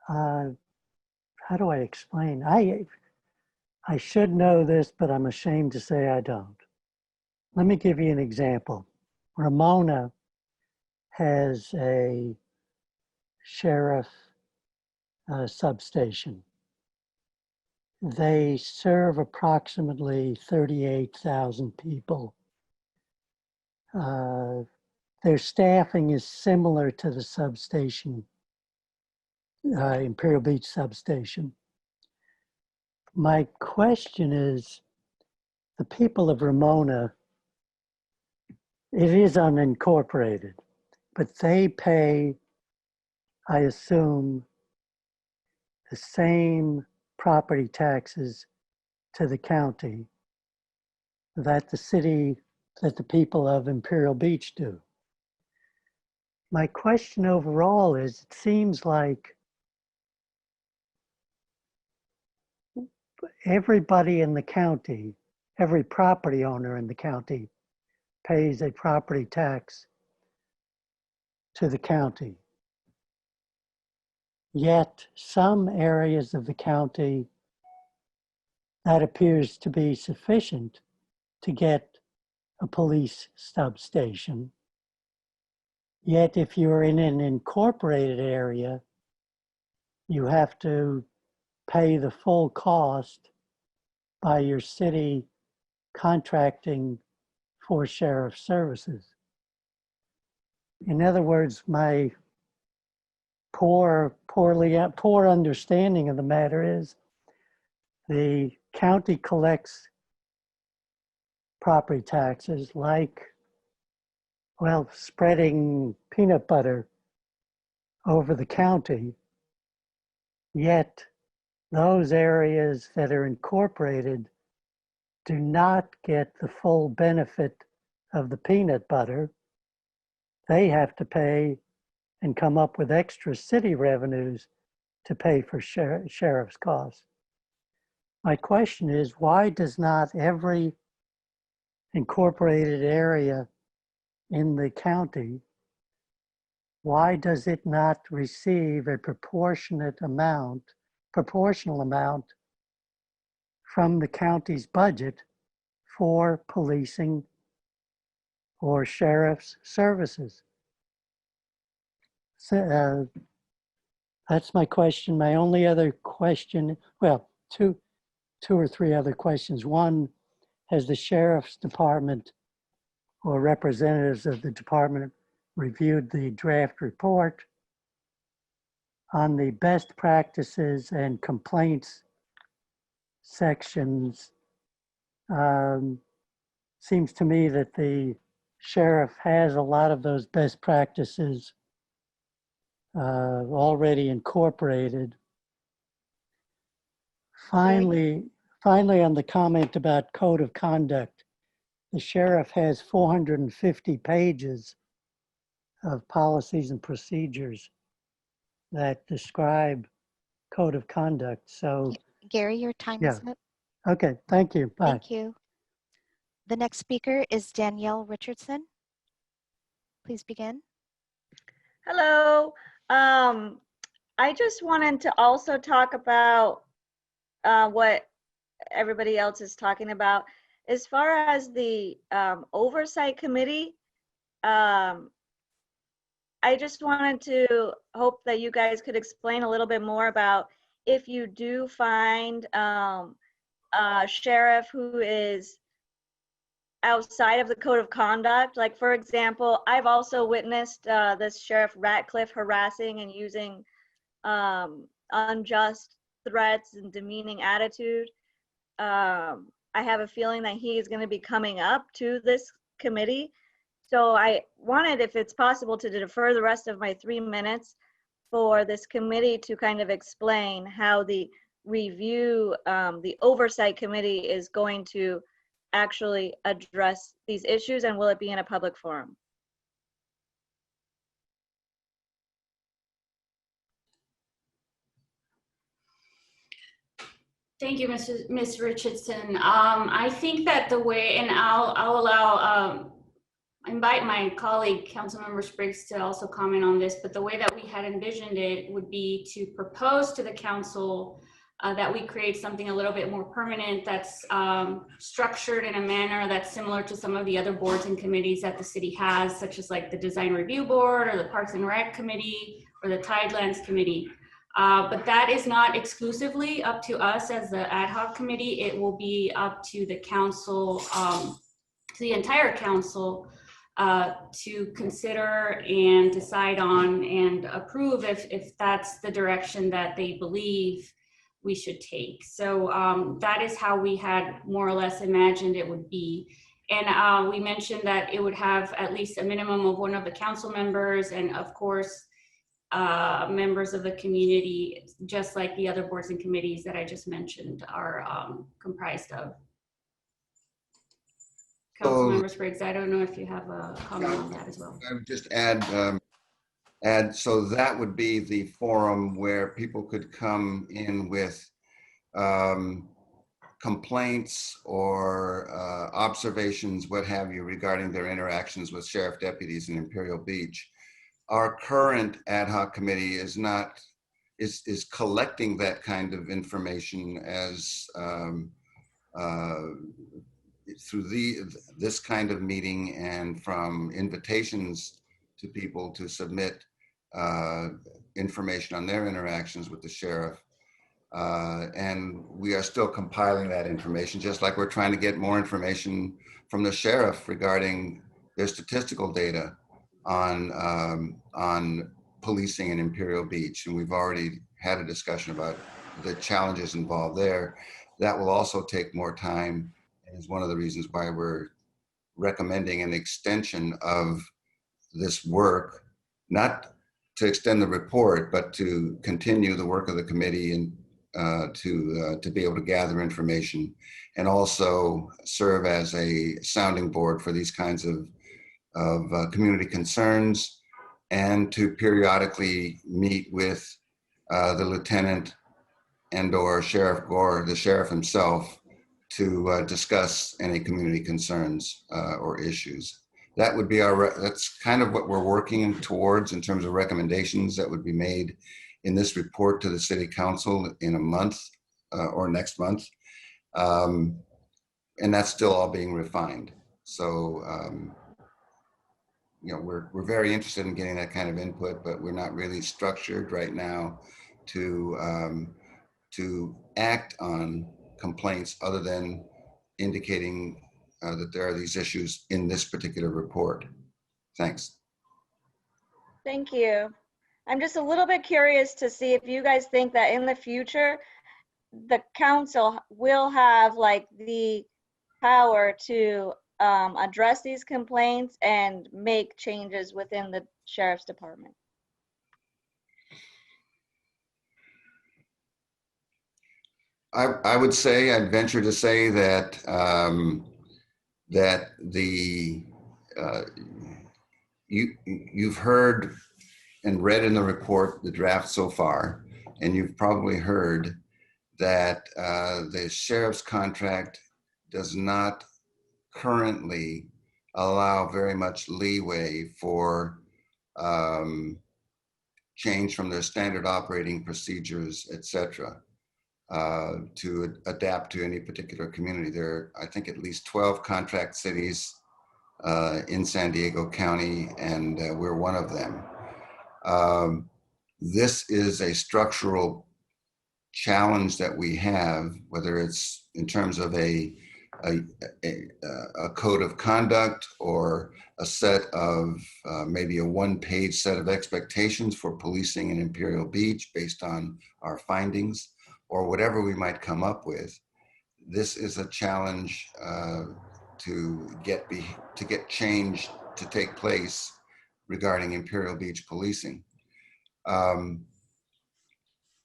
How do I explain? I should know this, but I'm ashamed to say I don't. Let me give you an example. Ramona has a sheriff substation. They serve approximately 38,000 people. Their staffing is similar to the substation, Imperial Beach substation. My question is, the people of Ramona, it is unincorporated, but they pay, I assume, the same property taxes to the county that the people of Imperial Beach do. My question overall is, it seems like everybody in the county, every property owner in the county pays a property tax to the county. Yet some areas of the county, that appears to be sufficient to get a police substation. Yet if you're in an incorporated area, you have to pay the full cost by your city contracting for sheriff services. In other words, my poor understanding of the matter is the county collects property taxes like, well, spreading peanut butter over the county, yet those areas that are incorporated do not get the full benefit of the peanut butter. They have to pay and come up with extra city revenues to pay for sheriff's costs. My question is, why does not every incorporated area in the county, why does it not receive a proportional amount from the county's budget for policing or sheriff's services? So, that's my question. My only other question, well, two or three other questions. One, has the sheriff's department or representatives of the department reviewed the draft report on the best practices and complaints sections? Seems to me that the sheriff has a lot of those best practices already incorporated. Finally, on the comment about code of conduct, the sheriff has 450 pages of policies and procedures that describe code of conduct. So, Gary, your time yeah. is up. Okay, thank you. Bye. Thank you. The next speaker is Danielle Richardson. Please begin. Hello. I just wanted to also talk about what everybody else is talking about. As far as the oversight committee, I just wanted to hope that you guys could explain a little bit more about if you do find a sheriff who is outside of the code of conduct. Like, for example, I've also witnessed this Sheriff Ratcliffe harassing and using unjust threats and demeaning attitude. I have a feeling that he is going to be coming up to this committee. So I wanted, if it's possible, to defer the rest of my 3 minutes for this committee to kind of explain how the review, the oversight committee is going to actually address these issues, and will it be in a public forum? Thank you, Ms. Richardson. I think that the way, and I'll allow, invite my colleague, Councilmember Spriggs, to also comment on this, but the way that we had envisioned it would be to propose to the council that we create something a little bit more permanent that's structured in a manner that's similar to some of the other boards and committees that the city has, such as like the Design Review Board or the Parks and Rec Committee or the Tidelands Committee. But that is not exclusively up to us as the ad hoc committee. It will be up to the council, to the entire council, to consider and decide on and approve if that's the direction that they believe we should take. So that is how we had more or less imagined it would be. And we mentioned that it would have at least a minimum of one of the council members, and of course, members of the community, just like the other boards and committees that I just mentioned are comprised of. Councilmember Spriggs, I don't know if you have a comment on that as well. I would just add, so that would be the forum where people could come in with complaints or observations, what have you, regarding their interactions with sheriff deputies in Imperial Beach. Our current ad hoc committee is collecting that kind of information as through this kind of meeting and from invitations to people to submit information on their interactions with the sheriff. And we are still compiling that information, just like we're trying to get more information from the sheriff regarding their statistical data on policing in Imperial Beach. And we've already had a discussion about the challenges involved there. That will also take more time, and is one of the reasons why we're recommending an extension of this work, not to extend the report, but to continue the work of the committee and to be able to gather information and also serve as a sounding board for these kinds of community concerns, and to periodically meet with the lieutenant and or Sheriff Gore, the sheriff himself, to discuss any community concerns or issues. That would be that's kind of what we're working towards in terms of recommendations that would be made in this report to the City Council in a month or next month. And that's still all being refined. So, you know, we're very interested in getting that kind of input, but we're not really structured right now to act on complaints other than indicating that there are these issues in this particular report. Thanks. Thank you. I'm just a little bit curious to see if you guys think that in the future, the council will have like the power to address these complaints and make changes within the sheriff's department? I would say, I'd venture to say that that you've heard and read in the report the draft so far, and you've probably heard that the sheriff's contract does not currently allow very much leeway for change from their standard operating procedures, et cetera, to adapt to any particular community. There are, I think, at least 12 contract cities in San Diego County, and we're one of them. This is a structural challenge that we have, whether it's in terms of a code of conduct or a set of maybe a one-page set of expectations for policing in Imperial Beach based on our findings, or whatever we might come up with. This is a challenge to get change to take place regarding Imperial Beach policing.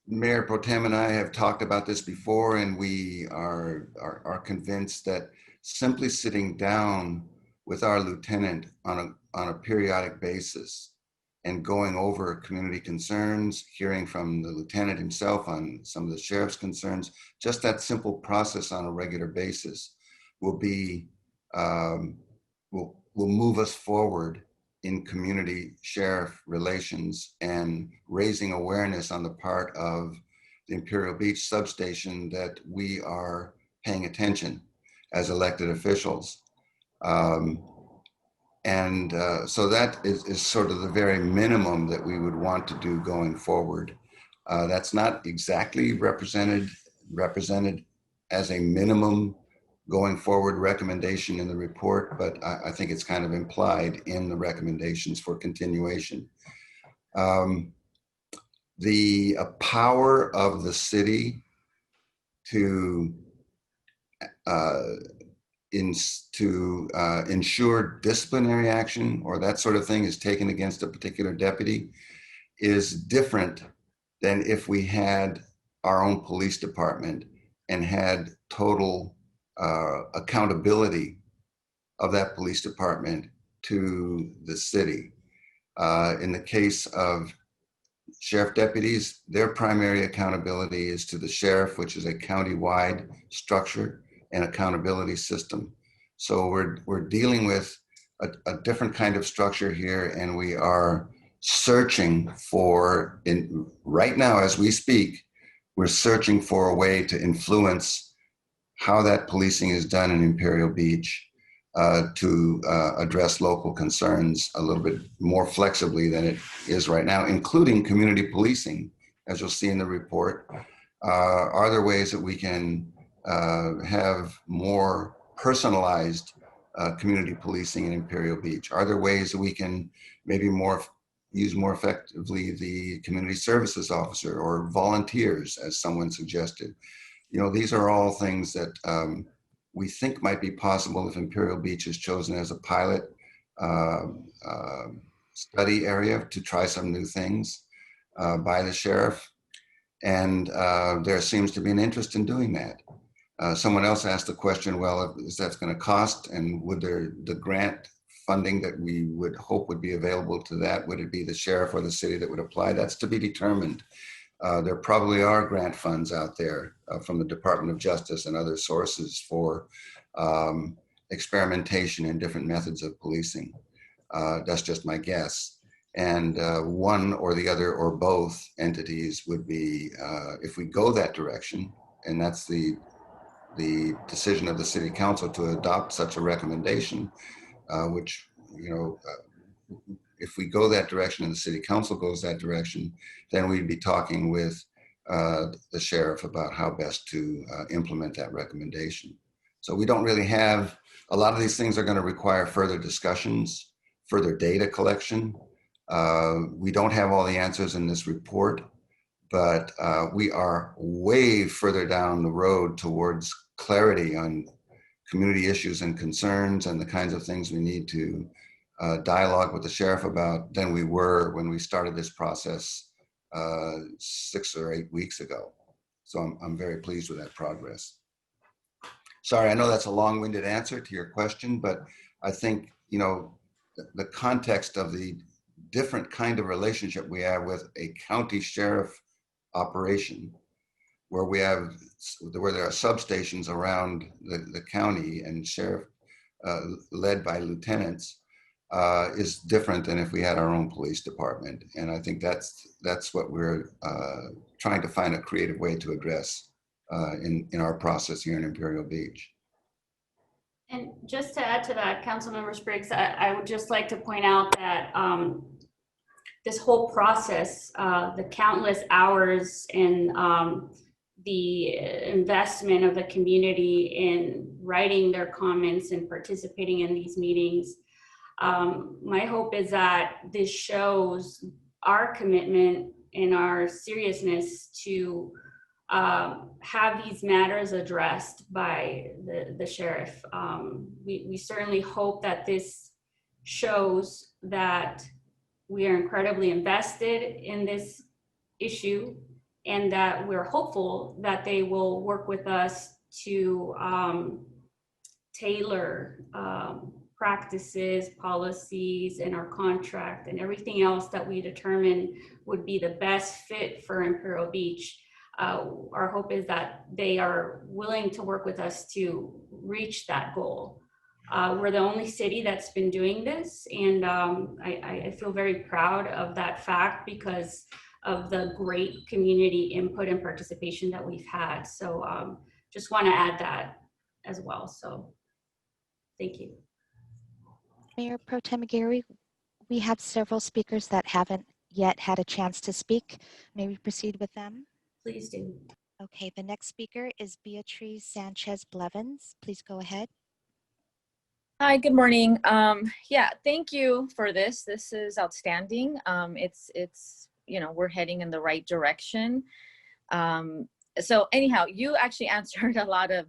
Mayor Pro Tem and I have talked about this before, and we are convinced that simply sitting down with our lieutenant on a periodic basis and going over community concerns, hearing from the lieutenant himself on some of the sheriff's concerns, just that simple process on a regular basis will be will move us forward in community sheriff relations and raising awareness on the part of the Imperial Beach substation that we are paying attention as elected officials. So that is sort of the very minimum that we would want to do going forward. That's not exactly represented as a minimum going forward recommendation in the report, but I think it's kind of implied in the recommendations for continuation. The power of the city to ensure disciplinary action or that sort of thing is taken against a particular deputy is different than if we had our own police department and had total accountability of that police department to the city. In the case of sheriff deputies, their primary accountability is to the sheriff, which is a county-wide structure and accountability system. So we're dealing with a different kind of structure here, and we are searching for, right now as we speak, we're searching for a way to influence how that policing is done in Imperial Beach to address local concerns a little bit more flexibly than it is right now, including community policing. As you'll see in the report, are there ways that we can have more personalized community policing in Imperial Beach? Are there ways that we can maybe use more effectively the community services officer or volunteers, as someone suggested? You know, these are all things that we think might be possible if Imperial Beach is chosen as a pilot study area to try some new things by the sheriff. And there seems to be an interest in doing that. Someone else asked the question, well, is that going to cost? And would the grant funding that we would hope would be available to that, would it be the sheriff or the city that would apply? That's to be determined. There probably are grant funds out there from the Department of Justice and other sources for experimentation in different methods of policing. That's just my guess. And one or the other or both entities would be, if we go that direction, and that's the decision of the City Council to adopt such a recommendation, which, you know, if we go that direction and the City Council goes that direction, then we'd be talking with the sheriff about how best to implement that recommendation. So we don't really have, a lot of these things are going to require further discussions, further data collection. We don't have all the answers in this report, but we are way further down the road towards clarity on community issues and concerns and the kinds of things we need to dialogue with the sheriff about than we were when we started this process 6 or 8 weeks ago. So I'm very pleased with that progress. Sorry, I know that's a long-winded answer to your question, but I think, you know, the context of the different kind of relationship we have with a county sheriff operation, where there are substations around the county and sheriff led by lieutenants, is different than if we had our own police department. And I think that's what we're trying to find a creative way to address in our process here in Imperial Beach. And just to add to that, Councilmember Spriggs, I would just like to point out that this whole process, the countless hours and the investment of the community in writing their comments and participating in these meetings, my hope is that this shows our commitment and our seriousness to have these matters addressed by the sheriff. We certainly hope that this shows that we are incredibly invested in this issue and that we're hopeful that they will work with us to tailor practices, policies, and our contract and everything else that we determine would be the best fit for Imperial Beach. Our hope is that they are willing to work with us to reach that goal. We're the only city that's been doing this, and I feel very proud of that fact because of the great community input and participation that we've had. So just want to add that as well. So thank you. Mayor Pro Tem Aguirre, we have several speakers that haven't yet had a chance to speak. May we proceed with them? Please do. Okay, the next speaker is Beatriz Sanchez Blevins. Please go ahead. Hi, good morning. Yeah, thank you for this. This is outstanding. It's you know, we're heading in the right direction. So anyhow, you actually answered a lot of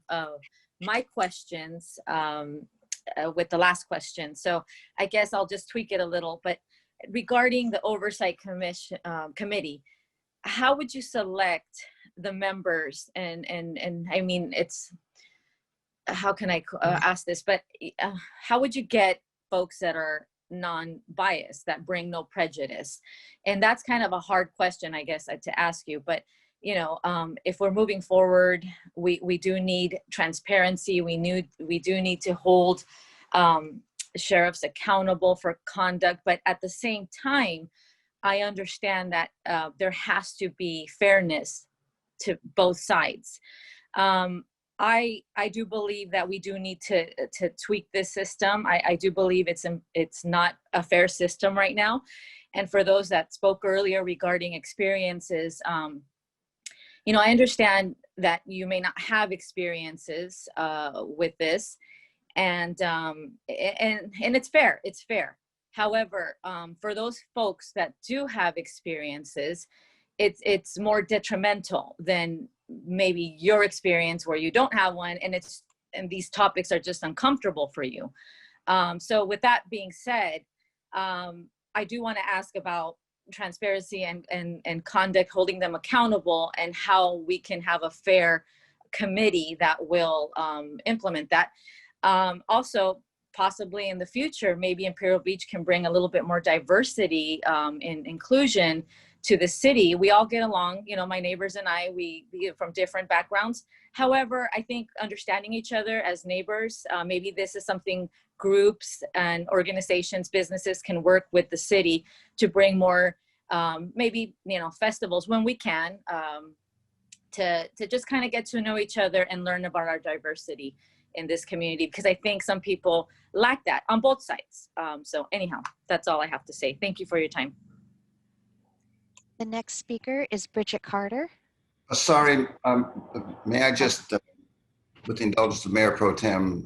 my questions with the last question. So I guess I'll just tweak it a little. But regarding the Oversight Committee, how would you select the members? And I mean, it's, how can I ask this? But how would you get folks that are non-biased, that bring no prejudice? And that's kind of a hard question, I guess, to ask you. But you know, if we're moving forward, we do need transparency. We do need to hold sheriffs accountable for conduct. But at the same time, I understand that there has to be fairness to both sides. I do believe that we do need to tweak this system. I do believe it's not a fair system right now. And for those that spoke earlier regarding experiences, you know, I understand that you may not have experiences with this, and it's fair. It's fair. However, for those folks that do have experiences, it's more detrimental than maybe your experience where you don't have one, and these topics are just uncomfortable for you. So with that being said, I do want to ask about transparency and conduct, holding them accountable, and how we can have a fair committee that will implement that. Also, possibly in the future, maybe Imperial Beach can bring a little bit more diversity and inclusion to the city. We all get along, you know, my neighbors and I, we from different backgrounds. However, I think understanding each other as neighbors, maybe this is something groups and organizations, businesses can work with the city to bring more, maybe, you know, festivals when we can, to just kind of get to know each other and learn about our diversity in this community, because I think some people lack that on both sides. So anyhow, that's all I have to say. Thank you for your time. The next speaker is Bridget Carter. Sorry, may I just, with the indulgence of Mayor Pro Tem,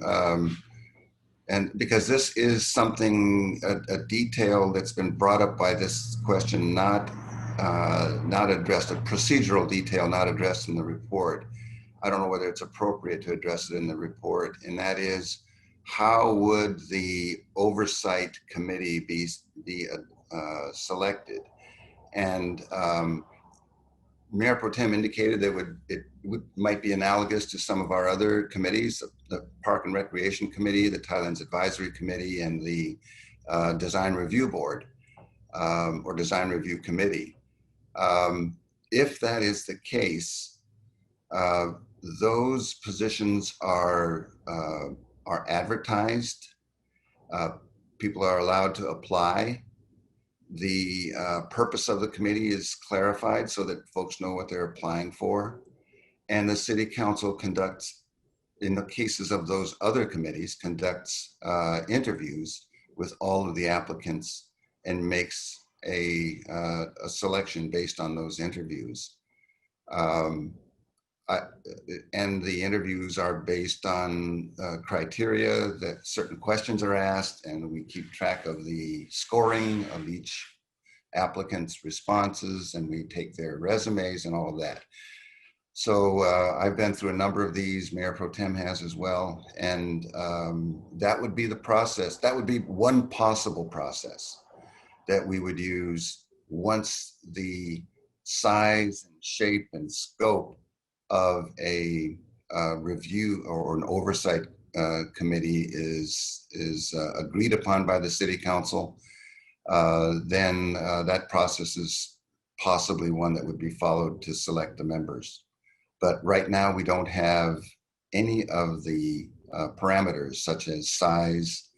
and because this is something, a detail that's been brought up by this question, not addressed, a procedural detail not addressed in the report. I don't know whether it's appropriate to address it in the report, and that is, how would the oversight committee be selected? And Mayor Pro Tem indicated that it might be analogous to some of our other committees, the Park and Recreation Committee, the Thailand's Advisory Committee, and the Design Review Board or Design Review Committee. If that is the case, those positions are advertised. People are allowed to apply. The purpose of the committee is clarified so that folks know what they're applying for. And the city council conducts, in the cases of those other committees, conducts interviews with all of the applicants and makes a selection based on those interviews. And the interviews are based on criteria that certain questions are asked, and we keep track of the scoring of each applicant's responses, and we take their resumes and all of that. So I've been through a number of these, Mayor Pro Tem has as well, and that would be the process. That would be one possible process that we would use once the size and shape and scope of a review or an oversight committee is agreed upon by the city council. Then that process is possibly one that would be followed to select the members. But right now we don't have any of the parameters such as size,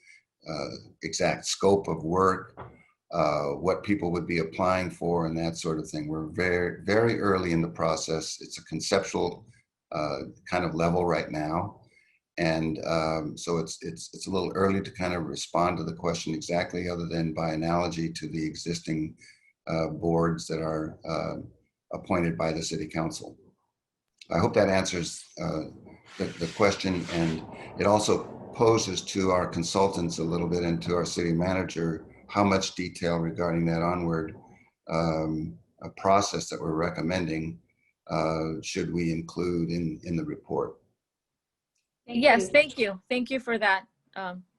exact scope of work, what people would be applying for, and that sort of thing. We're very, very early in the process. It's a conceptual kind of level right now. And so it's a little early to kind of respond to the question exactly, other than by analogy to the existing boards that are appointed by the city council. I hope that answers the question, and it also poses to our consultants a little bit and to our city manager how much detail regarding that onward a process that we're recommending should we include in the report. Yes, thank you. Thank you for that.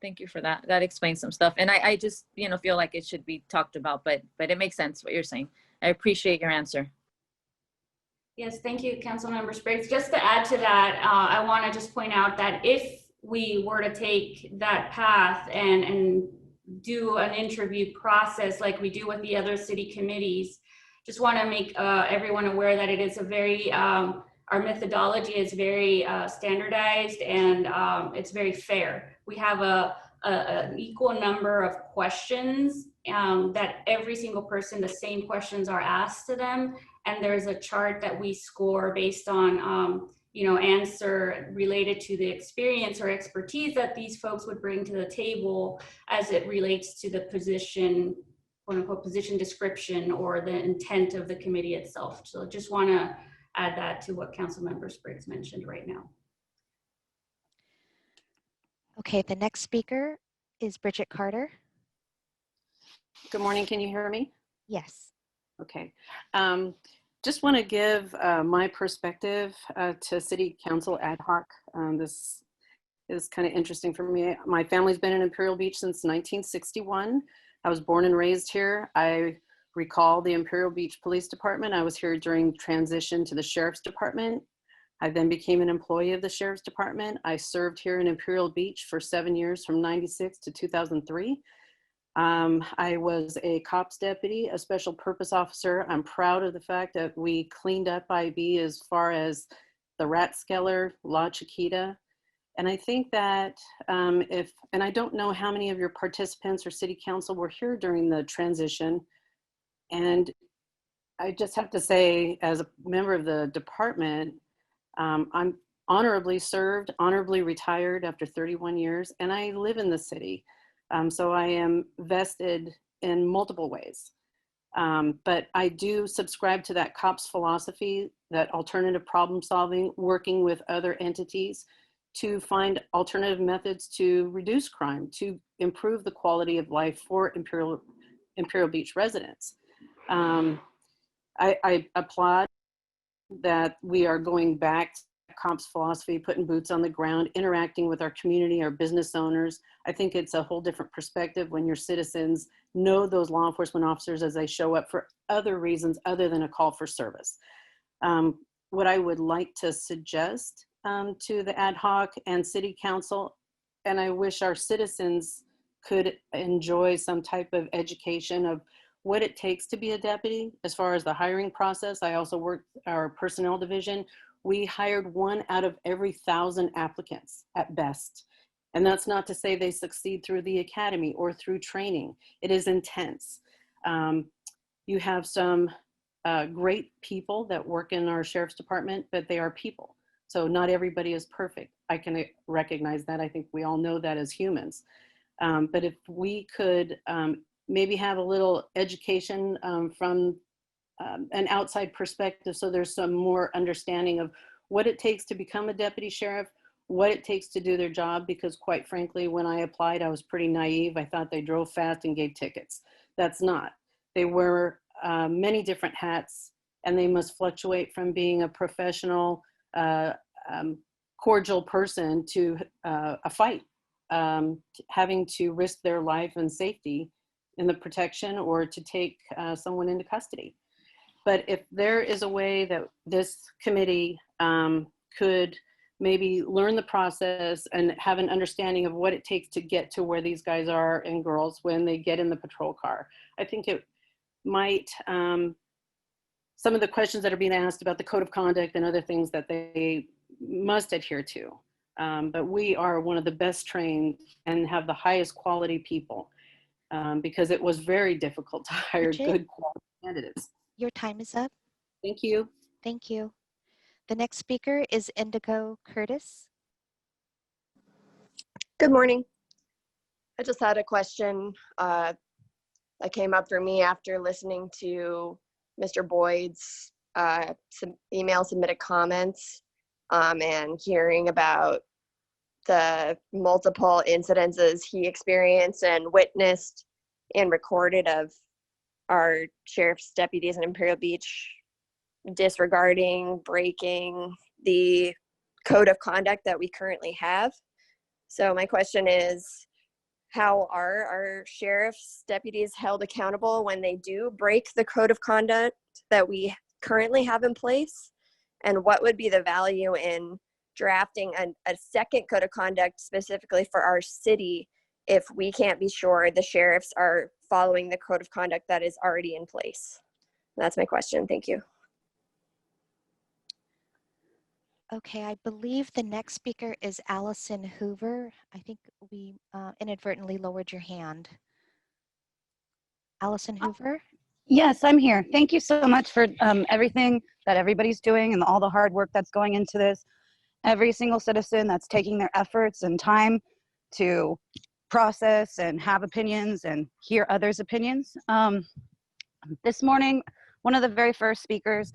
Thank you for that. That explains some stuff. And I just, feel like it should be talked about, but it makes sense what you're saying. I appreciate your answer. Yes, thank you, Councilmember Spriggs. Just to add to that, I want to just point out that if we were to take that path and do an interview process like we do with the other city committees, just want to make everyone aware that it is a very, our methodology is very standardized, and it's very fair. We have an equal number of questions that every single person, the same questions are asked to them. And there's a chart that we score based on, answer related to the experience or expertise that these folks would bring to the table as it relates to the position, quote unquote, position description or the intent of the committee itself. So just want to add that to what Councilmember Spriggs mentioned right now. Okay, the next speaker is Bridget Carter. Good morning, can you hear me? Yes. Okay. Just want to give my perspective to City Council ad hoc. This is kind of interesting for me. My family's been in Imperial Beach since 1961. I was born and raised here. I recall the Imperial Beach Police Department. I was here during transition to the Sheriff's Department. I then became an employee of the Sheriff's Department. I served here in Imperial Beach for 7 years, from 96 to 2003. I was a cops deputy, a special purpose officer. I'm proud of the fact that we cleaned up IB as far as the Rathskeller, La Chiquita. And I think that and I don't know how many of your participants or city council were here during the transition. And I just have to say, as a member of the department, I'm honorably served, honorably retired after 31 years, and I live in the city. So I am vested in multiple ways. But I do subscribe to that COPS philosophy, that alternative problem solving, working with other entities to find alternative methods to reduce crime, to improve the quality of life for Imperial Beach residents. I applaud that we are going back COPS philosophy, putting boots on the ground, interacting with our community, our business owners. I think it's a whole different perspective when your citizens know those law enforcement officers as they show up for other reasons other than a call for service. What I would like to suggest to the ad hoc and city council, and I wish our citizens could enjoy some type of education of what it takes to be a deputy as far as the hiring process. I also worked our personnel division. We hired 1 out of every 1,000 applicants at best. And that's not to say they succeed through the academy or through training. It is intense. You have some great people that work in our sheriff's department, but they are people. So not everybody is perfect. I can recognize that. I think we all know that as humans. But if we could maybe have a little education from an outside perspective, so there's some more understanding of what it takes to become a deputy sheriff, what it takes to do their job, because quite frankly, when I applied, I was pretty naive. I thought they drove fast and gave tickets. That's not. They wear many different hats, and they must fluctuate from being a professional, cordial person to a fight, having to risk their life and safety in the protection or to take someone into custody. But if there is a way that this committee could maybe learn the process and have an understanding of what it takes to get to where these guys are and girls when they get in the patrol car, I think it might, some of the questions that are being asked about the code of conduct and other things that they must adhere to. But we are one of the best trained and have the highest quality people because it was very difficult to hire Bridget, good quality candidates. your time is up. Thank you. Thank you. The next speaker is Indigo Curtis. Good morning. I just had a question that came up for me after listening to Mr. Boyd's email submitted comments and hearing about the multiple incidences he experienced and witnessed and recorded of our sheriff's deputies in Imperial Beach disregarding, breaking the code of conduct that we currently have. So my question is, how are our sheriff's deputies held accountable when they do break the code of conduct that we currently have in place? And what would be the value in drafting a second code of conduct specifically for our city if we can't be sure the sheriffs are following the code of conduct that is already in place? That's my question. Thank you. Okay, I believe the next speaker is Allison Hoover. I think we inadvertently lowered your hand. Allison Hoover? Yes, I'm here. Thank you so much for everything that everybody's doing and all the hard work that's going into this. Every single citizen that's taking their efforts and time to process and have opinions and hear others' opinions. This morning, one of the very first speakers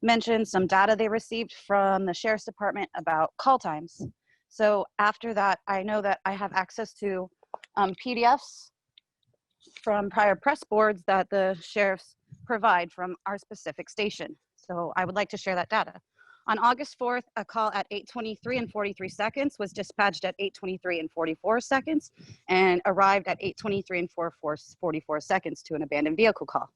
mentioned some data they received from the Sheriff's Department about call times. So after that, I know that I have access to PDFs from prior press boards that the sheriffs provide from our specific station. So I would like to share that data. On August 4th, a call at 8:23 and 43 seconds was dispatched at 8:23 and 44 seconds and arrived at 8:23 and 44 seconds to an abandoned vehicle call.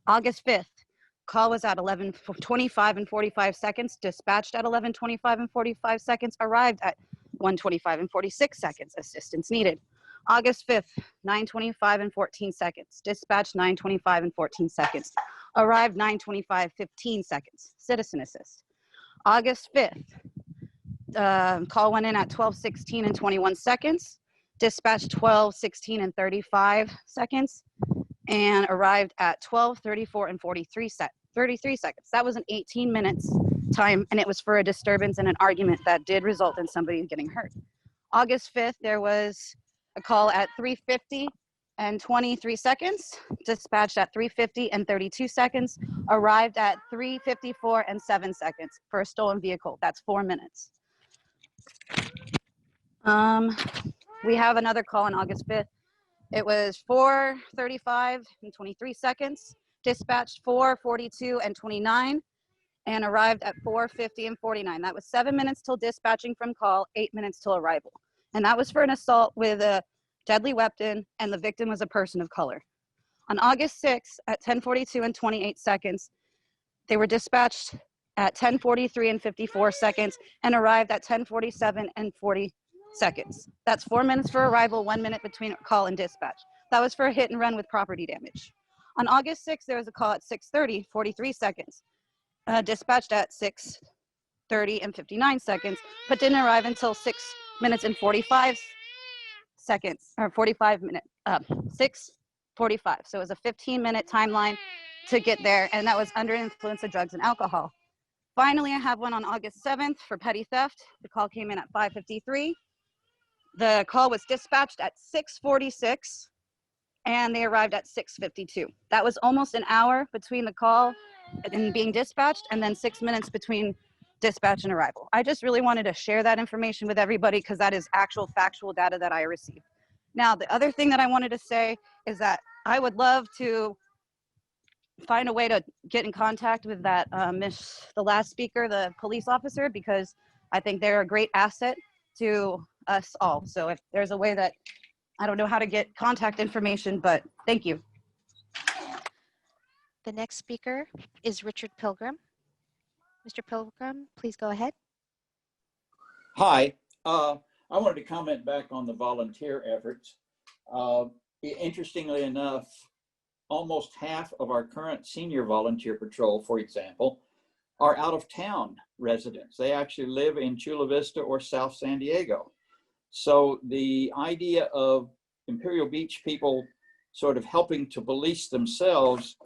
August 5th, call was at 11:25 and 45 seconds, dispatched at 11:25 and 45 seconds, arrived at 1:25 and 46 seconds, assistance needed. August 5th, 9:25 and 14 seconds, dispatched 9:25 and 14 seconds, arrived 9:25, 15 seconds, citizen assist. August 5th, call went in at 12:16 and 21 seconds, dispatched 12:16 and 35 seconds, and arrived at 12:34 and 33 seconds. That was an 18 minutes time, and it was for a disturbance and an argument that did result in somebody getting hurt. August 5th, there was a call at 3:50 and 23 seconds, dispatched at 3:50 and 32 seconds, arrived at 3:54 and 7 seconds for a stolen vehicle. That's 4 minutes. We have another call on August 5th. It was 4:35 and 23 seconds, dispatched 4:42 and 29, and arrived at 4:50 and 49. That was 7 minutes till dispatching from call, 8 minutes till arrival. And that was for an assault with a deadly weapon, and the victim was a person of color. On August 6th at 10:42 and 28 seconds, they were dispatched at 10:43 and 54 seconds and arrived at 10:47 and 40 seconds. That's 4 minutes for arrival, 1 minute between call and dispatch. That was for a hit and run with property damage. On August 6th, there was a call at 6:30, 43 seconds, dispatched at 6:30 and 59 seconds, but didn't arrive until 6 minutes and 45 seconds, or 45 minutes, 6:45. So it was a 15-minute timeline to get there, and that was under influence of drugs and alcohol. Finally, I have one on August 7th for petty theft. The call came in at 5:53. The call was dispatched at 6:46, and they arrived at 6:52. That was almost an hour between the call and being dispatched, and then 6 minutes between dispatch and arrival. I just really wanted to share that information with everybody because that is actual factual data that I received. Now, the other thing that I wanted to say is that I would love to find a way to get in contact with that the last speaker, the police officer, because I think they're a great asset to us all. So if there's a way that, I don't know how to get contact information, but thank you. The next speaker is Richard Pilgrim. Mr. Pilgrim, please go ahead. Hi, I wanted to comment back on the volunteer efforts. Interestingly enough, almost half of our current senior volunteer patrol, for example, are out of town residents. They actually live in Chula Vista or South San Diego. So the idea of Imperial Beach people sort of helping to police themselves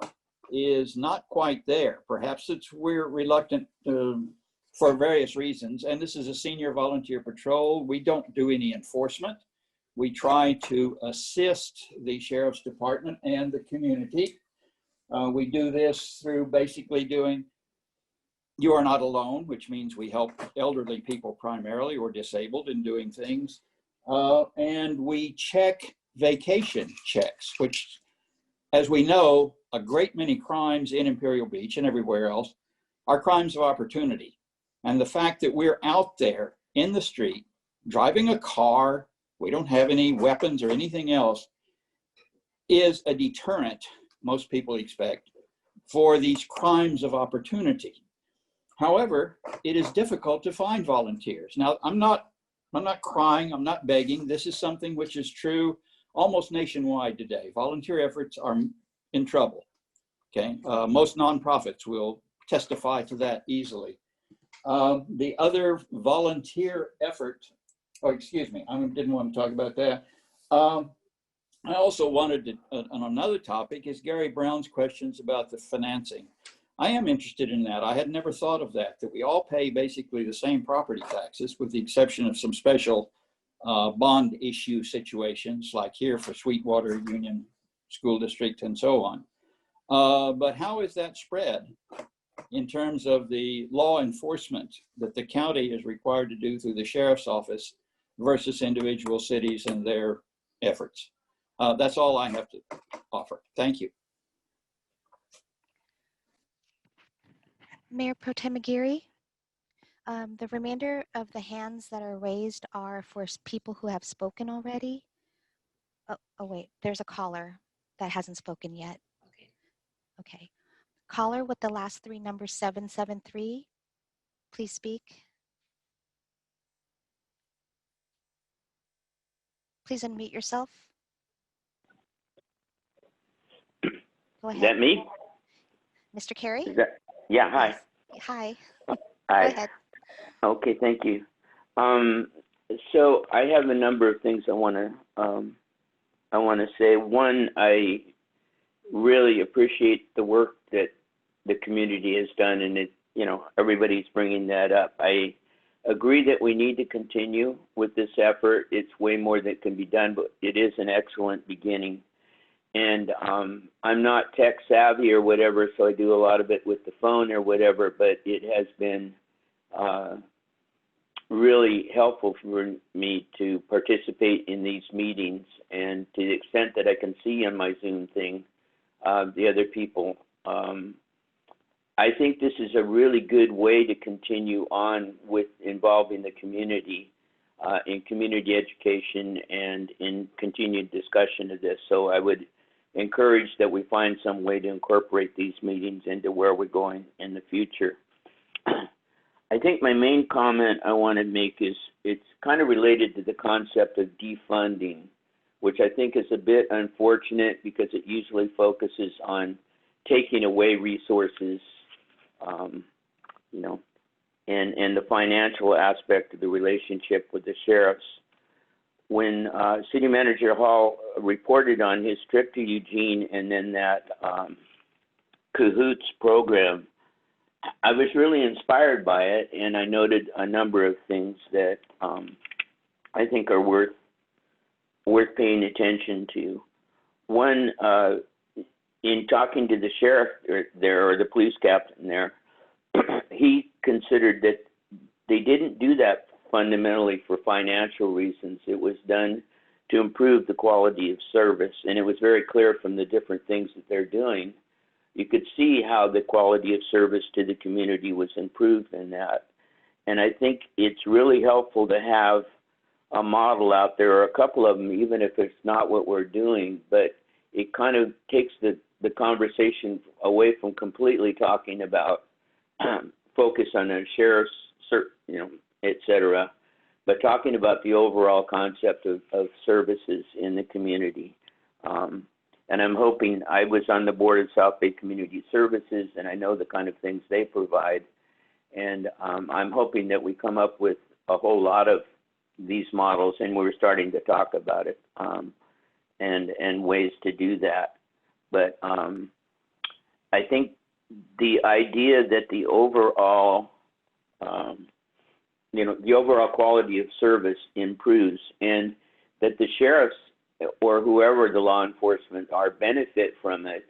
is not quite there. Perhaps we're reluctant for various reasons. And this is a senior volunteer patrol. We don't do any enforcement. We try to assist the Sheriff's Department and the community. We do this through basically doing You Are Not Alone, which means we help elderly people primarily or disabled in doing things. And we check vacation checks, which, as we know, a great many crimes in Imperial Beach and everywhere else are crimes of opportunity. And the fact that we're out there in the street, driving a car, we don't have any weapons or anything else, is a deterrent, most people expect, for these crimes of opportunity. However, it is difficult to find volunteers. Now, I'm not crying, I'm not begging. This is something which is true almost nationwide today. Volunteer efforts are in trouble, okay? Most nonprofits will testify to that easily. The other volunteer effort, oh, excuse me, I didn't want to talk about that. I also wanted to, on another topic, is Gary Brown's questions about the financing. I am interested in that. I had never thought of that we all pay basically the same property taxes with the exception of some special bond issue situations like here for Sweetwater Union School District and so on. But how is that spread in terms of the law enforcement that the county is required to do through the sheriff's office versus individual cities and their efforts? That's all I have to offer. Thank you. Mayor Pro Tem Aguirre, the remainder of the hands that are raised are for people who have spoken already. Oh wait, there's a caller that hasn't spoken yet. Okay. Caller with the last three numbers 773, please speak. Please unmute yourself. Go ahead. Is that me? Mr. Carey? Yeah, hi. Yes. Hi. Hi. Go ahead. Okay, thank you. So I have a number of things I want to say. One, I really appreciate the work that the community has done, and everybody's bringing that up. I agree that we need to continue with this effort. It's way more that can be done, but it is an excellent beginning. And I'm not tech savvy or whatever, so I do a lot of it with the phone or whatever, but it has been really helpful for me to participate in these meetings, and to the extent that I can see on my Zoom thing, the other people. I think this is a really good way to continue on with involving the community in community education and in continued discussion of this. So I would encourage that we find some way to incorporate these meetings into where we're going in the future. I think my main comment I want to make is it's kind of related to the concept of defunding, which I think is a bit unfortunate because it usually focuses on taking away resources, you know, and the financial aspect of the relationship with the sheriffs. When City Manager Hall reported on his trip to Eugene and then that Cahoots program, I was really inspired by it, and I noted a number of things that I think are worth paying attention to. One, in talking to the sheriff or the police captain there, he considered that they didn't do that fundamentally for financial reasons. It was done to improve the quality of service, and it was very clear from the different things that they're doing. You could see how the quality of service to the community was improved in that. And I think it's really helpful to have a model out there, or a couple of them, even if it's not what we're doing, but it kind of takes the conversation away from completely talking about focus on a sheriff's, you know, et cetera, but talking about the overall concept of services in the community. And I'm hoping, I was on the board of South Bay Community Services, and I know the kind of things they provide. And I'm hoping that we come up with a whole lot of these models, and we're starting to talk about it, and ways to do that. But I think the idea that the overall, you know, the overall quality of service improves, and that the sheriffs or whoever the law enforcement are benefit from it.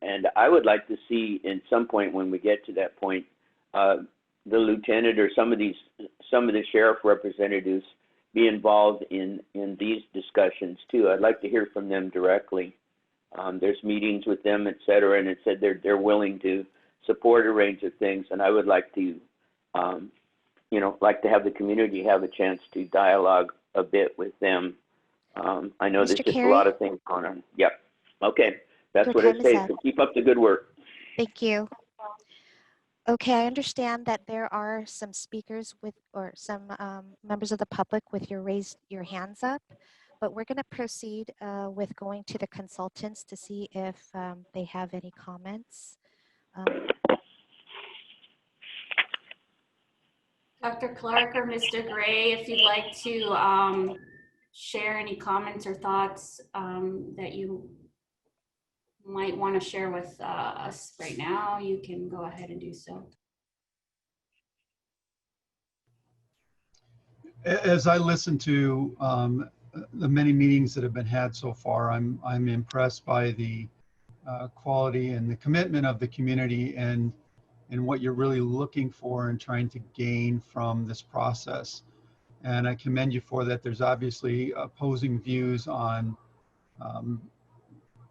And I would like to see, in some point when we get to that point, the lieutenant or some of the sheriff representatives be involved in these discussions too. I'd like to hear from them directly. There's meetings with them, et cetera, and it said they're willing to support a range of things. And I would like to, you know, like to have the community have a chance to dialogue a bit with them. I know there's just a lot of things going on. Yep. Okay. That's what I say. So keep up the good work. Thank you. Okay, I understand that there are some speakers or some members of the public with your hands up, but we're going to proceed with going to the consultants to see if they have any comments. Dr. Clark or Mr. Gray, if you'd like to share any comments or thoughts that you might want to share with us right now, you can go ahead and do so. As I listen to the many meetings that have been had so far, I'm impressed by the quality and the commitment of the community and what you're really looking for and trying to gain from this process. And I commend you for that. There's obviously opposing views on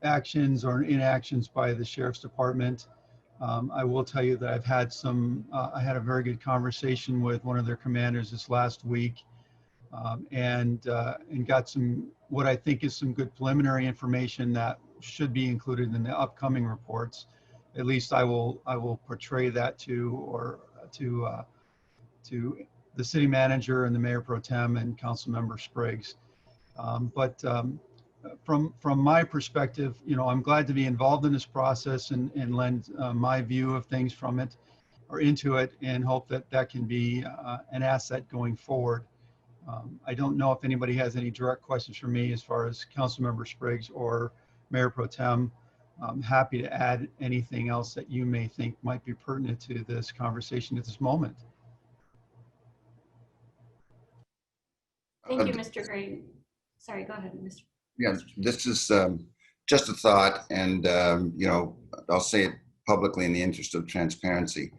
actions or inactions by the Sheriff's Department. I will tell you that I've had I had a very good conversation with one of their commanders this last week, and got what I think is some good preliminary information that should be included in the upcoming reports. At least I will portray that to the city manager and the mayor pro tem and council member Spriggs. From my perspective, you know, I'm glad to be involved in this process and lend my view of things from it or into it, and hope that that can be an asset going forward. I don't know if anybody has any direct questions for me as far as council member Spriggs or mayor pro tem. I'm happy to add anything else that you may think might be pertinent to this conversation at this moment. Thank you, Mr. Gray. Sorry, go ahead, Mr. Yeah, this is just a thought, and you know, I'll say it publicly in the interest of transparency.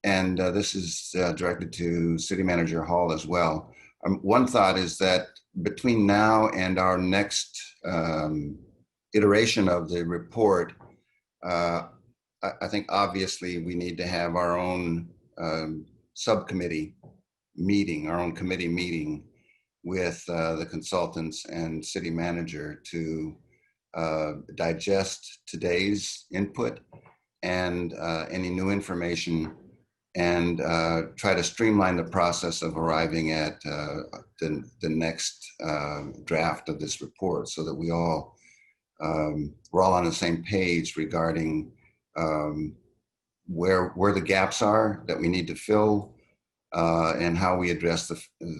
This is directed to City Manager Hall as well. One thought is that between now and our next iteration of the report, I I think obviously we need to have our own subcommittee meeting, our own committee meeting with the consultants and city manager to digest today's input and any new information, and try to streamline the process of arriving at the next draft of this report, so that we're all on the same page regarding where the gaps are that we need to fill, and how we address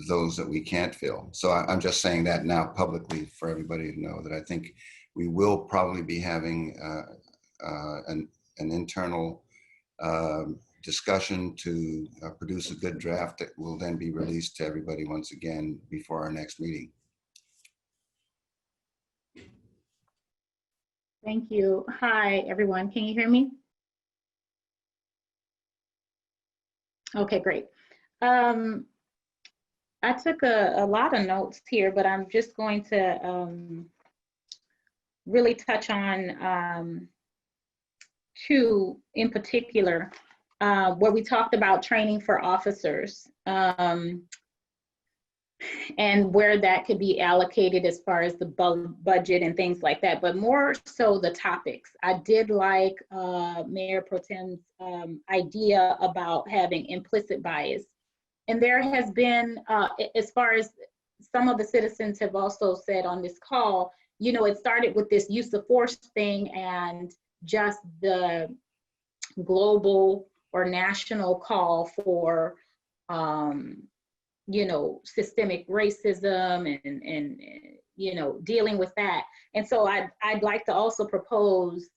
those that we can't fill. So I'm just saying that now publicly for everybody to know that I think we will probably be having an internal discussion to produce a good draft that will then be released to everybody once again before our next meeting. Thank you. Hi, everyone. Can you hear me? Okay, great. I took a lot of notes here, but I'm just going to really touch on two in particular, where we talked about training for officers and where that could be allocated as far as the budget and things like that, but more so the topics. I did like Mayor Pro Tem's idea about having implicit bias. And there has been, as far as some of the citizens have also said on this call, you know, it started with this use of force thing and just the global or national call for, you know, systemic racism and you know, dealing with that. And so I'd like to also propose,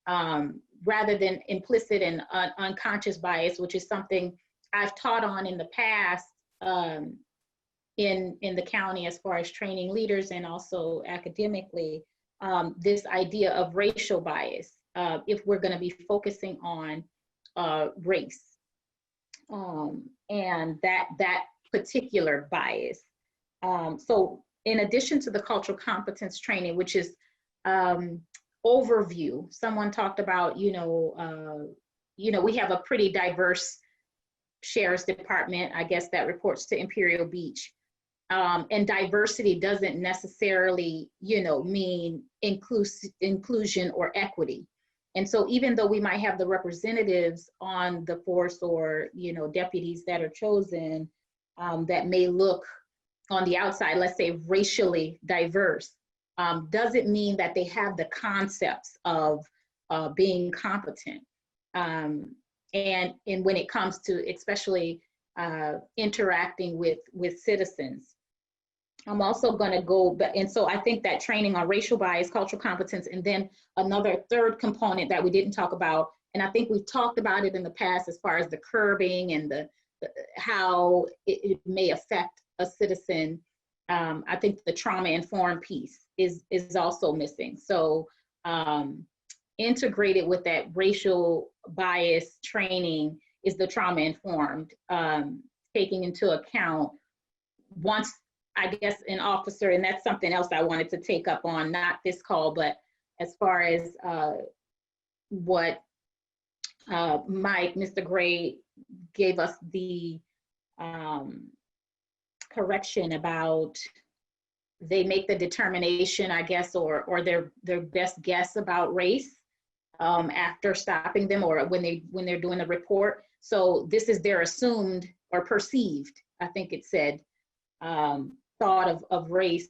rather than implicit and unconscious bias, which is something I've taught on in the past in the county as far as training leaders and also academically, this idea of racial bias, if we're going to be focusing on race and that particular bias. So in addition to the cultural competence training, which is overview, someone talked about, you know, we have a pretty diverse sheriff's department, I guess, that reports to Imperial Beach. And diversity doesn't necessarily, you know, mean inclusion or equity. And so even though we might have the representatives on the force or, you know, deputies that are chosen that may look on the outside, let's say racially diverse, doesn't mean that they have the concepts of being competent. And when it comes to especially interacting with citizens. I'm also going to go, and so I think that training on racial bias, cultural competence, and then another third component that we didn't talk about, and I think we've talked about it in the past as far as the curbing and how it may affect a citizen. I think the trauma-informed piece is also missing. So integrated with that racial bias training is the trauma-informed, taking into account once, I guess, an officer, and that's something else I wanted to take up on, not this call, but as far as what Mike, Mr. Gray gave us the correction about, they make the determination, I guess, or their best guess about race after stopping them or when they're doing the report. So this is their assumed or perceived, I think it said, thought of race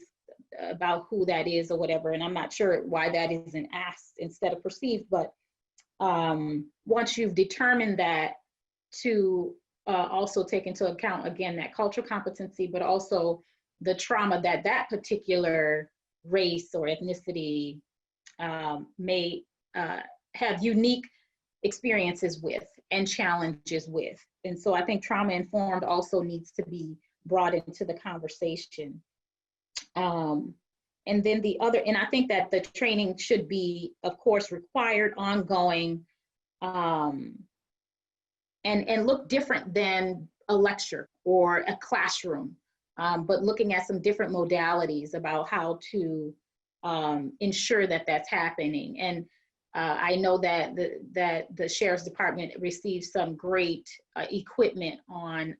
about who that is or whatever. And I'm not sure why that isn't asked instead of perceived, but once you've determined that, to also take into account, again, that cultural competency, but also the trauma that that particular race or ethnicity may have unique experiences with and challenges with. And so I think trauma-informed also needs to be brought into the conversation. And then the other, and I think that the training should be, of course, required, ongoing, and look different than a lecture or a classroom, but looking at some different modalities about how to ensure that that's happening. And I know that the Sheriff's Department received some great equipment on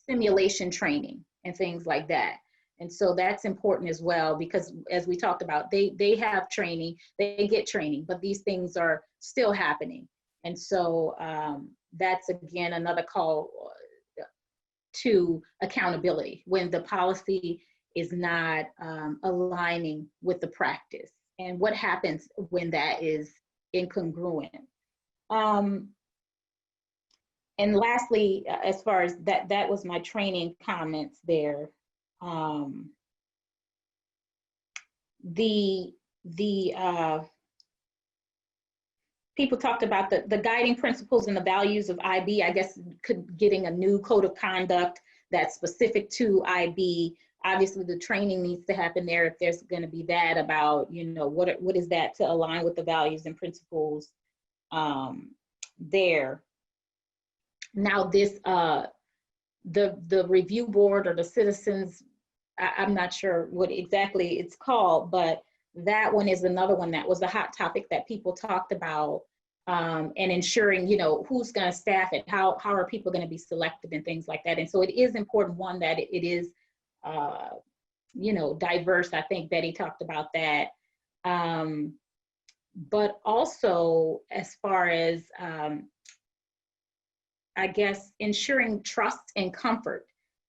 simulation training and things like that. And so that's important as well, because as we talked about, they have training, they get training, but these things are still happening. And so that's, again, another call to accountability when the policy is not aligning with the practice, and what happens when that is incongruent. And lastly, as far as that was my training comments there. People talked about the guiding principles and the values of IB. I guess getting a new code of conduct that's specific to IB. Obviously, the training needs to happen there if there's going to be that about, what is that to align with the values and principles there. Now this, the review board or the citizens, I'm not sure what exactly it's called, but that one is another one that was a hot topic that people talked about, and ensuring, who's going to staff it, how are people going to be selected and things like that. And so it is important, one, that it is, diverse. I think Betty talked about that. But also as far as, I guess, ensuring trust and comfort,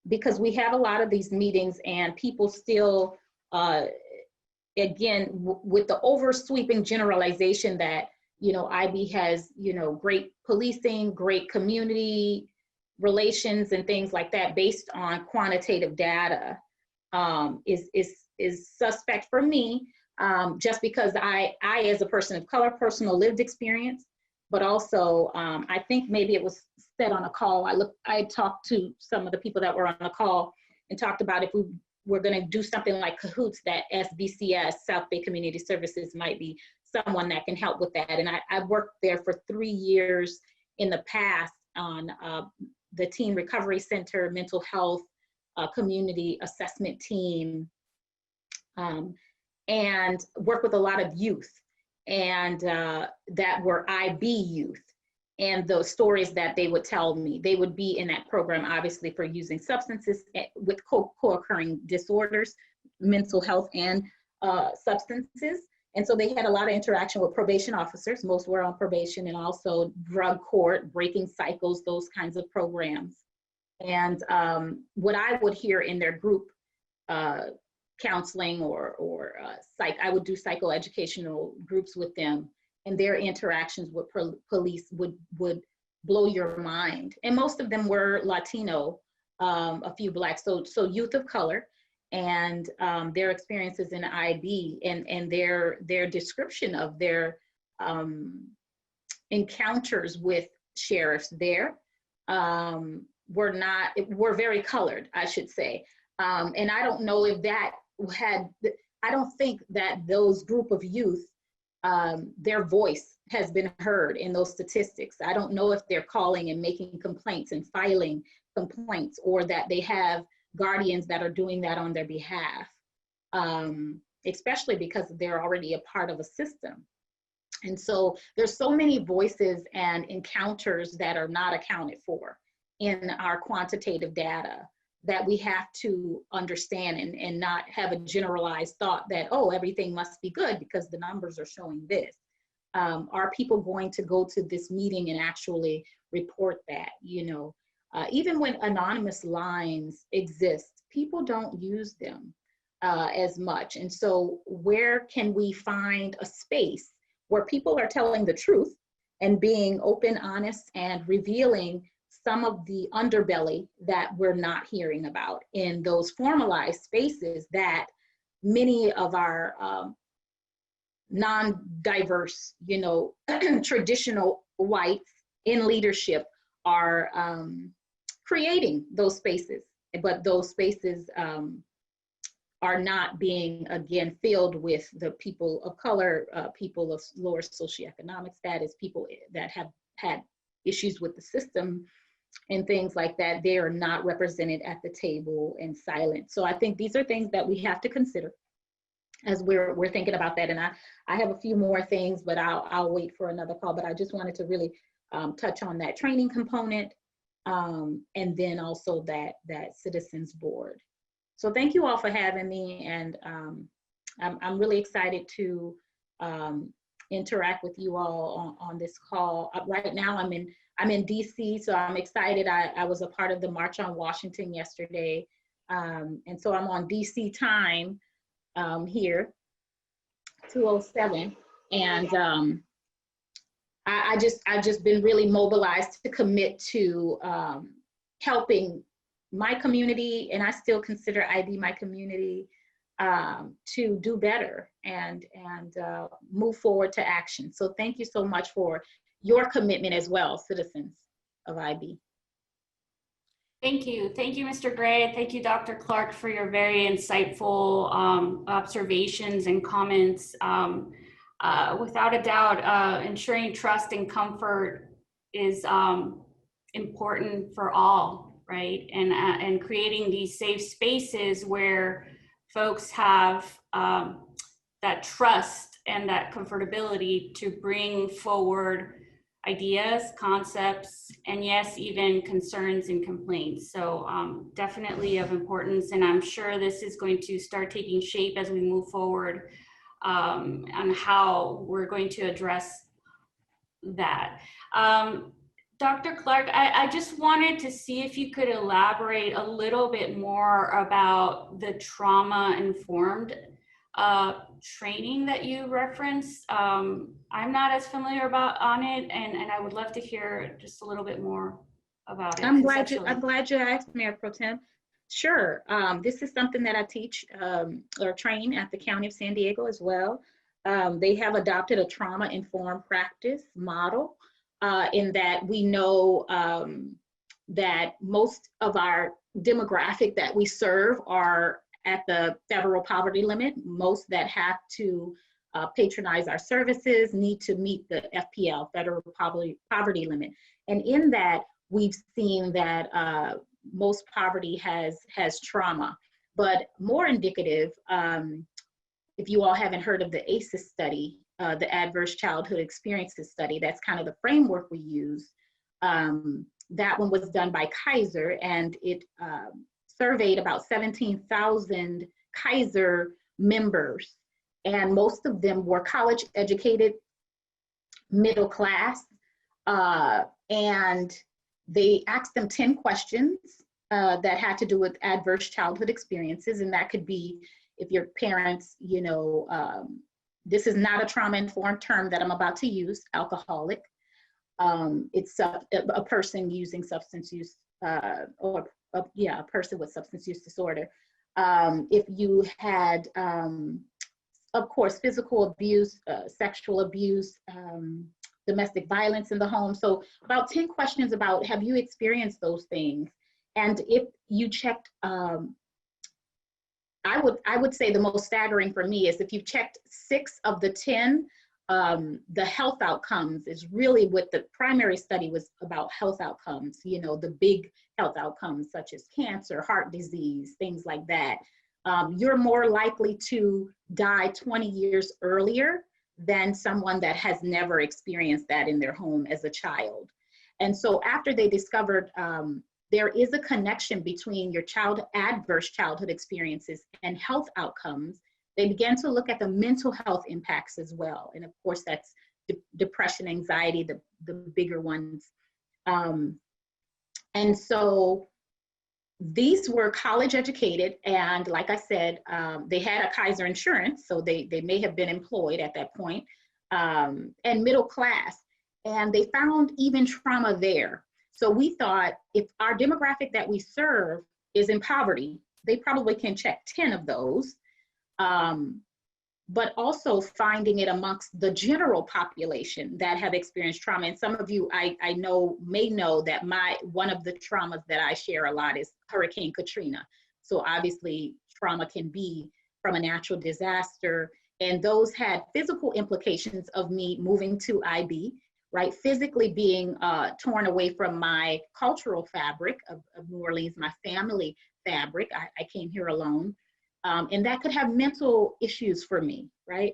because we have a lot of these meetings and people still, again, with the oversweeping generalization that, IB has, great policing, great community relations and things like that based on quantitative data, is suspect for me, just because I, as a person of color, personal lived experience, but also I think maybe it was said on a call, I talked to some of the people that were on the call and talked about if we were going to do something like cahoots, that SBCS, South Bay Community Services, might be someone that can help with that. And I've worked there for 3 years in the past on the Teen Recovery Center, mental health, community assessment team, and work with a lot of youth, and that were IB youth. And those stories that they would tell me, they would be in that program, obviously, for using substances with co-occurring disorders, mental health and substances. And so they had a lot of interaction with probation officers. Most were on probation, and also drug court, breaking cycles, those kinds of programs. And what I would hear in their group counseling or I would do psychoeducational groups with them, and their interactions with police would blow your mind. And most of them were Latino, a few Black, so youth of color, and their experiences in IB and their description of their encounters with sheriffs there were very colored, I should say. And I don't know if that I don't think that those group of youth, their voice has been heard in those statistics. I don't know if they're calling and making complaints and filing complaints, or that they have guardians that are doing that on their behalf, especially because they're already a part of a system. And so there's so many voices and encounters that are not accounted for in our quantitative data that we have to understand, and not have a generalized thought that, oh, everything must be good because the numbers are showing this. Are people going to go to this meeting and actually report that? Even when anonymous lines exist, people don't use them as much. And so where can we find a space where people are telling the truth and being open, honest, and revealing some of the underbelly that we're not hearing about in those formalized spaces that many of our non-diverse, traditional whites in leadership are creating those spaces, but those spaces are not being, again, filled with the people of color, people of lower socioeconomic status, people that have had issues with the system and things like that. They are not represented at the table and silent. So I think these are things that we have to consider as we're thinking about that. And I have a few more things, but I'll wait for another call. But I just wanted to really touch on that training component, and then also that citizens board. So thank you all for having me, and I'm really excited to interact with you all on this call. Right now I'm in DC, so I'm excited. I was a part of the March on Washington yesterday, and so I'm on DC time here, 2:07, and I've just been really mobilized to commit to helping my community, and I still consider IB my community, to do better and move forward to action. So thank you so much for your commitment as well, citizens of IB. Thank you, Mr. Gray. Thank you, Dr. Clark, for your very insightful observations and comments. Without a doubt, ensuring trust and comfort is important for all, right? And creating these safe spaces where folks have that trust and that comfortability to bring forward ideas, concepts, and yes, even concerns and complaints. So definitely of importance, and I'm sure this is going to start taking shape as we move forward on how we're going to address that. Dr. Clark, I just wanted to see if you could elaborate a little bit more about the trauma-informed training that you referenced. I'm not as familiar on it, and I would love to hear just a little bit more about it. I'm glad you asked, Mayor Pro Tem. Sure, this is something that I teach or train at the County of San Diego as well. They have adopted a trauma-informed practice model in that we know that most of our demographic that we serve are at the federal poverty limit. Most that have to patronize our services need to meet the FPL, federal poverty limit. And in that, we've seen that most poverty has trauma. But more indicative, if you all haven't heard of the ACEs study, the Adverse Childhood Experiences Study, that's kind of the framework we use. That one was done by Kaiser, and it surveyed about 17,000 Kaiser members, and most of them were college educated, middle class, and they asked them 10 questions that had to do with adverse childhood experiences, and that could be if your parents, you know, this is not a trauma-informed term that I'm about to use, alcoholic. It's a person using substance use, or a person with substance use disorder. If you had, of course, physical abuse, sexual abuse, domestic violence in the home. So about 10 questions about, have you experienced those things? And if you checked, I would say the most staggering for me is if you checked 6 of the 10, the health outcomes is really what the primary study was about, health outcomes, you know, the big health outcomes such as cancer, heart disease, things like that. You're more likely to die 20 years earlier than someone that has never experienced that in their home as a child. And so after they discovered there is a connection between your adverse childhood experiences and health outcomes, they began to look at the mental health impacts as well. And of course, that's depression, anxiety, the bigger ones. And so these were college educated, and like I said, they had a Kaiser insurance, so they may have been employed at that point, and middle class. And they found even trauma there. So we thought if our demographic that we serve is in poverty, they probably can check 10 of those. But also finding it amongst the general population that have experienced trauma. And some of you I know may know that one of the traumas that I share a lot is Hurricane Katrina. So obviously trauma can be from a natural disaster, and those had physical implications of me moving to IB, right? Physically being torn away from my cultural fabric of New Orleans, my family fabric. I came here alone. And that could have mental issues for me, right?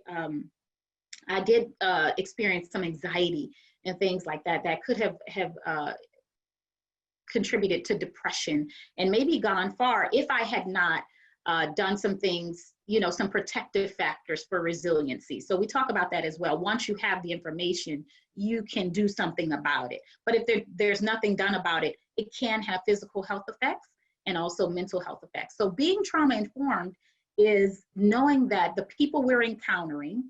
I did experience some anxiety and things like that that could have contributed to depression and maybe gone far if I had not done some things, some protective factors for resiliency. So we talk about that as well. Once you have the information, you can do something about it. But if there's nothing done about it, it can have physical health effects and also mental health effects. So being trauma informed is knowing that the people we're encountering,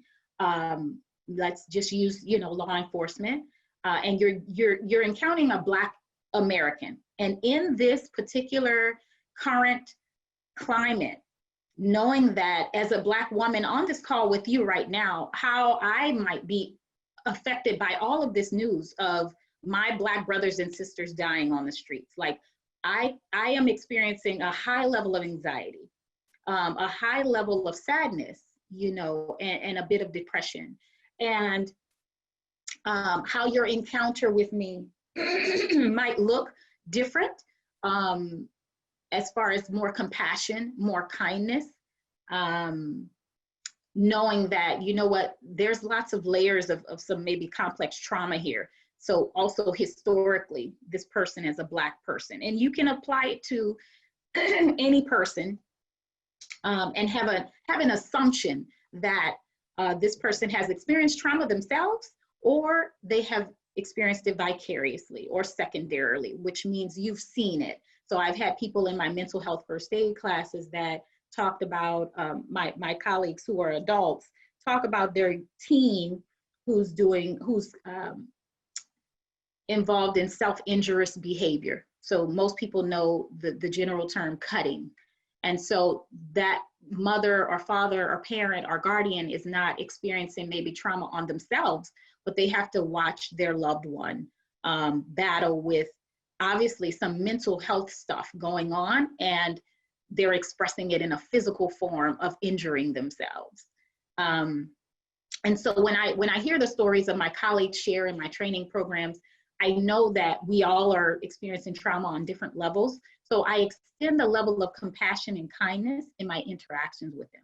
let's just use, law enforcement, and you're encountering a Black American. And in this particular current climate, knowing that as a Black woman on this call with you right now, how I might be affected by all of this news of my Black brothers and sisters dying on the streets. Like I am experiencing a high level of anxiety, a high level of sadness, and a bit of depression. And how your encounter with me might look different, as far as more compassion, more kindness, knowing that, there's lots of layers of some maybe complex trauma here. So also historically, this person is a Black person, and you can apply it to any person and have an assumption that this person has experienced trauma themselves, or they have experienced it vicariously or secondarily, which means you've seen it. So I've had people in my mental health first aid classes that talked about, my colleagues who are adults, talk about their teen who's involved in self-injurious behavior. So most people know the general term cutting. And so that mother or father or parent or guardian is not experiencing maybe trauma on themselves, but they have to watch their loved one battle with obviously some mental health stuff going on, and they're expressing it in a physical form of injuring themselves. And so when I hear the stories of my colleagues share in my training programs, I know that we all are experiencing trauma on different levels. So I extend the level of compassion and kindness in my interactions with them.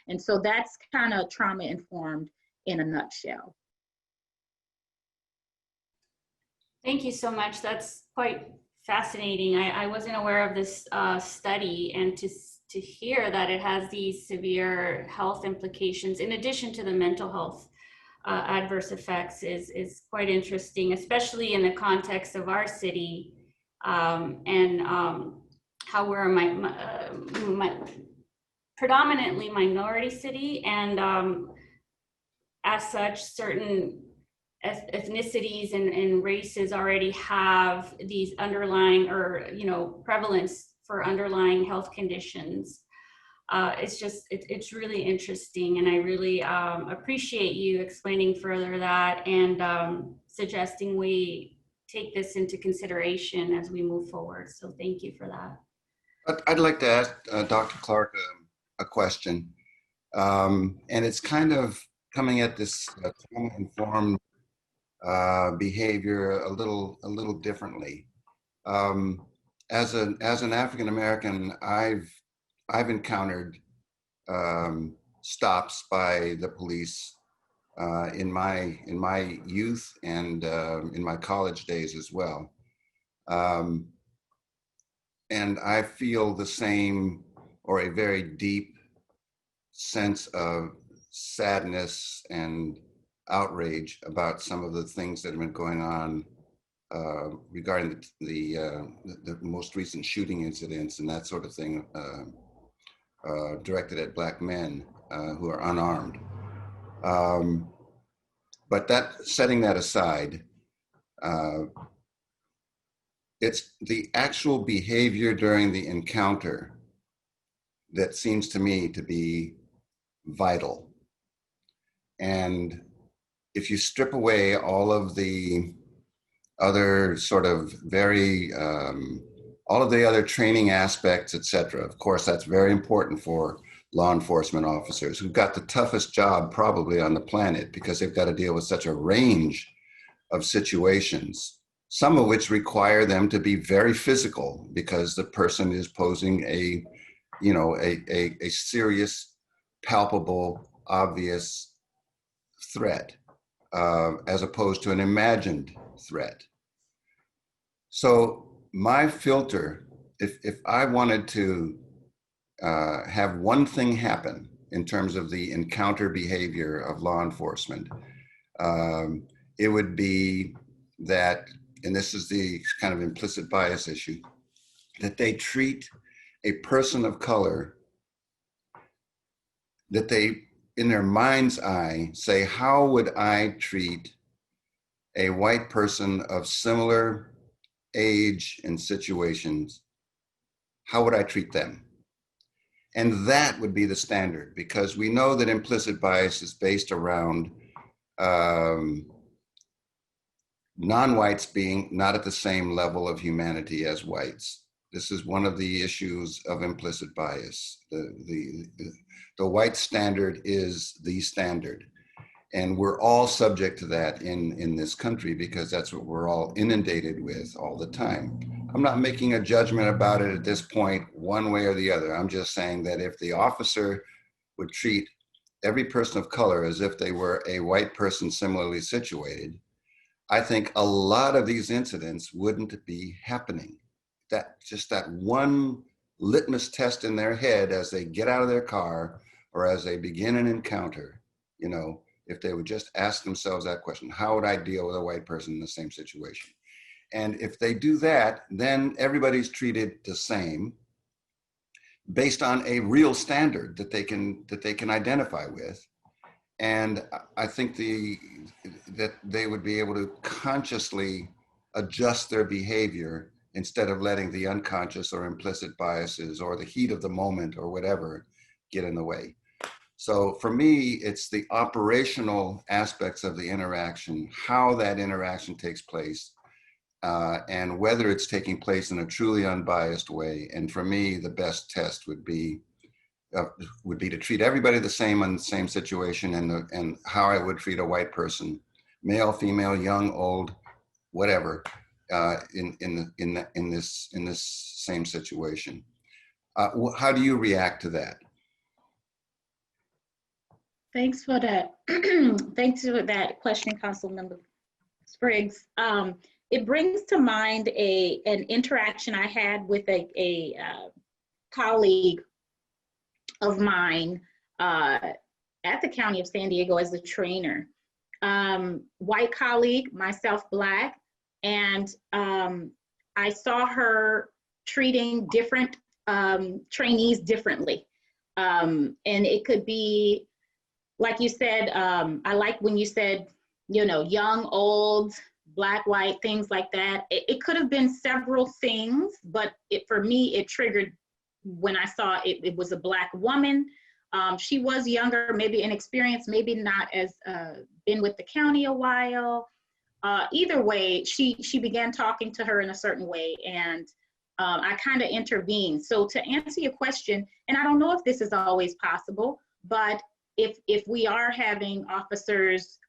And so that's kind of trauma informed in a nutshell. Thank you so much. That's quite fascinating. I wasn't aware of this study, and to hear that it has these severe health implications in addition to the mental health adverse effects is quite interesting, especially in the context of our city and how we're a predominantly minority city, and as such, certain ethnicities and races already have these underlying or prevalence for underlying health conditions. It's really interesting, and I really appreciate you explaining further that and suggesting we take this into consideration as we move forward. So thank you for that. I'd like to ask Dr. Clark a question, and it's kind of coming at this trauma-informed behavior a little differently. As an African American, I've encountered stops by the police in my youth and in my college days as well, and I feel the same, or a very deep sense of sadness and outrage about some of the things that have been going on regarding the most recent shooting incidents and that sort of thing directed at Black men who are unarmed. But setting that aside, it's the actual behavior during the encounter that seems to me to be vital. And if you strip away all of the other sort of all of the other training aspects, et cetera, of course, that's very important for law enforcement officers who've got the toughest job probably on the planet, because they've got to deal with such a range of situations, some of which require them to be very physical because the person is posing a a serious, palpable, obvious threat, as opposed to an imagined threat. So my filter, if I wanted to have one thing happen in terms of the encounter behavior of law enforcement, it would be that, and this is the kind of implicit bias issue, that they treat a person of color, that they, in their mind's eye, say, how would I treat a white person of similar age and situations? How would I treat them? And that would be the standard, because we know that implicit bias is based around non-whites being not at the same level of humanity as whites. This is one of the issues of implicit bias. The white standard is the standard. And we're all subject to that in this country, because that's what we're all inundated with all the time. I'm not making a judgment about it at this point, one way or the other. I'm just saying that if the officer would treat every person of color as if they were a white person similarly situated, I think a lot of these incidents wouldn't be happening. Just that one litmus test in their head as they get out of their car or as they begin an encounter, if they would just ask themselves that question, how would I deal with a white person in the same situation? And if they do that, then everybody's treated the same based on a real standard that they can identify with. And I think that they would be able to consciously adjust their behavior instead of letting the unconscious or implicit biases or the heat of the moment or whatever get in the way. So for me, it's the operational aspects of the interaction, how that interaction takes place, and whether it's taking place in a truly unbiased way. And for me, the best test would be to treat everybody the same in the same situation, and how I would treat a white person, male, female, young, old, whatever, in this same situation. How do you react to that? Thanks for that. Thanks for that question, Councilmember Spriggs. It brings to mind an interaction I had with a colleague of mine at the County of San Diego as a trainer. White colleague, myself Black, and I saw her treating different trainees differently. And it could be, like you said, I like when you said, young, old, Black, white, things like that. It could have been several things, but for me, it triggered when I saw it was a Black woman. She was younger, maybe inexperienced, maybe not as been with the county a while. Either way, she began talking to her in a certain way, and I kind of intervened. So to answer your question, and I don't know if this is always possible, but if we are having officers,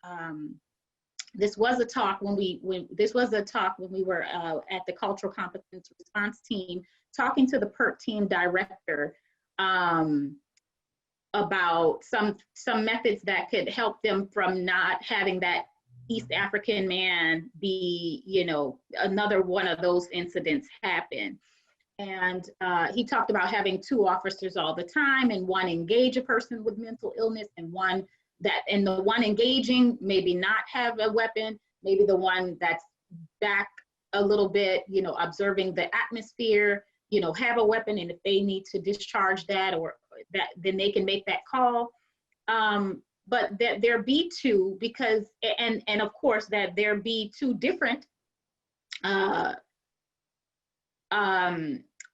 this was a talk when we were at the Cultural Competence Response Team, talking to the PERT team director about some methods that could help them from not having that East African man be, another one of those incidents happen. And he talked about having two officers all the time, and one engage a person with mental illness, and the one engaging maybe not have a weapon, maybe the one that's back a little bit, observing the atmosphere, have a weapon, and if they need to discharge that then they can make that call. But that there be two, because, and of course that there be two different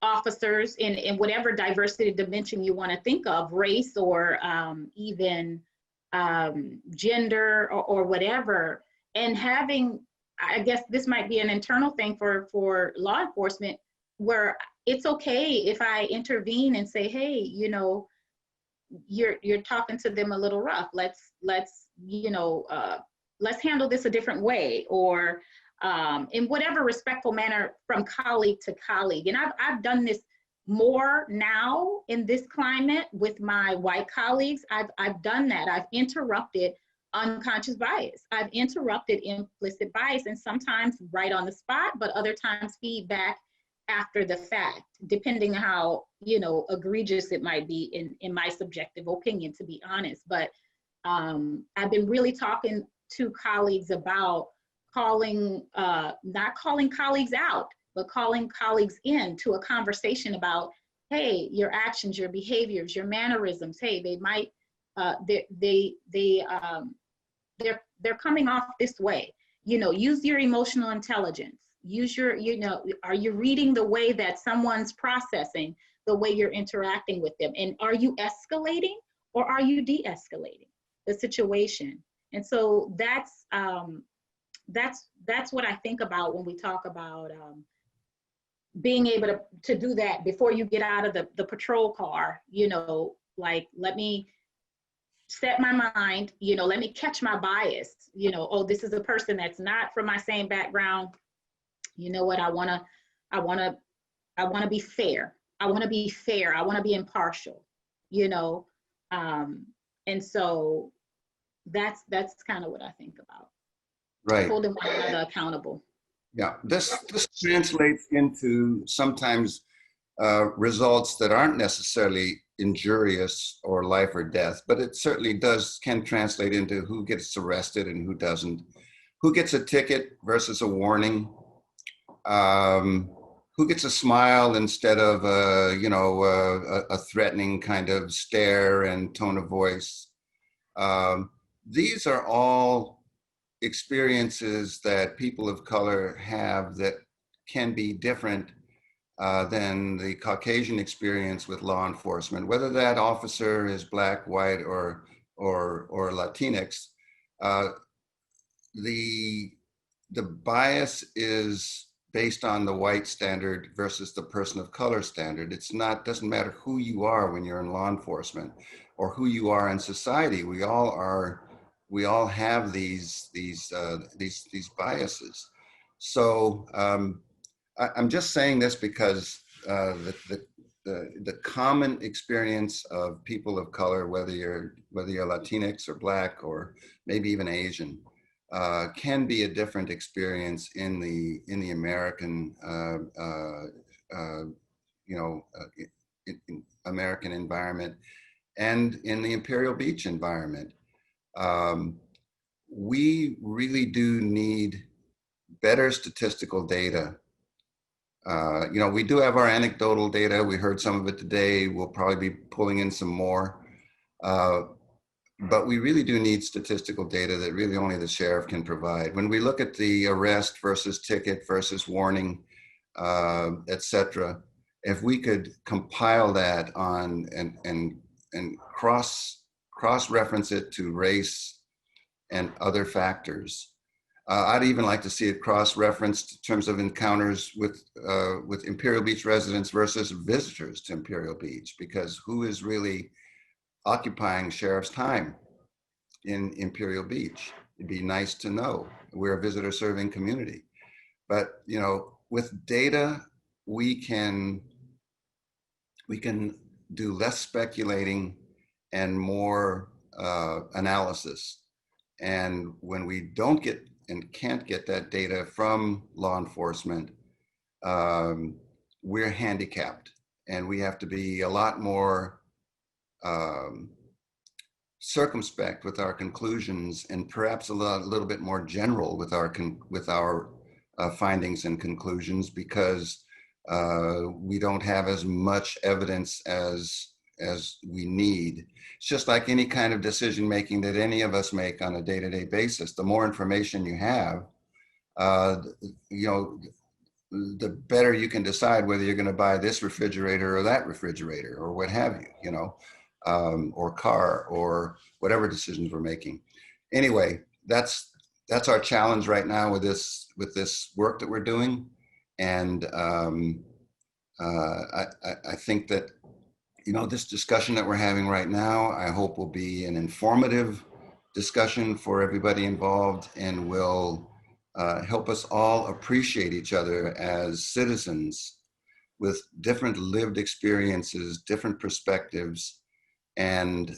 officers in whatever diversity dimension you want to think of, race or even gender or whatever, and having, I guess this might be an internal thing for law enforcement, where it's okay if I intervene and say, hey, you're talking to them a little rough. Let's handle this a different way, or in whatever respectful manner from colleague to colleague. And I've done this more now in this climate with my white colleagues. I've done that. I've interrupted unconscious bias. I've interrupted implicit bias, and sometimes right on the spot, but other times feedback after the fact, depending on how, you know, egregious it might be in my subjective opinion, to be honest. But I've been really talking to colleagues about calling, not calling colleagues out, but calling colleagues in to a conversation about, hey, your actions, your behaviors, your mannerisms, hey, they might, they're coming off this way. You know, use your emotional intelligence. Use your, you know, are you reading the way that someone's processing, the way you're interacting with them? And are you escalating or are you de-escalating the situation? And so that's what I think about when we talk about being able to do that before you get out of the patrol car, you know, like, let me set my mind, you know, let me catch my bias, you know, oh, this is a person that's not from my same background. You know what, I wanna be fair. I wanna be fair. I wanna be impartial, you know? And so that's kind of what I think about. Right. Holding one another accountable. Yeah, this translates into sometimes results that aren't necessarily injurious or life or death, but it certainly can translate into who gets arrested and who doesn't, who gets a ticket versus a warning, who gets a smile instead of a threatening kind of stare and tone of voice. These are all experiences that people of color have that can be different than the Caucasian experience with law enforcement, whether that officer is black, white, or Latinx. The bias is based on the white standard versus the person of color standard. Doesn't matter who you are when you're in law enforcement or who you are in society. We all have these biases. So I'm just saying this because the common experience of people of color, whether you're Latinx or black or maybe even Asian, can be a different experience in the American American environment and in the Imperial Beach environment. We really do need better statistical data. We do have our anecdotal data. We heard some of it today. We'll probably be pulling in some more. But we really do need statistical data that really only the sheriff can provide. When we look at the arrest versus ticket versus warning, et cetera, if we could compile that on and cross-reference it to race and other factors, I'd even like to see it cross-referenced in terms of encounters with Imperial Beach residents versus visitors to Imperial Beach, because who is really occupying sheriff's time in Imperial Beach? It'd be nice to know. We're a visitor serving community. But, with data, we can do less speculating and more analysis. And when we don't get and can't get that data from law enforcement, we're handicapped, and we have to be a lot more circumspect with our conclusions, and perhaps a little bit more general with our findings and conclusions, because we don't have as much evidence as we need. It's just like any kind of decision making that any of us make on a day-to-day basis. The more information you have, the better you can decide whether you're going to buy this refrigerator or that refrigerator or what have you, or car or whatever decisions we're making. Anyway, that's our challenge right now with this work that we're doing. And I think that, this discussion that we're having right now, I hope will be an informative discussion for everybody involved, and will help us all appreciate each other as citizens, with different lived experiences, different perspectives, and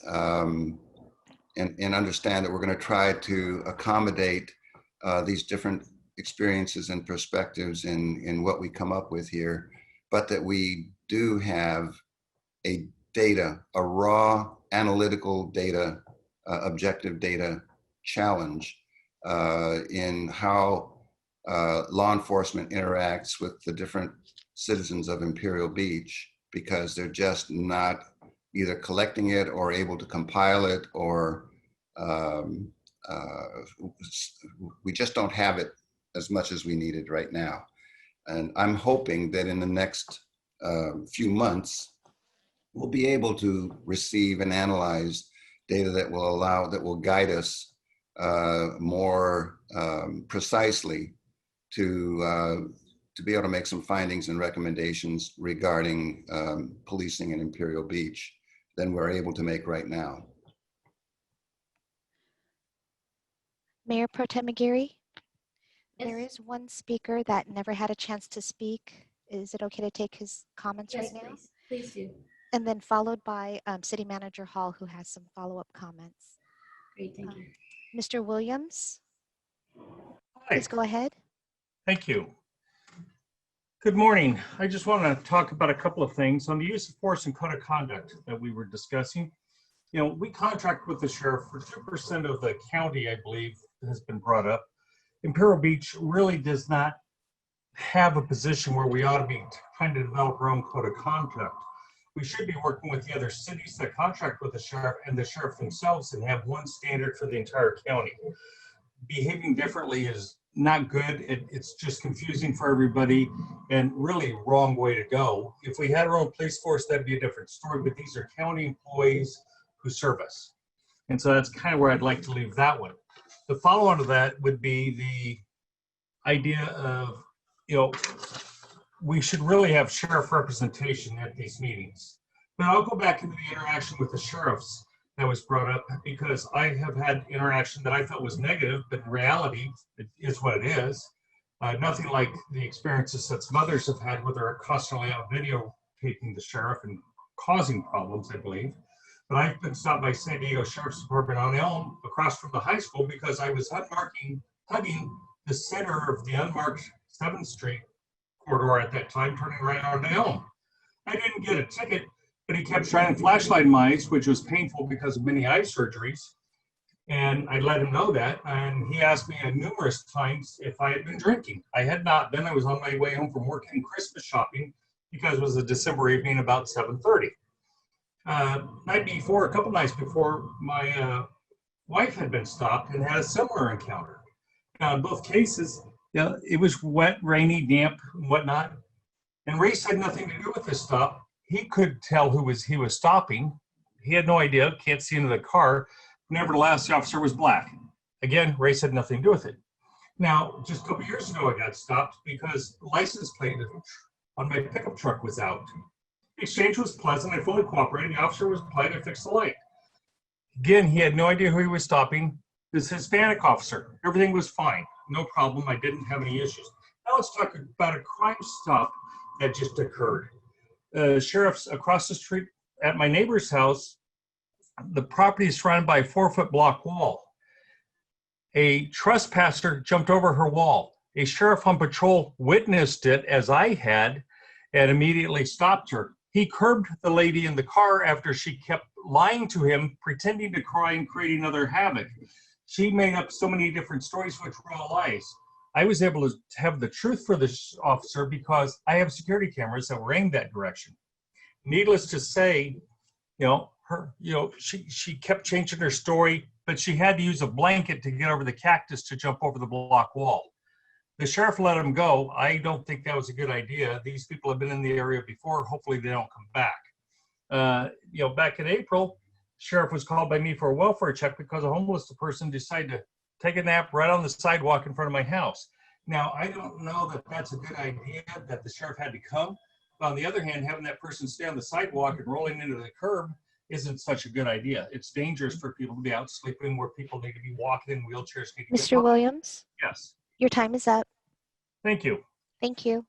understand that we're going to try to accommodate these different experiences and perspectives in what we come up with here, but that we do have a raw analytical data, objective data challenge in how law enforcement interacts with the different citizens of Imperial Beach, because they're just not either collecting it or able to compile it, or we just don't have it as much as we need it right now. And I'm hoping that in the next few months, we'll be able to receive and analyze data that will guide us more precisely to be able to make some findings and recommendations regarding policing in Imperial Beach than we're able to make right now. Mayor Pro Tem Aguirre, Yes. there is one speaker that never had a chance to speak. Is it okay to take his comments Yes, right now? please do. And then followed by City Manager Hall, who has some follow-up comments. Great, thank you. Mr. Williams, Hi. please go ahead. Thank you. Good morning. I just want to talk about a couple of things on the use of force and code of conduct that we were discussing. You know, we contract with the sheriff for 2% of the county, I believe, has been brought up. Imperial Beach really does not have a position where we ought to be trying to develop our own code of conduct. We should be working with the other cities that contract with the sheriff and the sheriff themselves and have one standard for the entire county. Behaving differently is not good. It's just confusing for everybody and really wrong way to go. If we had our own police force, that'd be a different story, but these are county employees who serve us. And so that's kind of where I'd like to leave that one. The follow-on to that would be the idea of, you know, we should really have sheriff representation at these meetings. But I'll go back into the interaction with the sheriffs that was brought up, because I have had interaction that I thought was negative, but in reality, it is what it is. Nothing like the experiences that some others have had where they're constantly out videotaping the sheriff and causing problems, I believe. But I've been stopped by San Diego Sheriff's Department on Elm across from the high school because I was hugging the center of the unmarked 7th Street corridor at that time, turning right onto Elm. I didn't get a ticket, but he kept shining flashlight in my eyes, which was painful because of many eye surgeries. And I let him know that. And he asked me numerous times if I had been drinking. I had not been. I was on my way home from work and Christmas shopping because it was a December evening about 7:30. Night before, a couple nights before, my wife had been stopped and had a similar encounter. Now, in both cases, you know, it was wet, rainy, damp, and whatnot. And race had nothing to do with this stop. He could tell he was stopping. He had no idea, can't see into the car. Nevertheless, the officer was black. Again, race had nothing to do with it. Now, just a couple years ago, I got stopped because the license plate on my pickup truck was out. The exchange was pleasant. I fully cooperated. The officer was polite. I fixed the light. Again, he had no idea who he was stopping. This Hispanic officer. Everything was fine. No problem. I didn't have any issues. Now let's talk about a crime stop that just occurred. Sheriff's across the street at my neighbor's house, the property is surrounded by a 4-foot block wall. A trespasser jumped over her wall. A sheriff on patrol witnessed it, as I had, and immediately stopped her. He curbed the lady in the car after she kept lying to him, pretending to cry and creating other havoc. She made up so many different stories which were all lies. I was able to have the truth for this officer because I have security cameras that were aimed that direction. Needless to say, she kept changing her story, but she had to use a blanket to get over the cactus to jump over the block wall. The sheriff let him go. I don't think that was a good idea. These people have been in the area before. Hopefully they don't come back. Back in April, sheriff was called by me for a welfare check because a homeless person decided to take a nap right on the sidewalk in front of my house. Now, I don't know that that's a good idea that the sheriff had to come. But on the other hand, having that person stay on the sidewalk and rolling into the curb isn't such a good idea. It's dangerous for people to be out sleeping where people need to be walking in wheelchairs. Mr. Williams? Yes. Your time is up. Thank you. Thank you.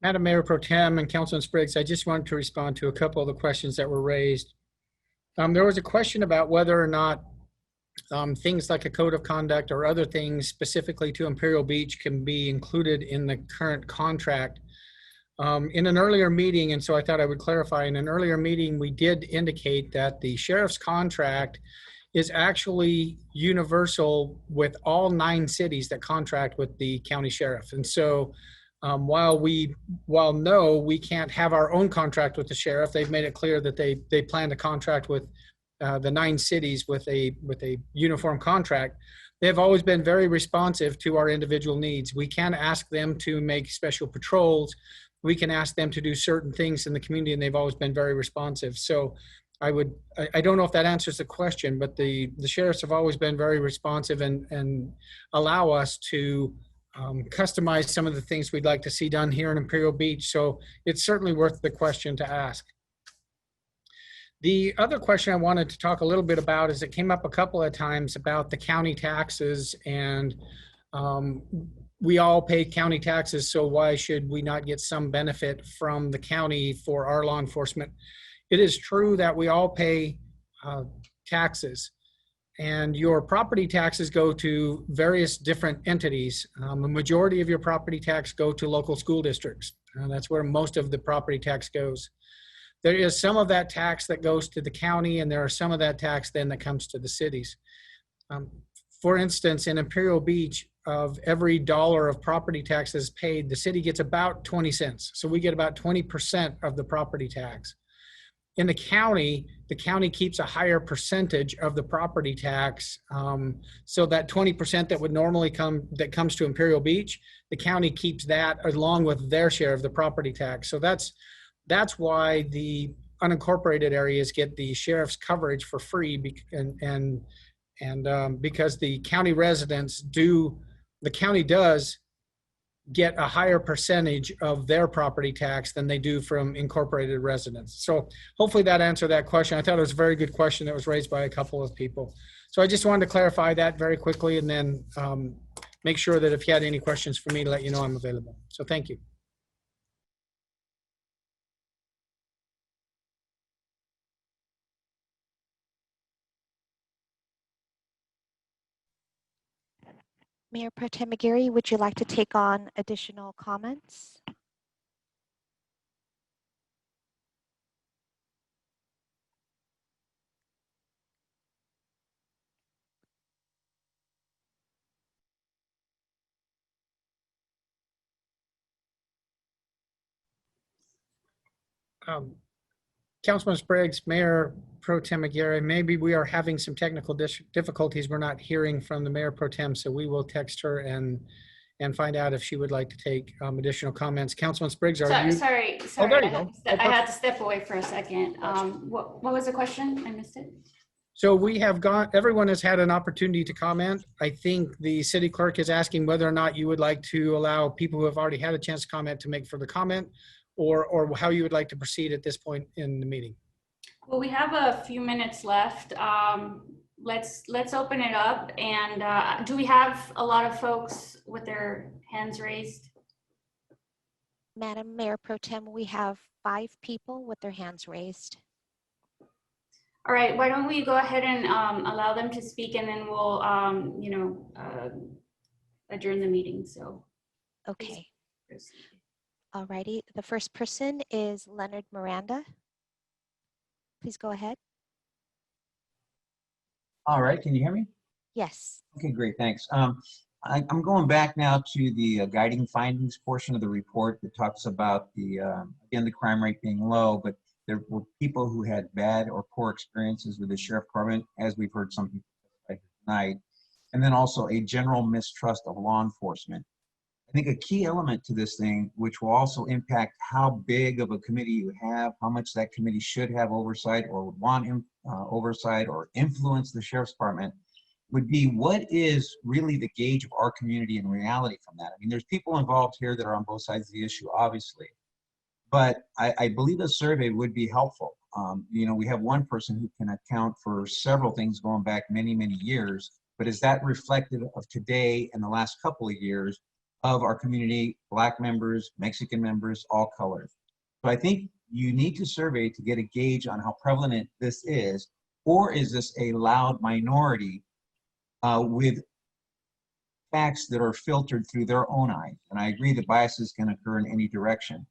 Madam Mayor Pro Tem and Councilman Spriggs, I just wanted to respond to a couple of the questions that were raised. There was a question about whether or not things like a code of conduct or other things specifically to Imperial Beach can be included in the current contract. In an earlier meeting, and so I thought I would clarify, in an earlier meeting, we did indicate that the sheriff's contract is actually universal with all 9 cities that contract with the county sheriff. And so while no, we can't have our own contract with the sheriff, they've made it clear that they plan to contract with the 9 cities with a uniform contract. They've always been very responsive to our individual needs. We can ask them to make special patrols. We can ask them to do certain things in the community, and they've always been very responsive. So I don't know if that answers the question, but the sheriffs have always been very responsive and allow us to customize some of the things we'd like to see done here in Imperial Beach. So it's certainly worth the question to ask. The other question I wanted to talk a little bit about is it came up a couple of times about the county taxes, and we all pay county taxes, so why should we not get some benefit from the county for our law enforcement? It is true that we all pay taxes, and your property taxes go to various different entities. The majority of your property tax go to local school districts. That's where most of the property tax goes. There is some of that tax that goes to the county, and there are some of that tax then that comes to the cities. For instance, in Imperial Beach, of every dollar of property taxes paid, the city gets about 20 cents. So we get about 20% of the property tax. In the county keeps a higher percentage of the property tax. So that 20% that would normally comes to Imperial Beach, the county keeps that along with their share of the property tax. So that's why the unincorporated areas get the sheriff's coverage for free, because the county residents the county does get a higher percentage of their property tax than they do from incorporated residents. So hopefully that answered that question. I thought it was a very good question that was raised by a couple of people. So I just wanted to clarify that very quickly, and then make sure that if you had any questions for me, to let you know I'm available. So thank you. Mayor Pro Tem McGarry, would you like to take on additional comments? Councilman Spriggs, Mayor Pro Tem McGarry, maybe we are having some technical difficulties. We're not hearing from the Mayor Pro Tem, so we will text her and find out if she would like to take additional comments. Councilman Spriggs, are you? Sorry. Oh, there you go. I had to step away for a second. What was the question? I missed it. So everyone has had an opportunity to comment. I think the city clerk is asking whether or not you would like to allow people who have already had a chance to comment to make further comment, or how you would like to proceed at this point in the meeting. Well, we have a few minutes left. Let's open it up. And do we have a lot of folks with their hands raised? Madam Mayor Pro Tem, we have 5 people with their hands raised. All right, why don't we go ahead and allow them to speak, and then we'll, adjourn the meeting. So, okay. All righty. The first person is Leonard Miranda. Please go ahead. All right, can you hear me? Yes. Okay, great, thanks. I'm going back now to the guiding findings portion of the report that talks about again, the crime rate being low, but there were people who had bad or poor experiences with the sheriff department, as we've heard some people say tonight, and then also a general mistrust of law enforcement. I think a key element to this thing, which will also impact how big of a committee you have, how much that committee should have oversight or would want oversight or influence the sheriff's department, would be what is really the gauge of our community in reality from that. I mean, there's people involved here that are on both sides of the issue, obviously, but I believe a survey would be helpful. We have one person who can account for several things going back many, many years, but is that reflective of today and the last couple of years? of our community, Black members, Mexican members, all colors. So I think you need to survey to get a gauge on how prevalent this is, or is this a loud minority with facts that are filtered through their own eyes? And I agree that biases can occur in any direction.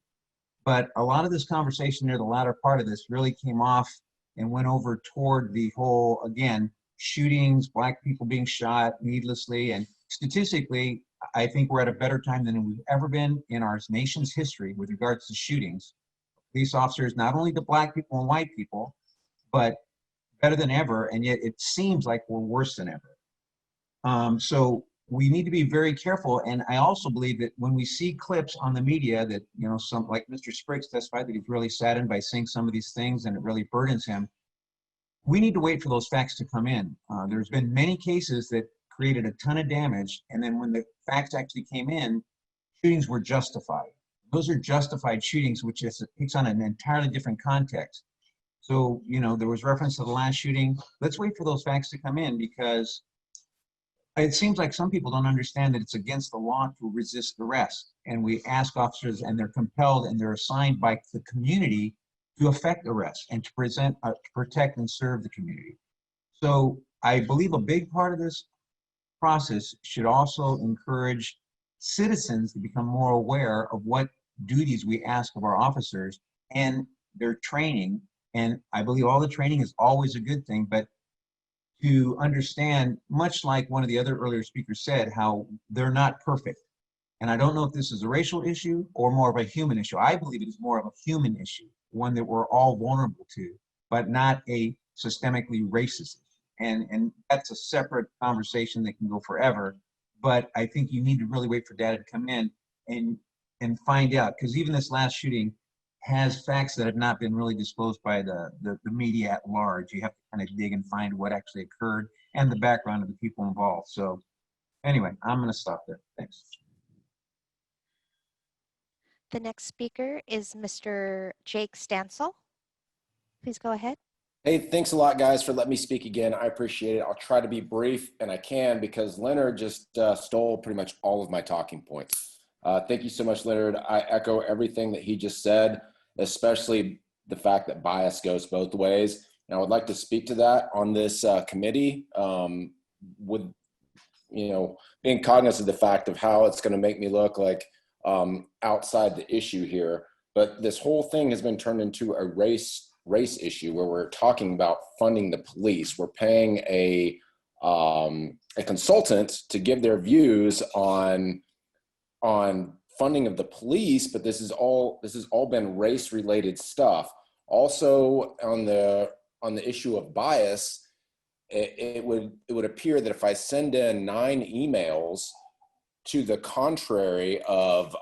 But a lot of this conversation near the latter part of this really came off and went over toward the whole, again, shootings, Black people being shot needlessly. And statistically, I think we're at a better time than we've ever been in our nation's history with regards to shootings. Police officers, not only to Black people and white people, but better than ever. And yet it seems like we're worse than ever. So we need to be very careful. And I also believe that when we see clips on the media that, you know, some, like Mr. Spriggs testified that he's really saddened by seeing some of these things and it really burdens him, we need to wait for those facts to come in. There's been many cases that created a ton of damage, and then when the facts actually came in, shootings were justified. Those are justified shootings, which takes on an entirely different context. So, you know, there was reference to the last shooting. Let's wait for those facts to come in, because it seems like some people don't understand that it's against the law to resist arrest. And we ask officers, and they're compelled and they're assigned by the community to effect arrest and to protect and serve the community. So I believe a big part of this process should also encourage citizens to become more aware of what duties we ask of our officers and their training. And I believe all the training is always a good thing, but to understand, much like one of the other earlier speakers said, how they're not perfect. And I don't know if this is a racial issue or more of a human issue. I believe it is more of a human issue, one that we're all vulnerable to, but not a systemically racist. And that's a separate conversation that can go forever. But I think you need to really wait for data to come in and find out, because even this last shooting has facts that have not been really disclosed by the media at large. You have to kind of dig and find what actually occurred and the background of the people involved. So anyway, I'm going to stop there. Thanks. The next speaker is Mr. Jake Stansel. Please go ahead. Hey, thanks a lot, guys, for letting me speak again. I appreciate it. I'll try to be brief, and I can, because Leonard just stole pretty much all of my talking points. Thank you so much, Leonard. I echo everything that he just said, especially the fact that bias goes both ways. And I would like to speak to that on this committee with, you know, being cognizant of the fact of how it's going to make me look like outside the issue here. But this whole thing has been turned into a race issue where we're talking about funding the police. We're paying a consultant to give their views on funding of the police, but this has all been race related stuff. Also on the issue of bias, it would appear that if I send in 9 emails to the contrary of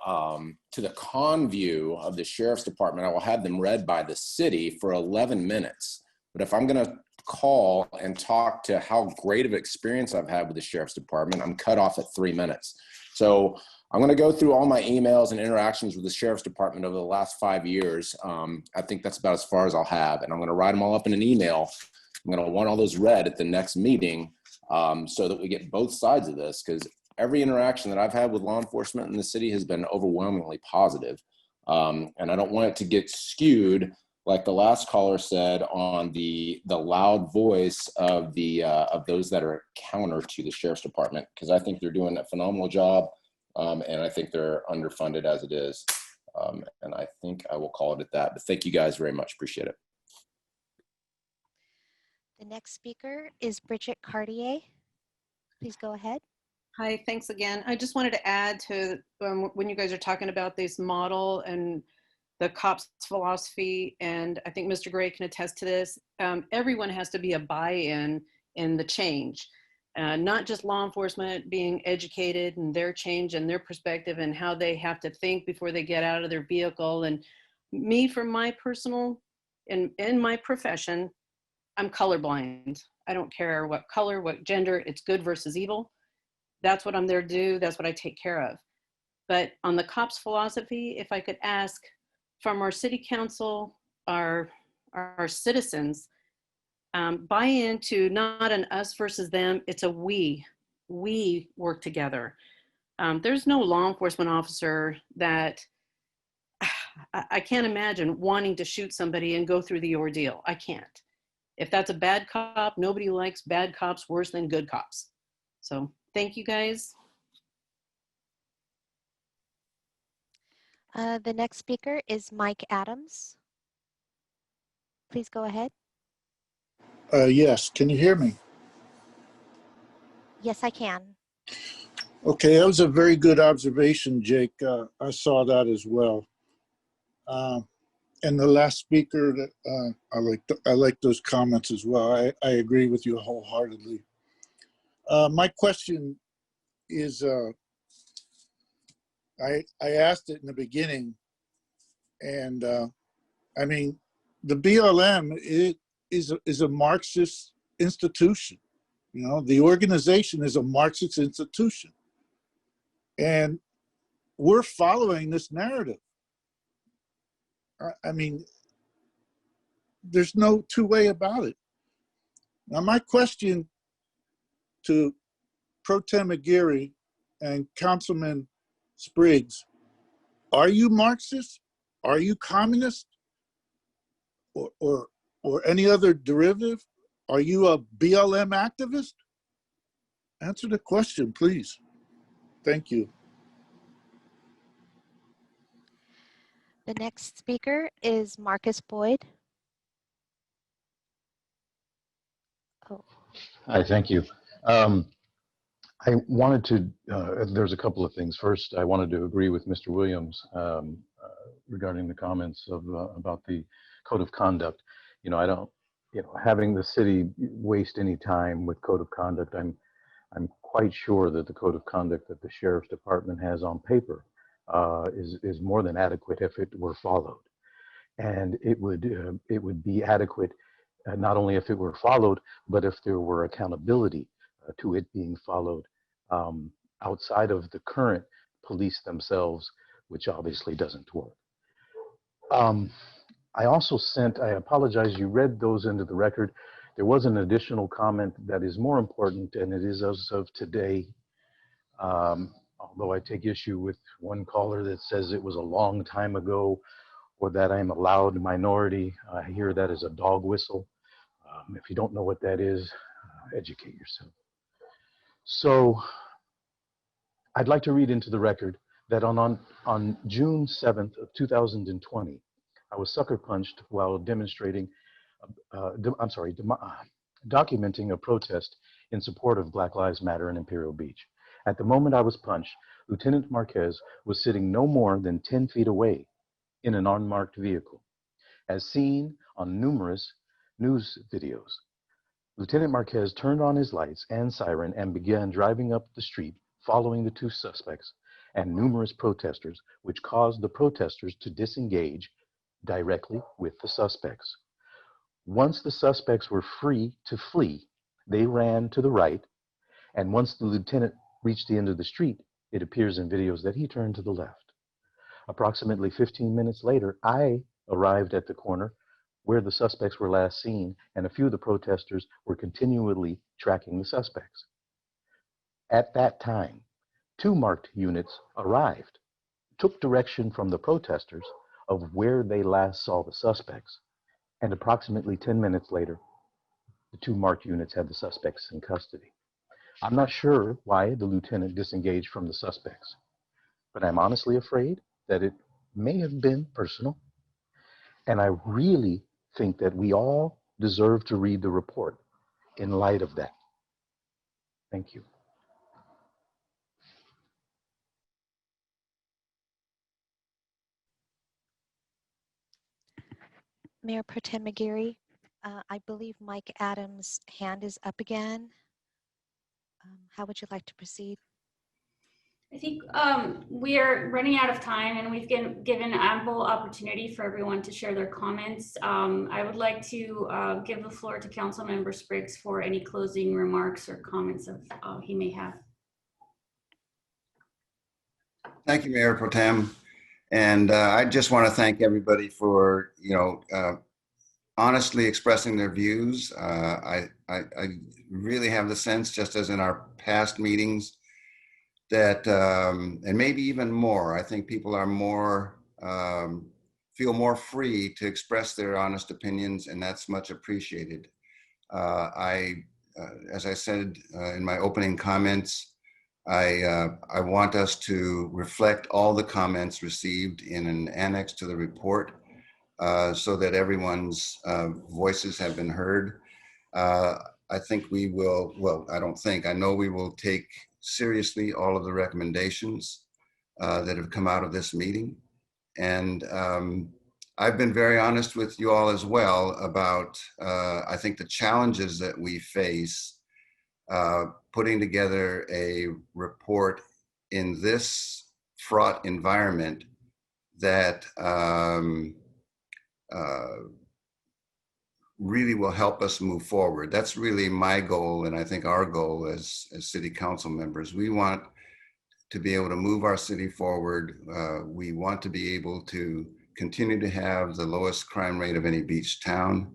to the con view of the sheriff's department, I will have them read by the city for 11 minutes. But if I'm going to call and talk to how great of experience I've had with the sheriff's department, I'm cut off at 3 minutes. So I'm going to go through all my emails and interactions with the sheriff's department over the last 5 years. I think that's about as far as I'll have. And I'm going to write them all up in an email. I'm going to want all those read at the next meeting so that we get both sides of this, because every interaction that I've had with law enforcement in the city has been overwhelmingly positive. And I don't want it to get skewed, like the last caller said, on the loud voice of those that are counter to the sheriff's department, because I think they're doing a phenomenal job. And I think they're underfunded as it is. And I think I will call it at that. But thank you guys very much. Appreciate it. The next speaker is Bridget Cartier. Please go ahead. Hi, thanks again. I just wanted to add to when you guys are talking about this model and the COPS philosophy, and I think Mr. Gray can attest to this, everyone has to be a buy-in in the change. Not just law enforcement being educated and their change and their perspective and how they have to think before they get out of their vehicle. And me, from my personal, in my profession, I'm colorblind. I don't care what color, what gender, it's good versus evil. That's what I'm there to do. That's what I take care of. But on the COPS philosophy, if I could ask from our city council, our citizens, buy into not an us versus them, it's a we work together. There's no law enforcement officer that I can't imagine wanting to shoot somebody and go through the ordeal. I can't. If that's a bad cop, nobody likes bad cops worse than good cops. So thank you guys. The next speaker is Mike Adams. Please go ahead. Yes, can you hear me? Yes, I can. Okay, that was a very good observation, Jake. I saw that as well. And the last speaker, I like those comments as well. I agree with you wholeheartedly. My question is, I asked it in the beginning, and I mean, the BLM is a Marxist institution. You know, the organization is a Marxist institution, and we're following this narrative. I mean, there's no two way about it. Now, my question to Pro Tem Aguirre and Councilman Spriggs, are you Marxist? Are you communist? Or any other derivative? Are you a BLM activist? Answer the question, please. Thank you. The next speaker is Marcus Boyd. Oh. Hi, thank you. I wanted to, there's a couple of things. First, I wanted to agree with Mr. Williams regarding the comments about the code of conduct. You know, I don't, you know, having the city waste any time with code of conduct, I'm quite sure that the code of conduct that the Sheriff's Department has on paper is more than adequate if it were followed. And it would be adequate not only if it were followed, but if there were accountability to it being followed outside of the current police themselves, which obviously doesn't work. I also sent, I apologize, you read those into the record. There was an additional comment that is more important, and it is as of today. Although I take issue with one caller that says it was a long time ago, or that I'm a loud minority. I hear that as a dog whistle. If you don't know what that is, educate yourself. So I'd like to read into the record that on June 7th of 2020, I was sucker punched while demonstrating, documenting a protest in support of Black Lives Matter in Imperial Beach. At the moment I was punched, Lieutenant Marquez was sitting no more than 10 feet away in an unmarked vehicle. As seen on numerous news videos, Lieutenant Marquez turned on his lights and siren and began driving up the street, following the two suspects and numerous protesters, which caused the protesters to disengage directly with the suspects. Once the suspects were free to flee, they ran to the right, and once the lieutenant reached the end of the street, it appears in videos that he turned to the left. Approximately 15 minutes later, I arrived at the corner where the suspects were last seen, and a few of the protesters were continually tracking the suspects. At that time, two marked units arrived, took direction from the protesters of where they last saw the suspects, and approximately 10 minutes later, the two marked units had the suspects in custody. I'm not sure why the lieutenant disengaged from the suspects, but I'm honestly afraid that it may have been personal. And I really think that we all deserve to read the report in light of that. Thank you. Mayor Pro Tem Aguirre, I believe Mike Adams' hand is up again. How would you like to proceed? I think we are running out of time, and we've given ample opportunity for everyone to share their comments. I would like to give the floor to Councilmember Spriggs for any closing remarks or comments he may have. Thank you, Mayor Pro Tem. And I just want to thank everybody for, honestly expressing their views. I really have the sense, just as in our past meetings, that, and maybe even more, I think people are more, feel more free to express their honest opinions, and that's much appreciated. As I said in my opening comments, I want us to reflect all the comments received in an annex to the report so that everyone's voices have been heard. I think we will, well, I don't think, I know we will take seriously all of the recommendations that have come out of this meeting. And I've been very honest with you all as well about, I think, the challenges that we face putting together a report in this fraught environment that really will help us move forward. That's really my goal, and I think our goal as city council members. We want to be able to move our city forward. We want to be able to continue to have the lowest crime rate of any beach town.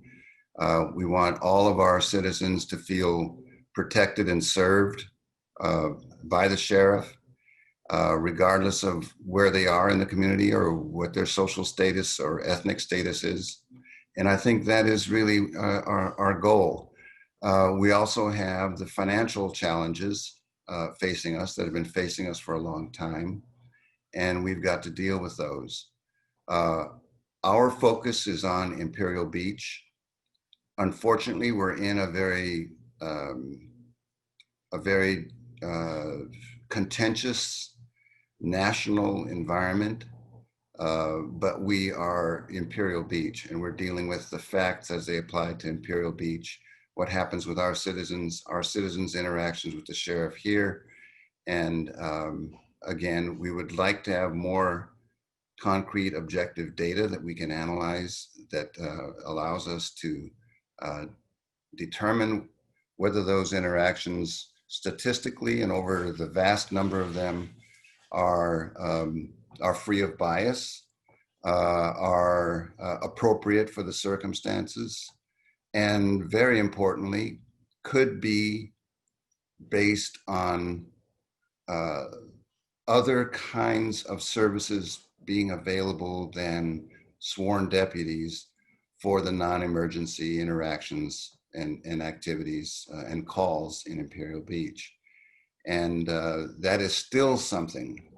We want all of our citizens to feel protected and served by the sheriff, regardless of where they are in the community or what their social status or ethnic status is. And I think that is really our goal. We also have the financial challenges facing us that have been facing us for a long time, and we've got to deal with those. Our focus is on Imperial Beach. Unfortunately, we're in a very contentious national environment. But we are Imperial Beach, and we're dealing with the facts as they apply to Imperial Beach, what happens with our citizens' interactions with the sheriff here. And again, we would like to have more concrete, objective data that we can analyze that allows us to determine whether those interactions statistically and over the vast number of them are free of bias, are appropriate for the circumstances, and very importantly, could be based on other kinds of services being available than sworn deputies for the non-emergency interactions and activities and calls in Imperial Beach. And that is still something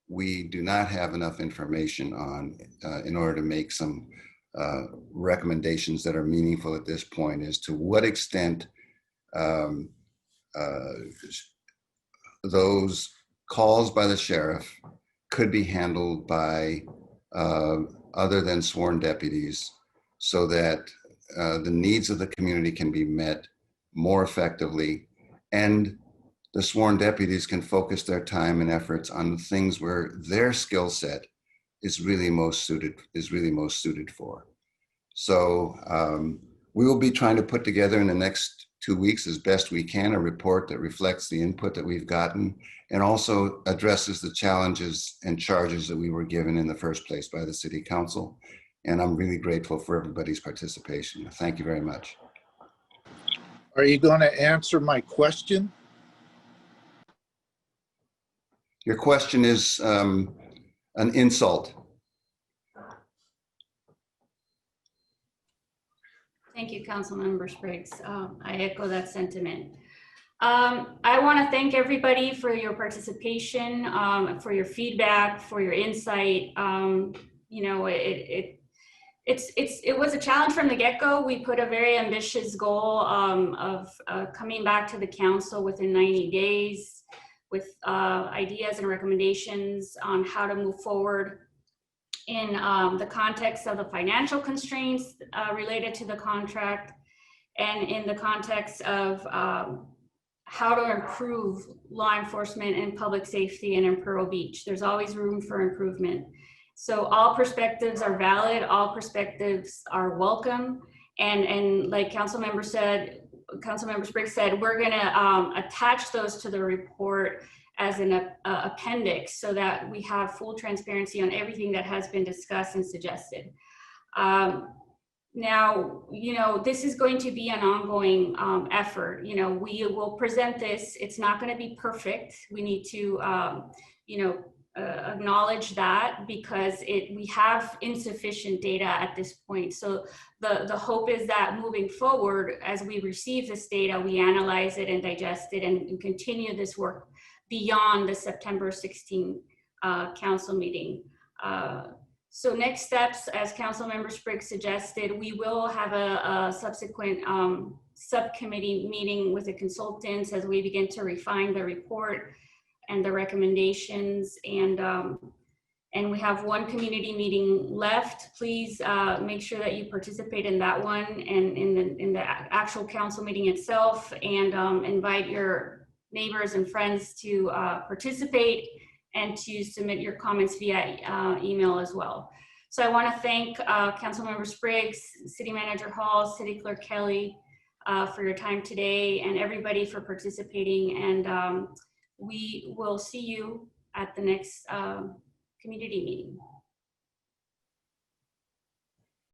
we do not have enough information on in order to make some recommendations that are meaningful at this point as to what extent those calls by the sheriff could be handled by other than sworn deputies so that the needs of the community can be met more effectively, and the sworn deputies can focus their time and efforts on the things where their skill set is really most suited for. So we will be trying to put together in the next 2 weeks as best we can a report that reflects the input that we've gotten and also addresses the challenges and charges that we were given in the first place by the City Council. And I'm really grateful for everybody's participation. Thank you very much. Are you going to answer my question? Your question is an insult. Thank you, Councilmember Spriggs. I echo that sentiment. I want to thank everybody for your participation, for your feedback, for your insight. You know, it was a challenge from the get-go. We put a very ambitious goal of coming back to the council within 90 days with ideas and recommendations on how to move forward in the context of the financial constraints related to the contract and in the context of how to improve law enforcement and public safety in Imperial Beach. There's always room for improvement. So all perspectives are valid, all perspectives are welcome. And like Councilmember Spriggs said, we're gonna attach those to the report as an appendix so that we have full transparency on everything that has been discussed and suggested. Now, this is going to be an ongoing effort. We will present this. It's not going to be perfect. We need to, acknowledge that, because we have insufficient data at this point. So the hope is that moving forward, as we receive this data, we analyze it and digest it and continue this work beyond the September 16 council meeting. So next steps, as Councilmember Spriggs suggested, we will have a subsequent subcommittee meeting with the consultants as we begin to refine the report and the recommendations. And we have one community meeting left. Please make sure that you participate in that one and in the actual council meeting itself, and invite your neighbors and friends to participate and to submit your comments via email as well. So I want to thank Councilmember Spriggs, City Manager Hall, City Clerk Kelly for your time today, and everybody for participating. And we will see you at the next community meeting.